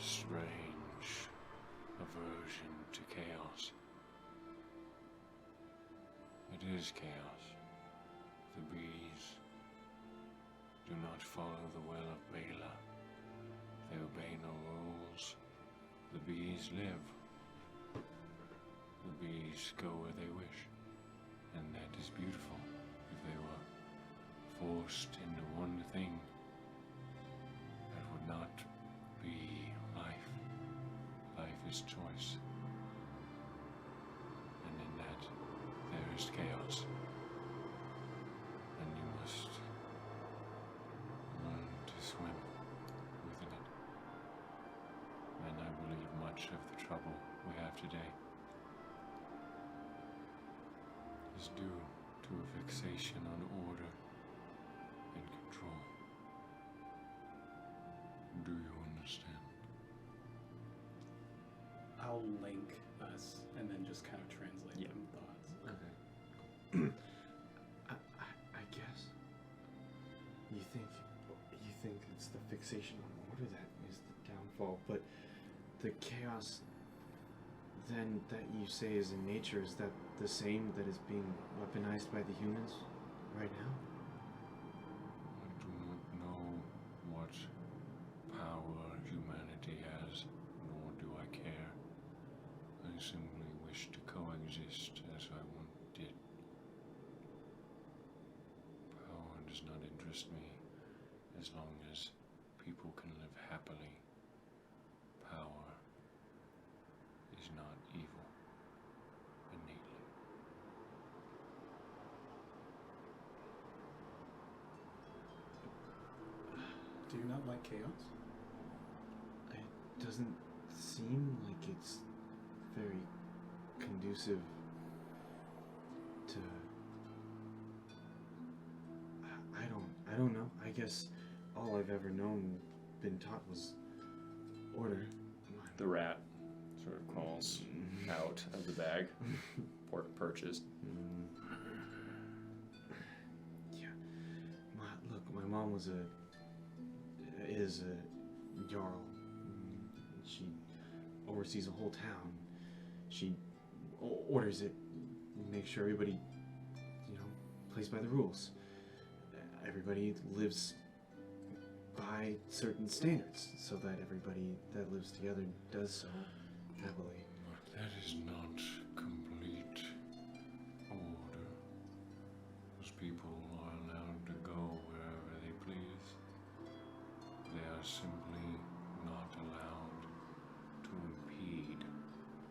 strange aversion to chaos. It is chaos. The bees do not follow the will of Bela. They obey no rules. The bees live. The bees go where they wish. And that is beautiful. If they were forced into one thing, that would not be life. Life is choice. And in that, there is chaos. And you must learn to swim within it. And I believe much of the trouble we have today is due to a fixation on order and control. Do you understand? I'll link us and then just kind of translate them thoughts. Okay. I guess. You think it's the fixation on order that is the downfall, but the chaos then that you say is in nature, is that the same that is being weaponized by the humans right now? I do not know what power humanity has, nor do I care. I simply wish to coexist as I once did. Power does not interest me as long as people can live happily. Power is not evil innately. Do you not like chaos? It doesn't seem like it's very conducive to. I don't know. I guess all I've ever been taught was order. The rat sort of crawls out of the bag, purchased. Yeah. Look, my mom is a Jarl. She oversees a whole town. She orders it, makes sure everybody, plays by the rules. Everybody lives by certain standards, so that everybody that lives together does so happily. But that is not complete order. Those people are allowed to go wherever they please. They are simply not allowed to impede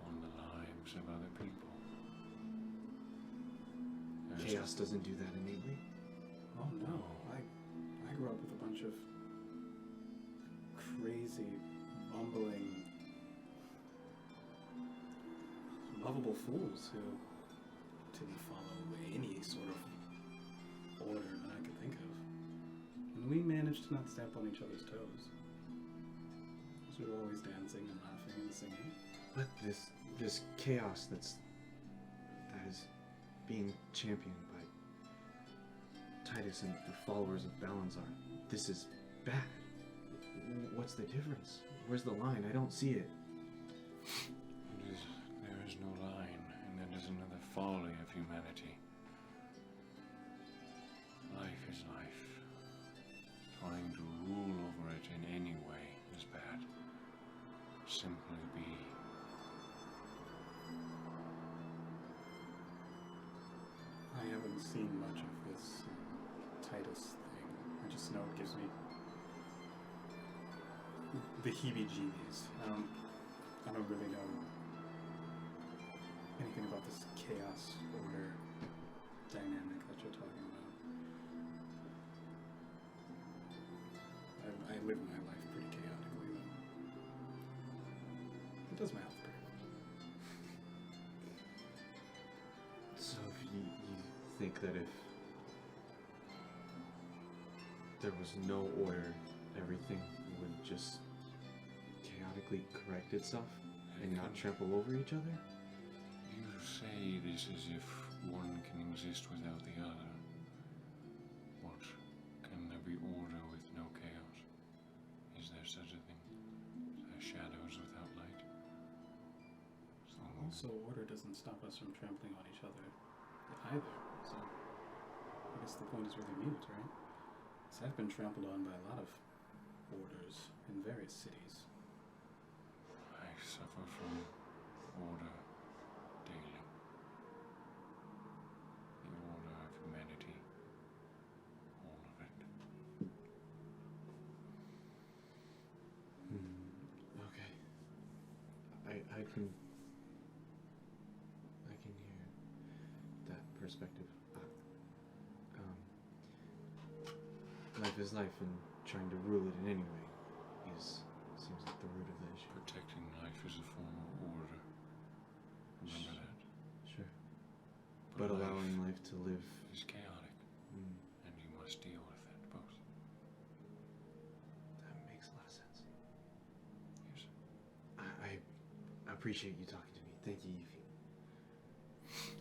on the lives of other people. Chaos doesn't do that innately. Oh no, I grew up with a bunch of crazy, bumbling, lovable fools who didn't follow any sort of order that I could think of. And we managed to not step on each other's toes. We were always dancing and laughing and singing. But this chaos that is being championed by Titus and the followers of Balanzar, this is bad. What's the difference? Where's the line? I don't see it. There is no line, and that is another folly of humanity. Life is life. Trying to rule over it in any way is bad. Simply be. I haven't seen much of this Titus thing. I just know it gives me the heebie-jeebies. I don't really know anything about this chaos order dynamic that you're talking about. I live my life pretty chaotically, though. It does my health pretty well. So you think that if there was no order, everything would just chaotically correct itself and not trample over each other? You say this as if one can exist without the other. What? Can there be order with no chaos? Is there such a thing? Is there shadows without light? Also, order doesn't stop us from trampling on each other either, so I guess the point is really mute, right? So I've been trampled on by a lot of orders in various cities. I suffer from order daily. The order of humanity. All of it. Okay. I can hear that perspective. Life is life, and trying to rule it in any way seems like the root of the issue. Protecting life is a form of order. Remember that. Sure. But allowing life to live is chaotic, and you must deal with that both. That makes a lot of sense. Yes. I appreciate you talking to me. Thank you, Yuffie.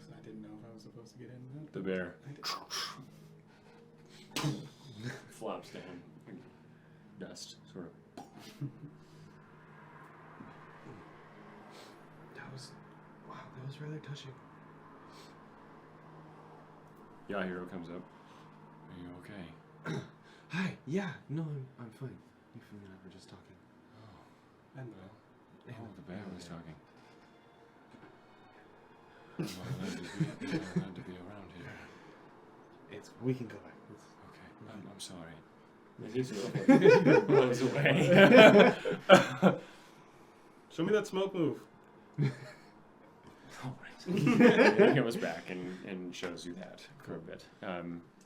So I didn't know if I was supposed to get in that. The bear I did. flops down. Dust, sort of. That was rather touching. Yahiro comes up. Are you okay? Hi. Yeah. No, I'm fine. Yuffie and I were just talking. And The bear was talking. Well, glad to be around here. We can go back. Okay, I'm sorry. Blows away. show me that smoke move. Alright. He comes back and shows you that for a bit.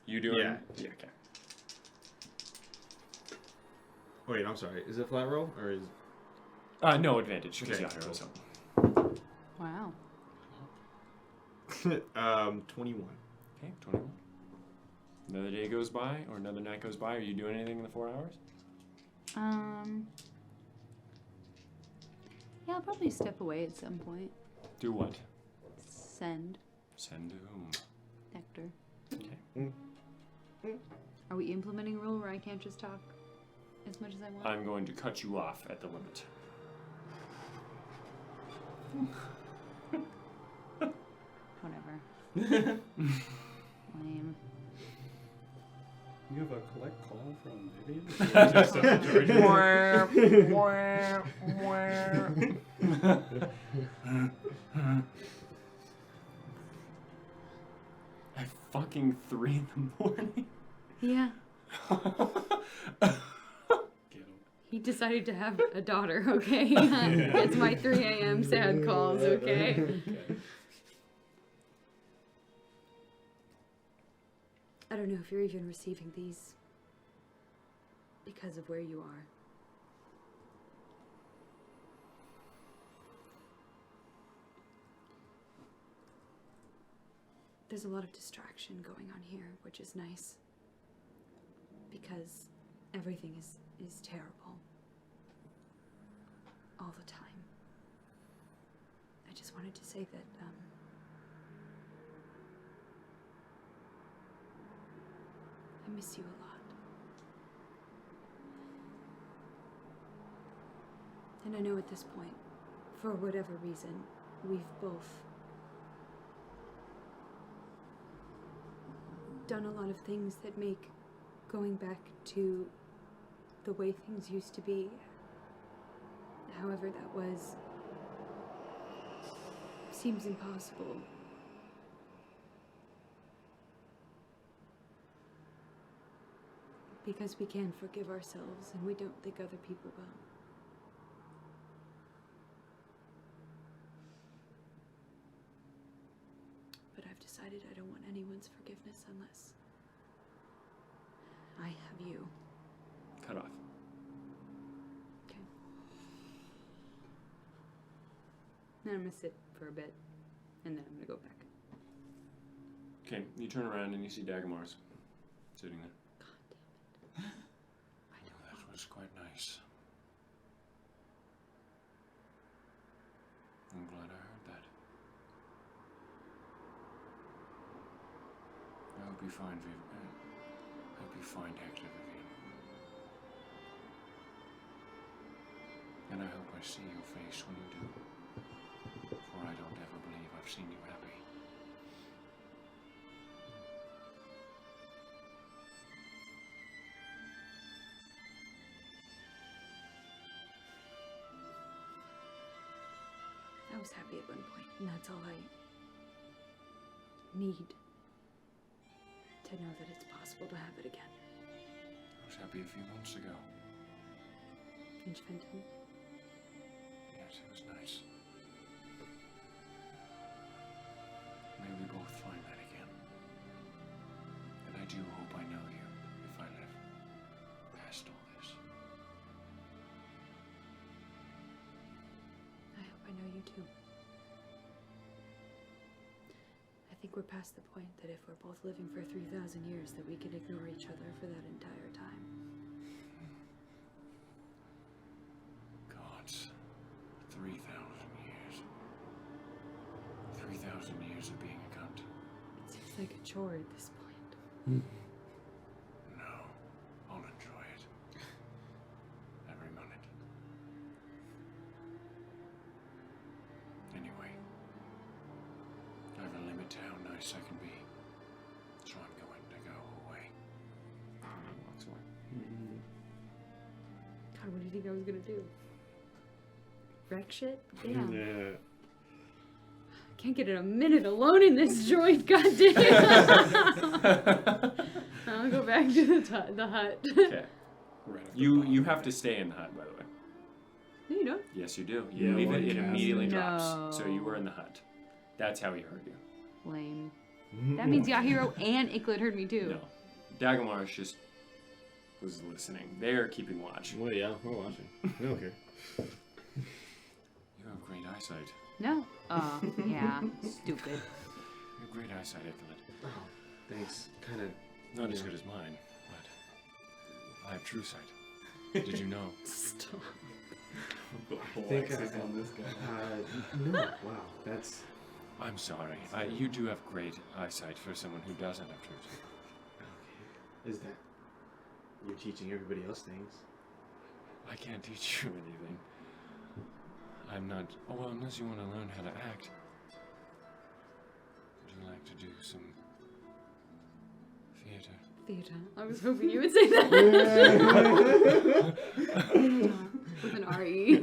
You doing? Yeah. Yeah, okay. Wait, I'm sorry. Is it flat roll or is? No advantage because Okay, Yahiro's up. Wow. 21. Okay, 21. Another day goes by, or another night goes by. Are you doing anything in the 4 hours? Yeah, I'll probably step away at some point. Do what? Send Send to whom? Nectar. Okay. Are we implementing a rule where I can't just talk as much as I want. I'm going to cut you off at the limit. Whatever. Lame. You have a collect call from Vivian? Just At fucking 3 in the morning? Yeah. Get him. He decided to have a daughter, okay? It's my 3 a.m. sad calls, okay? I don't know if you're even receiving these because of where you are. There's a lot of distraction going on here, which is nice. Because everything is terrible. All the time. I just wanted to say that, I miss you a lot. And I know at this point, for whatever reason, we've both done a lot of things that make going back to the way things used to be, however that was, seems impossible. Because we can't forgive ourselves and we don't think other people will. But I've decided I don't want anyone's forgiveness unless I have you. Cut off. Okay. Then I'm gonna sit for a bit and then I'm gonna go back. Okay, you turn around and you see Dagmar's sitting there. That was quite nice. I'm glad I heard that. I hope you find Hector, Vivian. And I hope I see your face when you do. For I don't ever believe I've seen you happy. I was happy at one point, and that's all I need to know that it's possible to have it again. I was happy a few months ago. In Fenton. Yes, it was nice. May we both find that again. And I do hope I know you if I live past all this. I hope I know you too. I think we're past the point that if we're both living for 3,000 years that we can ignore each other for that entire time. Gods. 3,000 years. 3,000 years of being a cunt. It seems like a chore at this point. No, I'll enjoy it. Every minute. Anyway, I have a limit to how nice I can be. So I'm going to go away. Walks away. God, what do you think I was gonna do? Wreck shit? Damn. Yeah. Can't get a minute alone in this joint, goddamn. I'll go back to the hut. Okay. Right up the You bottom, have right? to stay in the hut, by the way. No, you don't. Yes, you do. Yeah, You leave well, it, it cast immediately it. drops. So you were No. in the hut. That's how he heard you. Lame. That means Yahiro and Iklet heard me too. No. Dagomar just was listening. They're keeping watch. Well, yeah, we're watching. We don't care. You have great eyesight. No. Oh, yeah. Stupid. You have great eyesight, Evelyn. Oh, thanks. Kind of. Not as good as mine, but I have true sight. Did you know? Stop. I think on this guy. no. Wow, that's. I'm sorry. You do have great eyesight for someone who doesn't have true sight. Okay. Is that you're teaching everybody else things? I can't teach you anything. I'm not... Oh, well, unless you want to learn how to act. Would you like to do some theater? Theater. I was hoping you would say that. With an R-E.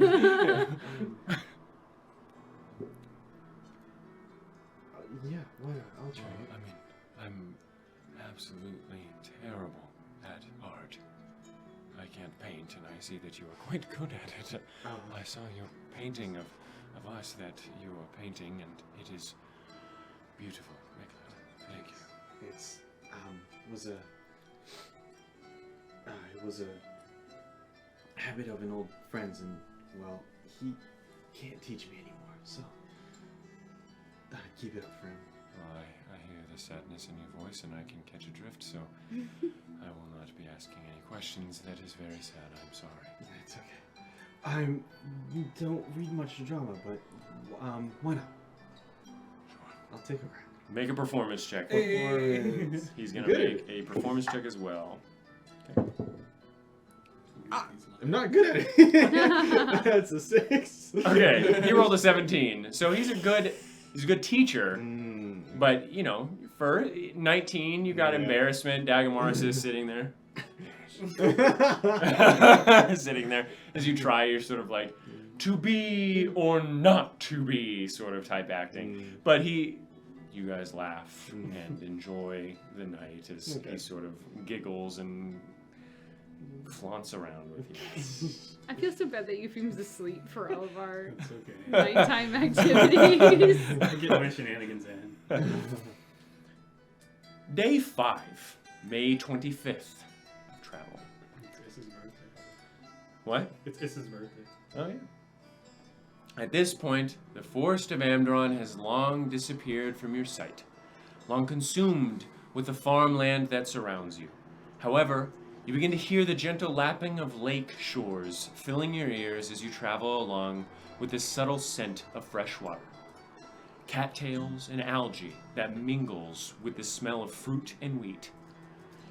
Yeah, why not? I'll try it. I mean, I'm absolutely terrible at art. I can't paint, and I see that you are quite good at it. I saw your painting of us that you are painting, and it is beautiful. Thank you. It's it was a habit of an old friend's, and well, he can't teach me anymore, so keep it up for him. Well, I hear the sadness in your voice, and I can catch a drift, so I will not be asking any questions. That is very sad. I'm sorry. It's okay. I don't read much drama, but why not? Sure. I'll take a crack. Make a performance check. Hey. He's gonna Good. make a performance check as well. I'm not good at it. That's a 6. Okay, he rolled a 17. So he's a good teacher. But, you know, for 19, you got embarrassment. Dagamaris is sitting there. Sitting there as you try your sort of like to be or not to be sort of type acting. But you guys laugh and enjoy the night as he sort of giggles and flaunts around with you. I feel so bad that Eupheme's asleep for all of our It's okay. nighttime activities. I get my shenanigans in. Day 5, May 25th of travel. It's Issa's birthday. What? It's Issa's birthday. Oh, yeah. At this point, the forest of Amdron has long disappeared from your sight, long consumed with the farmland that surrounds you. However, you begin to hear the gentle lapping of lake shores filling your ears as you travel along with the subtle scent of fresh water. Cattails and algae that mingles with the smell of fruit and wheat.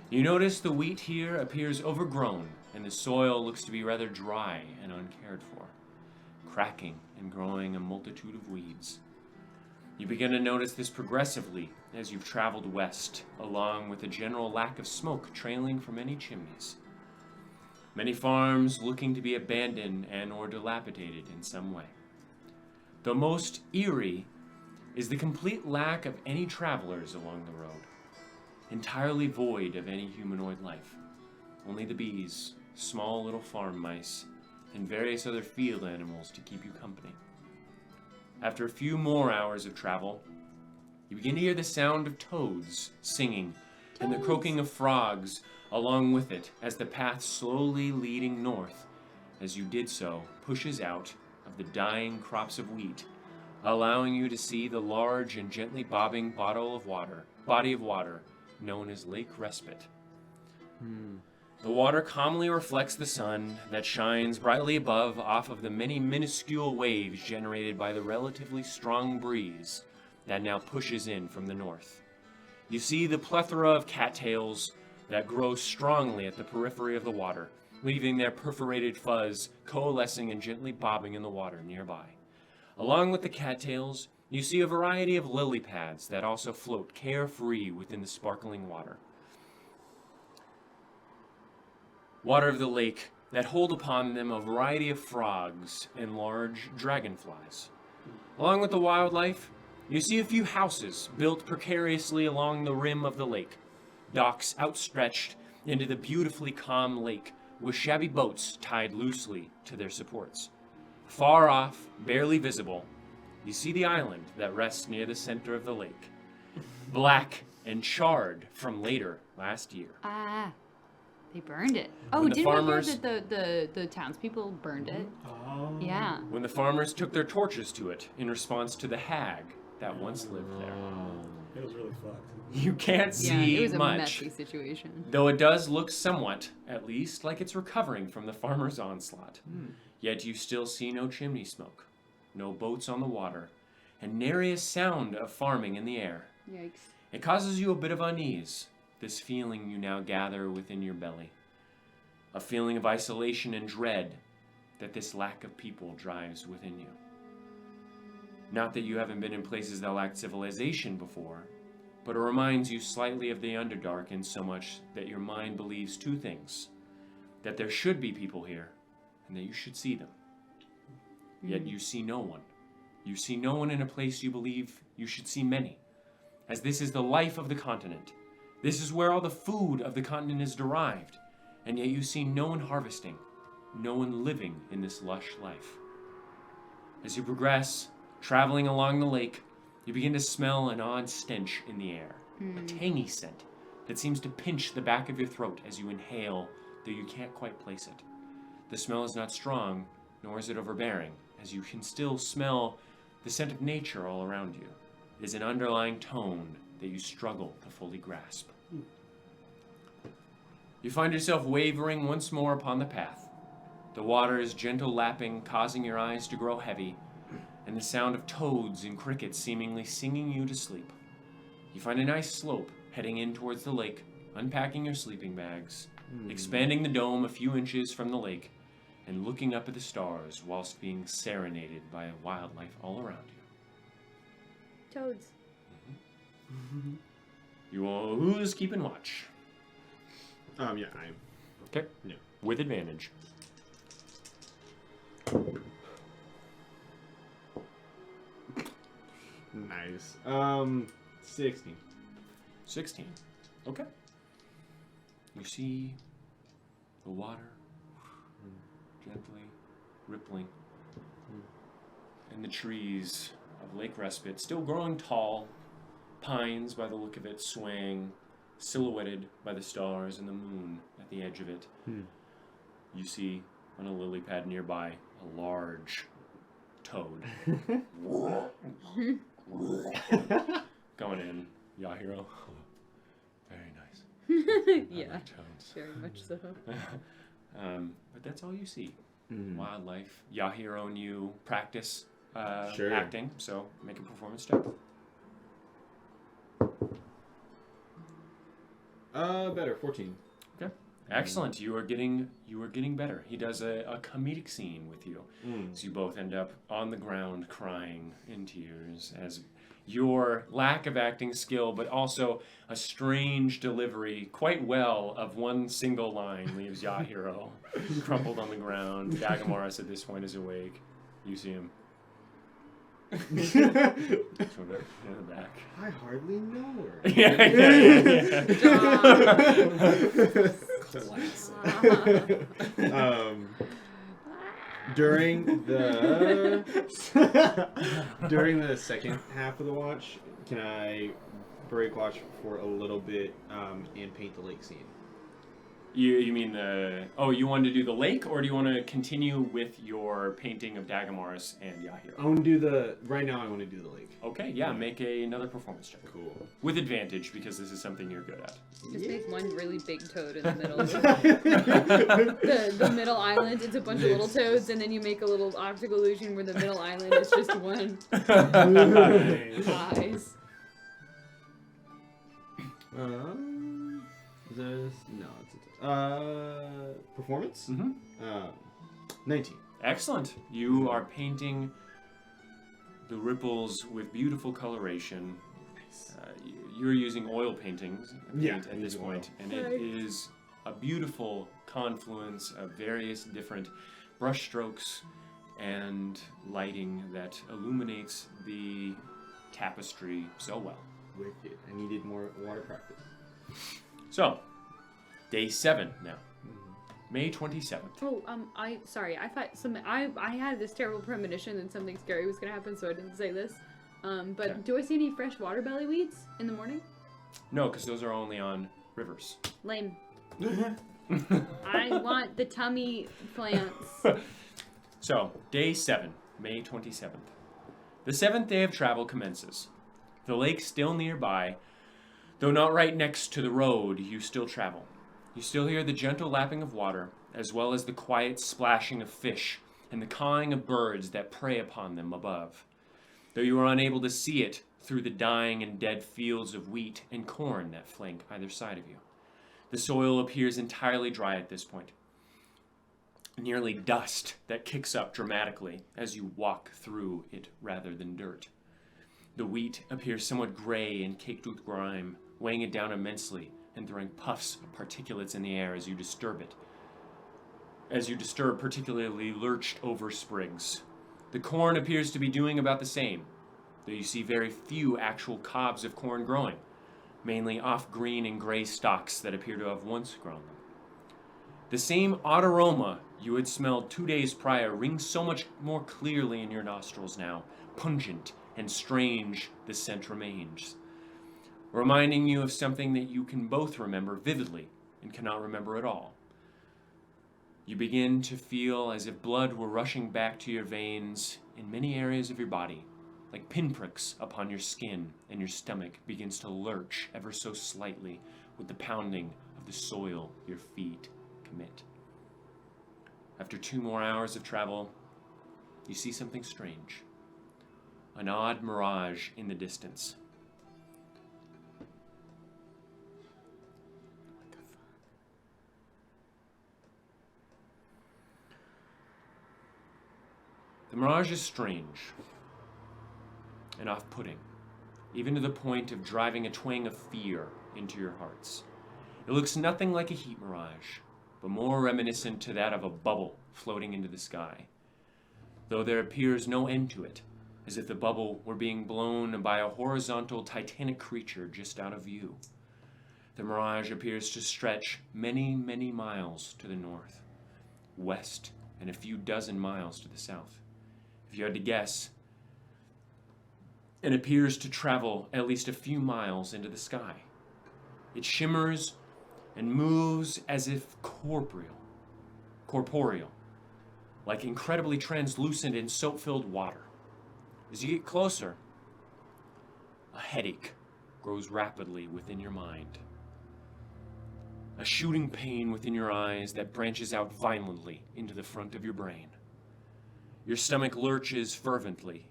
You notice the wheat here appears overgrown and the soil looks to be rather dry and uncared for, cracking and growing a multitude of weeds. You begin to notice this progressively as you've traveled west, along with a general lack of smoke trailing from many chimneys. Many farms looking to be abandoned and or dilapidated in some way. The most eerie is the complete lack of any travelers along the road, entirely void of any humanoid life. Only the bees, small little farm mice, and various other field animals to keep you company. After a few more hours of travel, you begin to hear the sound of toads singing and the croaking of frogs along with it as the path slowly leading north, as you did so, pushes out of the dying crops of wheat, allowing you to see the large and gently bobbing body of water known as Lake Respite. The water calmly reflects the sun that shines brightly above off of the many minuscule waves generated by the relatively strong breeze that now pushes in from the north. You see the plethora of cattails that grow strongly at the periphery of the water, leaving their perforated fuzz coalescing and gently bobbing in the water nearby. Along with the cattails, you see a variety of lily pads that also float carefree within the sparkling water. Water of the lake that hold upon them a variety of frogs and large dragonflies. Along with the wildlife, you see a few houses built precariously along the rim of the lake, docks outstretched into the beautifully calm lake with shabby boats tied loosely to their supports. Far off, barely visible, you see the island that rests near the center of the lake, black and charred from last year. They burned it. Oh, When the didn't farmers- we hear that the townspeople burned it? Oh. Yeah. When the farmers took their torches to it in response to the hag that once lived there. It was really fucked. You can't Yeah, see it was a much, messy situation. though it does look somewhat, at least, like it's recovering from the farmers' onslaught. Yet you still see no chimney smoke, no boats on the water, and nary a sound of farming in the air. Yikes. It causes you a bit of unease, this feeling you now gather within your belly. a feeling of isolation and dread that this lack of people drives within you. Not that you haven't been in places that lacked civilization before, but it reminds you slightly of the Underdark in so much that your mind believes two things: that there should be people here, and that you should see them. Yet you see no one. You see no one in a place you believe you should see many, as this is the life of the continent. This is where all the food of the continent is derived, and yet you see no one harvesting, no one living in this lush life. As you progress, traveling along the lake, you begin to smell an odd stench in the air, a tangy scent that seems to pinch the back of your throat as you inhale, though you can't quite place it. The smell is not strong, nor is it overbearing, as you can still smell the scent of nature all around you. It is an underlying tone that you struggle to fully grasp. You find yourself wavering once more upon the path. The water's gentle lapping causing your eyes to grow heavy, and the sound of toads and crickets seemingly singing you to sleep. You find a nice slope heading in towards the lake, unpacking your sleeping bags, expanding the dome a few inches from the lake, and looking up at the stars whilst being serenaded by wildlife all around you. Toads. You all, who's keeping watch? Yeah, I'm. Okay. Yeah. With advantage. Nice. 16. 16. Okay. You see the water gently rippling, and the trees of Lake Respite still growing tall, pines by the look of it swaying, silhouetted by the stars and the moon at the edge of it. You see on a lily pad nearby a large toad. Going in, Yahiro. Very nice. Yeah, like toads. very much so. But that's all you see. Wildlife. Yahiro and you practice Sure. acting, so make a performance check. Better. 14. Okay. Excellent. You are getting better. He does a comedic scene with you. So you both end up on the ground crying in tears as your lack of acting skill, but also a strange delivery, quite well, of one single line leaves Yahiro crumpled on the ground. Dagamaris at this point is awake. You see him. Sort of in the back. I hardly know her. During the second half of the watch, can I break watch for a little bit and paint the lake scene? You mean you want to do the lake, or do you want to continue with your painting of Dagamaris and Yahiro? I want to do right now I want to do the lake. Okay, yeah, make another performance check. Cool. With advantage, because this is something you're good at. Just make one really big toad in the middle. the middle island, it's a bunch of little toads, and then you make a little optical illusion where the middle island is just one. Eyes. Performance? 19. Excellent. You are painting the ripples with beautiful coloration. Nice. You're using oil paintings Yeah, at this point, and it is a beautiful confluence of various different brush strokes and lighting that illuminates the tapestry so well. Wicked. I needed more water practice. So, day 7 now. May 27th. Oh, I thought I had this terrible premonition that something scary was gonna happen, so I didn't say this. But Okay. do I see any fresh water belly weeds in the morning? No, because those are only on rivers. Lame. I want the tummy plants. So, day 7, May 27th. The 7th day of travel commences. The lake still nearby, though not right next to the road, you still travel. You still hear the gentle lapping of water, as well as the quiet splashing of fish and the cawing of birds that prey upon them above. Though you are unable to see it through the dying and dead fields of wheat and corn that flank either side of you. The soil appears entirely dry at this point. nearly dust that kicks up dramatically as you walk through it rather than dirt. The wheat appears somewhat gray and caked with grime, weighing it down immensely and throwing puffs of particulates in the air as you disturb it. As you disturb particularly lurched over sprigs. The corn appears to be doing about the same, though you see very few actual cobs of corn growing, mainly off green and gray stalks that appear to have once grown them. The same odd aroma you had smelled 2 days prior rings so much more clearly in your nostrils now, pungent and strange the scent remains, reminding you of something that you can both remember vividly and cannot remember at all. You begin to feel as if blood were rushing back to your veins in many areas of your body, like pinpricks upon your skin, and your stomach begins to lurch ever so slightly with the pounding of the soil your feet commit. After 2 more hours of travel, you see something strange. An odd mirage in the distance. What the fuck? The mirage is strange and off-putting, even to the point of driving a twang of fear into your hearts. It looks nothing like a heat mirage, but more reminiscent to that of a bubble floating into the sky, though there appears no end to it, as if the bubble were being blown by a horizontal titanic creature just out of view. The mirage appears to stretch many, many miles to the north, west, and a few dozen miles to the south. If you had to guess, it appears to travel at least a few miles into the sky. It shimmers and moves as if corporeal, like incredibly translucent and soap-filled water. As you get closer, a headache grows rapidly within your mind. A shooting pain within your eyes that branches out violently into the front of your brain. Your stomach lurches fervently,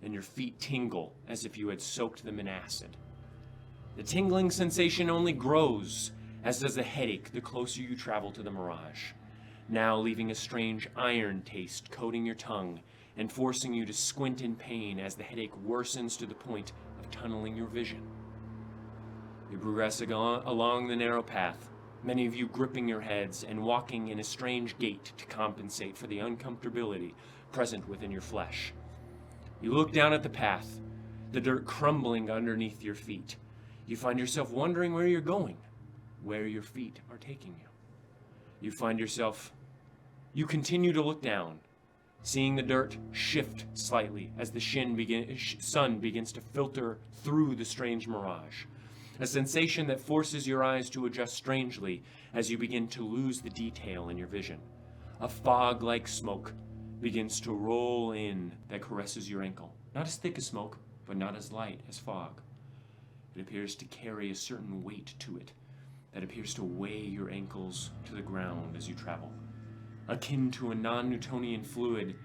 and your feet tingle as if you had soaked them in acid. The tingling sensation only grows, as does the headache the closer you travel to the mirage, now leaving a strange iron taste coating your tongue and forcing you to squint in pain as the headache worsens to the point of tunneling your vision. You progress along the narrow path, many of you gripping your heads and walking in a strange gait to compensate for the uncomfortability present within your flesh. You look down at the path, the dirt crumbling underneath your feet. You find yourself wondering where you're going, where your feet are taking you. You continue to look down, seeing the dirt shift slightly as the sun begins to filter through the strange mirage. A sensation that forces your eyes to adjust strangely as you begin to lose the detail in your vision. A fog-like smoke begins to roll in that caresses your ankle. Not as thick as smoke, but not as light as fog. It appears to carry a certain weight to it that appears to weigh your ankles to the ground as you travel, akin to a non-Newtonian fluid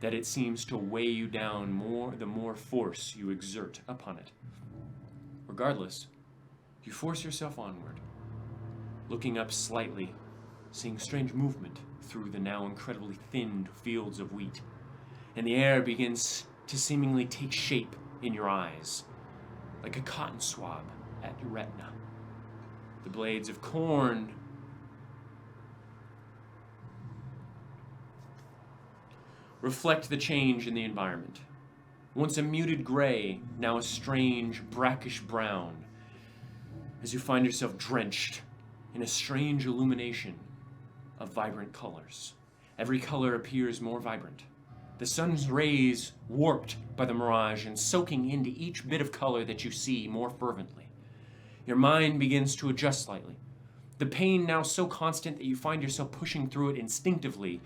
that it seems to weigh you down the more force you exert upon it. Regardless, you force yourself onward, looking up slightly, seeing strange movement through the now incredibly thinned fields of wheat, and the air begins to seemingly take shape in your eyes, like a cotton swab at your retina. The blades of corn reflect the change in the environment. Once a muted gray, now a strange brackish brown, as you find yourself drenched in a strange illumination of vibrant colors. Every color appears more vibrant. The sun's rays warped by the mirage and soaking into each bit of color that you see more fervently. Your mind begins to adjust slightly. The pain now so constant that you find yourself pushing through it instinctively,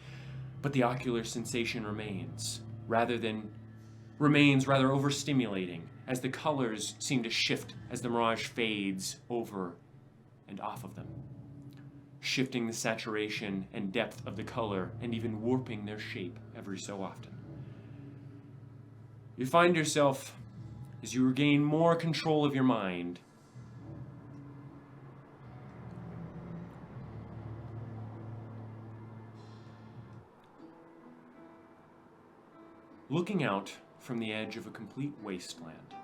but the ocular sensation remains rather overstimulating as the colors seem to shift as the mirage fades over and off of them, shifting the saturation and depth of the color and even warping their shape every so often. You find yourself, as you regain more control of your mind, looking out from the edge of a complete wasteland.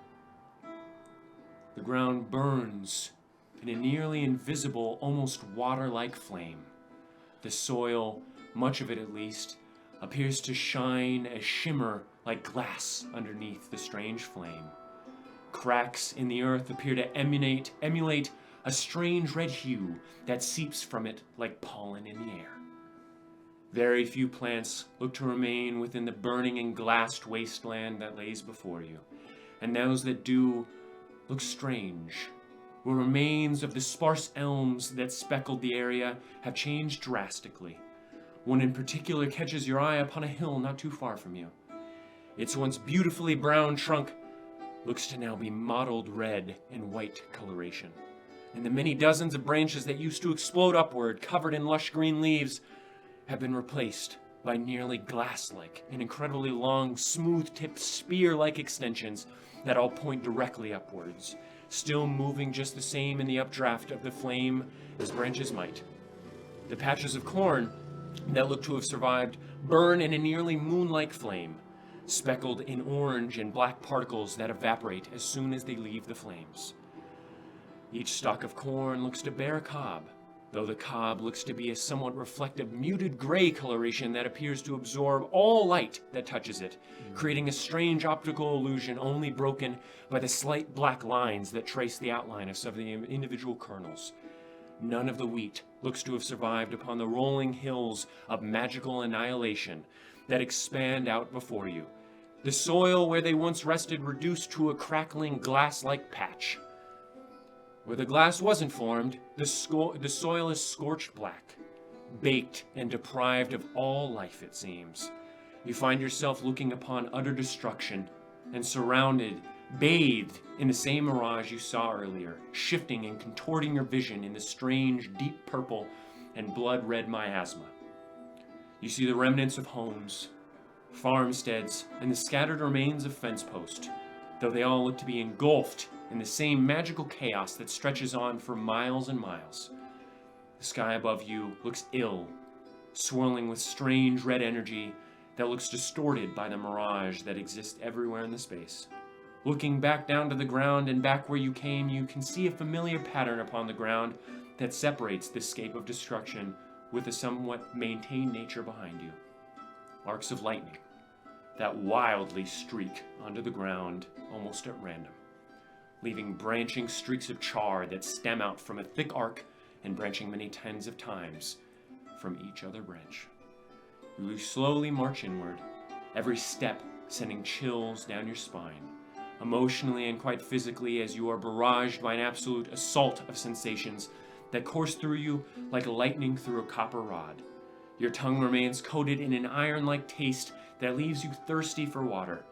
The ground burns in a nearly invisible, almost water-like flame. The soil, much of it at least, appears to shine a shimmer like glass underneath the strange flame. Cracks in the earth appear to emulate a strange red hue that seeps from it like pollen in the air. Very few plants look to remain within the burning and glassed wasteland that lays before you, and those that do look strange. The remains of the sparse elms that speckled the area have changed drastically. One in particular catches your eye upon a hill not too far from you. Its once beautifully brown trunk looks to now be mottled red and white coloration, and the many dozens of branches that used to explode upward, covered in lush green leaves, have been replaced by nearly glass-like and incredibly long, smooth-tipped, spear-like extensions that all point directly upwards, still moving just the same in the updraft of the flame as branches might. The patches of corn that look to have survived burn in a nearly moon-like flame, speckled in orange and black particles that evaporate as soon as they leave the flames. Each stalk of corn looks to bear a cob, though the cob looks to be a somewhat reflective, muted gray coloration that appears to absorb all light that touches it, creating a strange optical illusion only broken by the slight black lines that trace the outline of some of the individual kernels. None of the wheat looks to have survived upon the rolling hills of magical annihilation that expand out before you, the soil where they once rested reduced to a crackling glass-like patch. Where the glass wasn't formed, the soil is scorched black, baked and deprived of all life, it seems. You find yourself looking upon utter destruction and surrounded, bathed in the same mirage you saw earlier, shifting and contorting your vision in the strange, deep purple and blood-red miasma. You see the remnants of homes, farmsteads, and the scattered remains of fence posts, though they all look to be engulfed in the same magical chaos that stretches on for miles and miles. The sky above you looks ill, swirling with strange red energy that looks distorted by the mirage that exists everywhere in the space. Looking back down to the ground and back where you came, you can see a familiar pattern upon the ground that separates this scape of destruction with a somewhat maintained nature behind you. Arcs of lightning that wildly streak onto the ground almost at random, leaving branching streaks of char that stem out from a thick arc and branching many tens of times from each other branch. You slowly march inward, every step sending chills down your spine, emotionally and quite physically, as you are barraged by an absolute assault of sensations that course through you like lightning through a copper rod. Your tongue remains coated in an iron-like taste that leaves you thirsty for water.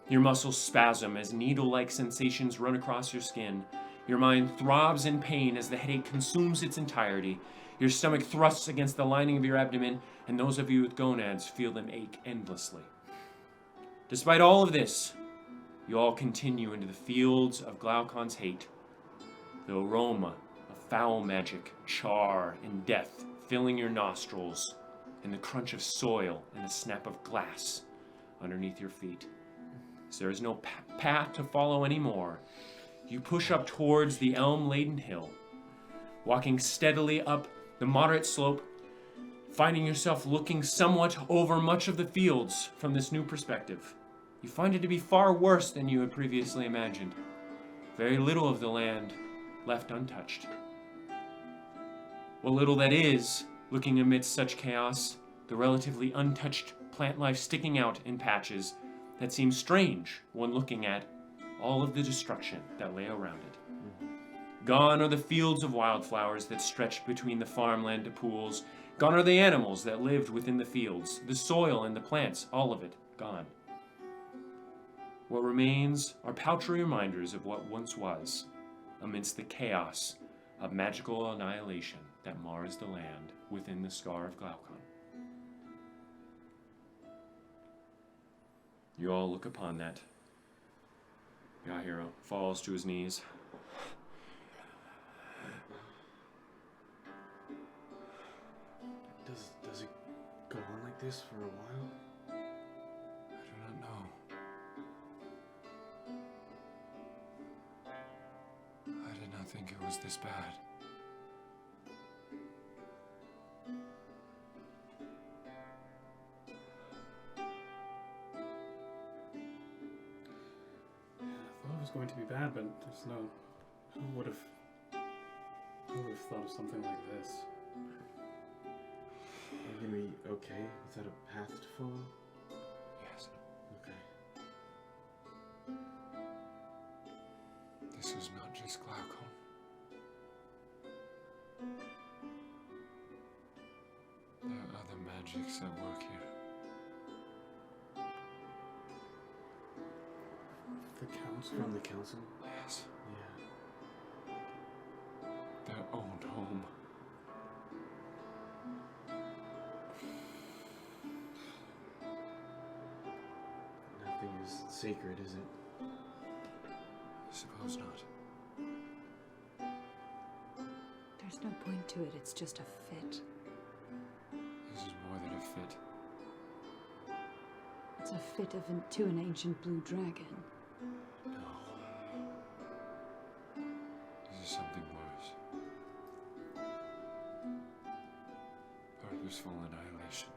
Your muscles spasm as needle-like sensations run across your skin. Your mind throbs in pain as the headache consumes its entirety. Your stomach thrusts against the lining of your abdomen, and those of you with gonads feel them ache endlessly. Despite all of this, you all continue into the fields of Glaucon's hate. The aroma of foul magic, char, and death filling your nostrils, and the crunch of soil and the snap of glass underneath your feet. As there is no path to follow anymore, you push up towards the elm-laden hill, walking steadily up the moderate slope, finding yourself looking somewhat over much of the fields from this new perspective. You find it to be far worse than you had previously imagined. Very little of the land left untouched. What little that is, looking amidst such chaos, the relatively untouched plant life sticking out in patches that seem strange when looking at all of the destruction that lay around it. Gone are the fields of wildflowers that stretched between the farmland to pools. Gone are the animals that lived within the fields, the soil and the plants, all of it gone. What remains are paltry reminders of what once was, amidst the chaos of magical annihilation that mars the land within the scar of Glaucon. You all look upon that. Yahiro falls to his knees. Does it go on like this for a while? I do not know. think it was this bad. I thought it was going to be bad, but there's no... Who would have thought of something like this? Are you gonna be okay? Is that a path to follow? Yes. Okay. This was not just Glaucon. There are other magics at work here. The council? From the council? Yes. Yeah. Their own home. Nothing is sacred, is it? I suppose not. There's no point to it, it's just a fit. This is more than a fit. It's a fit to an ancient blue dragon. No. This is something worse. Purposeful annihilation.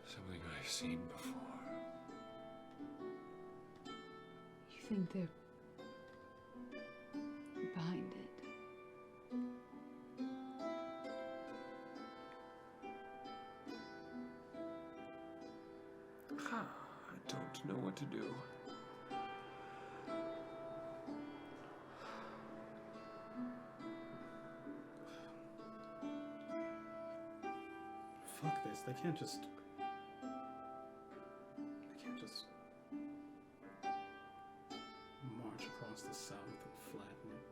Something I've seen before. You think they're behind it? I don't know what to do. Fuck this. They can't just march across the south and flatten it.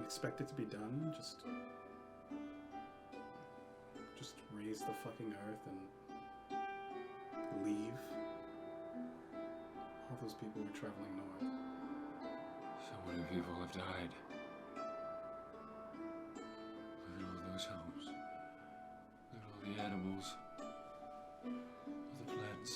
Expect it to be done. Just raise the fucking earth and leave. All those people are traveling north. So many people have died. Look at all those homes. Look at all the animals. All the plants.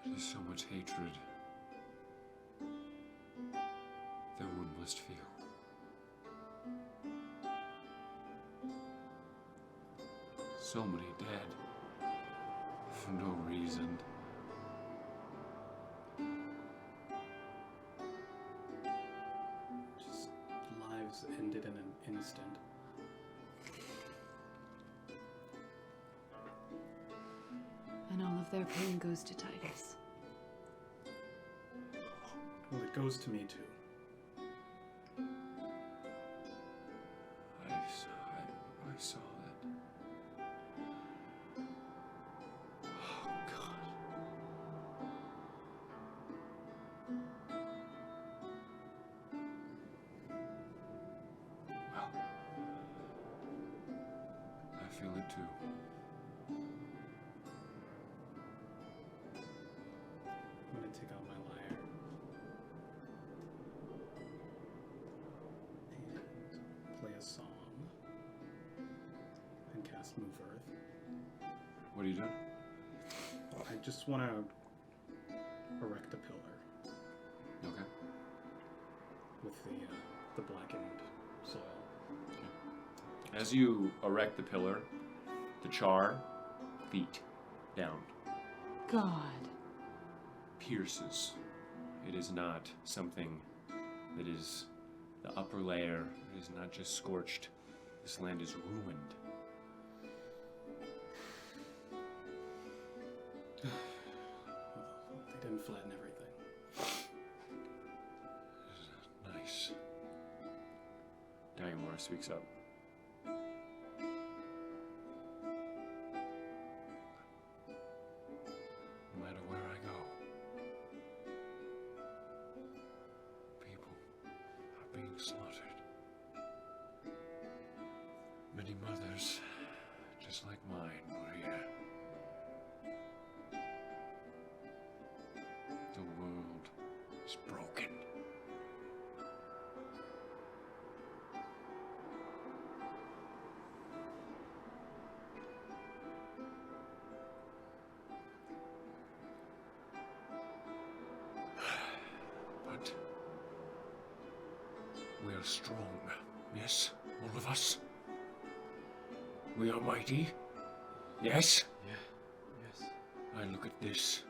There's so much hatred that one must feel. So many dead for no reason. Just lives ended in an instant. And all of their pain goes to Titus. Well, it goes to me too. I saw that. Oh, God. Well, I feel it too. I'm gonna take out my lyre. And play a song. And cast Move Earth. What are you doing? I just want to erect a pillar Okay. with the blackened soil. As you erect the pillar, the char beat down, God. pierces. It is not something that is the upper layer. It is not just scorched. This land is ruined. They didn't flatten everything. Nice. Diamora speaks up. No matter where I go, people are being slaughtered. Many mothers, just like mine, were here. is broken. But we are strong, yes, all of us. We are mighty, yes. Yeah. Yes. I look at this.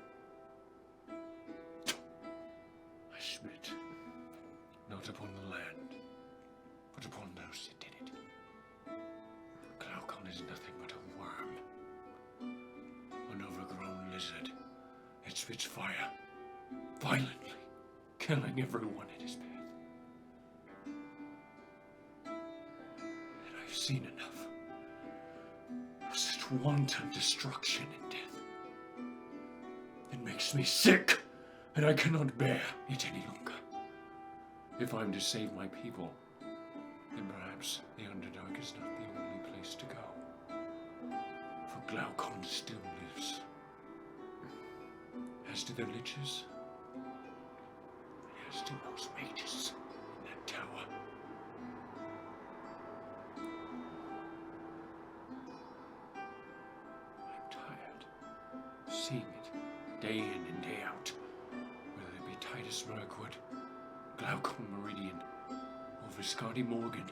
I spit, not upon the land, but upon those that did it. Glaucon is nothing but a worm, an overgrown lizard. It spits fire, violently, killing everyone in his path. And I've seen enough of such wanton destruction and death. It makes me sick, and I cannot bear it any longer. If I'm to save my people, then perhaps the Underdark is not the only place to go. For Glaucon still lives. As do the liches, and as do those mages in that tower. I'm tired of seeing it day in and day out, whether it be Titus Mirkwood, Glaucon Meridian, or Viscardi Morgan.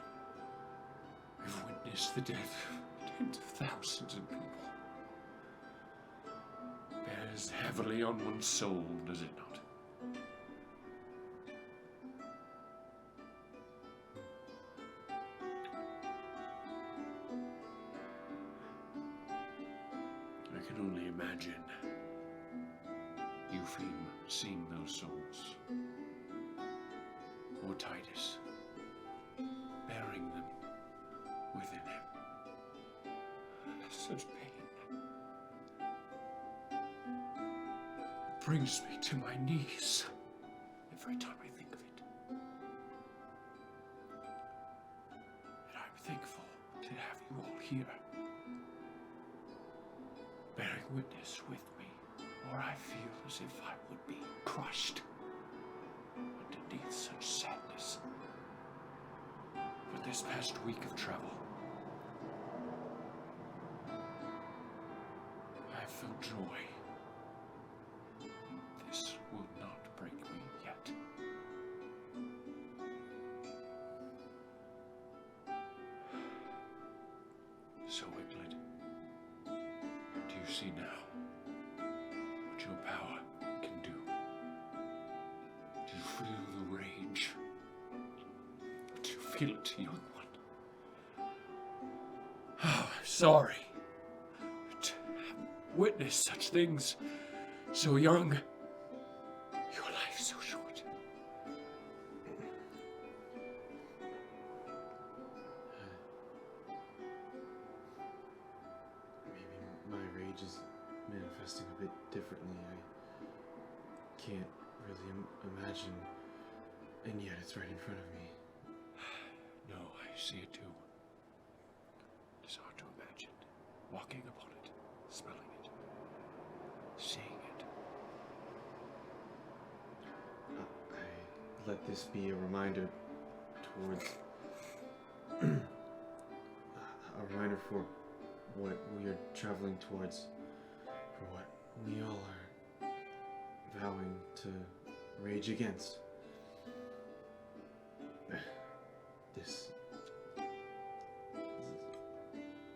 We've witnessed the death of tens of thousands of people. Bears heavily on one's soul, does it not? I can only imagine Eupheme seeing those souls, or Titus bearing them within him. Such pain. It brings me to my knees every time I think of it. And I'm thankful to have you all here, bearing witness with me, or I feel as if I would be crushed underneath such sadness. But this past week of travel, I felt joy. This will not break me yet. So, Wiglet, do you see now what your power can do? Do you feel the rage? Do you feel it, young one? Oh, I'm sorry to have witnessed such things so young. Your life so short. Maybe my rage is manifesting a bit differently. I can't really imagine, and yet it's right in front of me. No, I see it too. It's hard to imagine. Walking upon it, smelling it, seeing it. I let this be a reminder towards a reminder for what we are traveling towards, for what we all are vowing to rage against. This is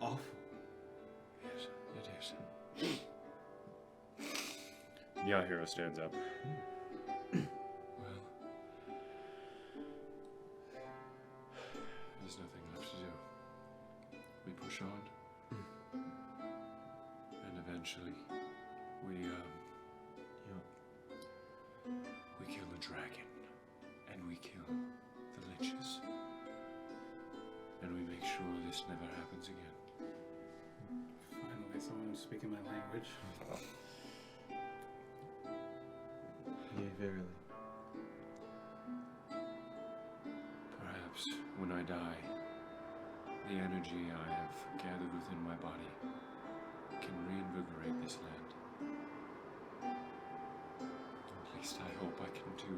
awful. Yes, it is. Yahiro stands up. Well, there's nothing left to do. We push on, and eventually, we kill the dragon, and we kill the liches, and we make sure this never happens again. Finally, someone who's speaking my language. Yea, verily. Perhaps when I die, the energy I have gathered within my body can reinvigorate this land. At least I hope I can do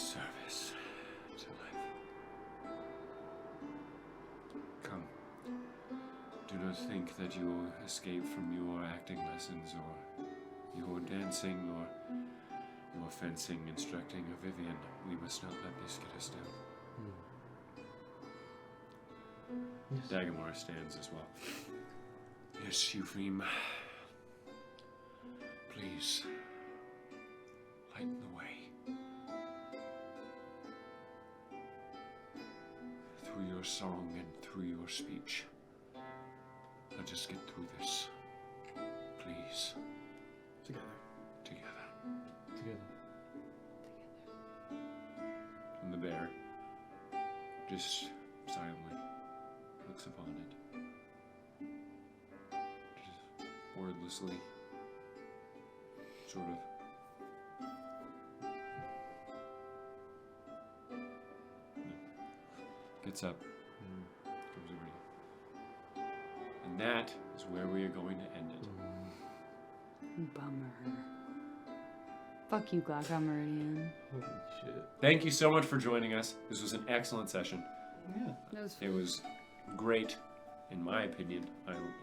service to life. Come. Do not think that you will escape from your acting lessons or your dancing or your fencing instructing of Vivian. We must not let this get us down. Yes. Dagamora stands as well. Yes, Euphrem. Please, lighten the way. Through your song and through your speech. Let us get through this. Please. Together. Together. And the bear just silently looks upon it. Just wordlessly. Sort of. Gets up. Comes over to you. And that is where we are going to end it. Bummer. Fuck you, Glaucon Meridian. Holy shit. Thank you so much for joining us. This was an excellent session. Yeah. That was It was great, in my opinion.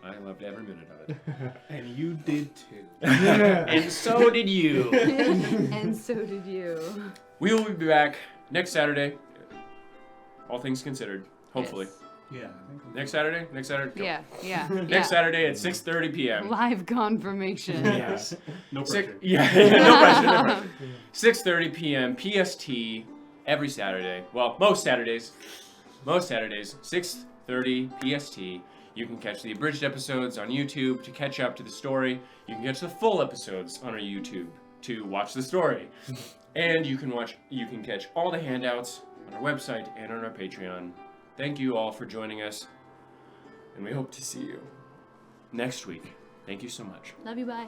I loved every minute of it. And you did too. And so did you. And so did you. We will be back next Saturday. All things considered, hopefully. Yeah, I think Next Saturday? Next Saturday? Go. Yeah. Next Saturday at 6:30 p.m. Live confirmation. Yes. no pressure. No pressure. 6:30 p.m. PST every Saturday. Well, most Saturdays. 6:30 PST. You can catch the abridged episodes on YouTube to catch up to the story. You can catch the full episodes on our YouTube to watch the story. And you can catch all the handouts on our website and on our Patreon. Thank you all for joining us, and we hope to see you next week. Thank you so much. Love you, bye.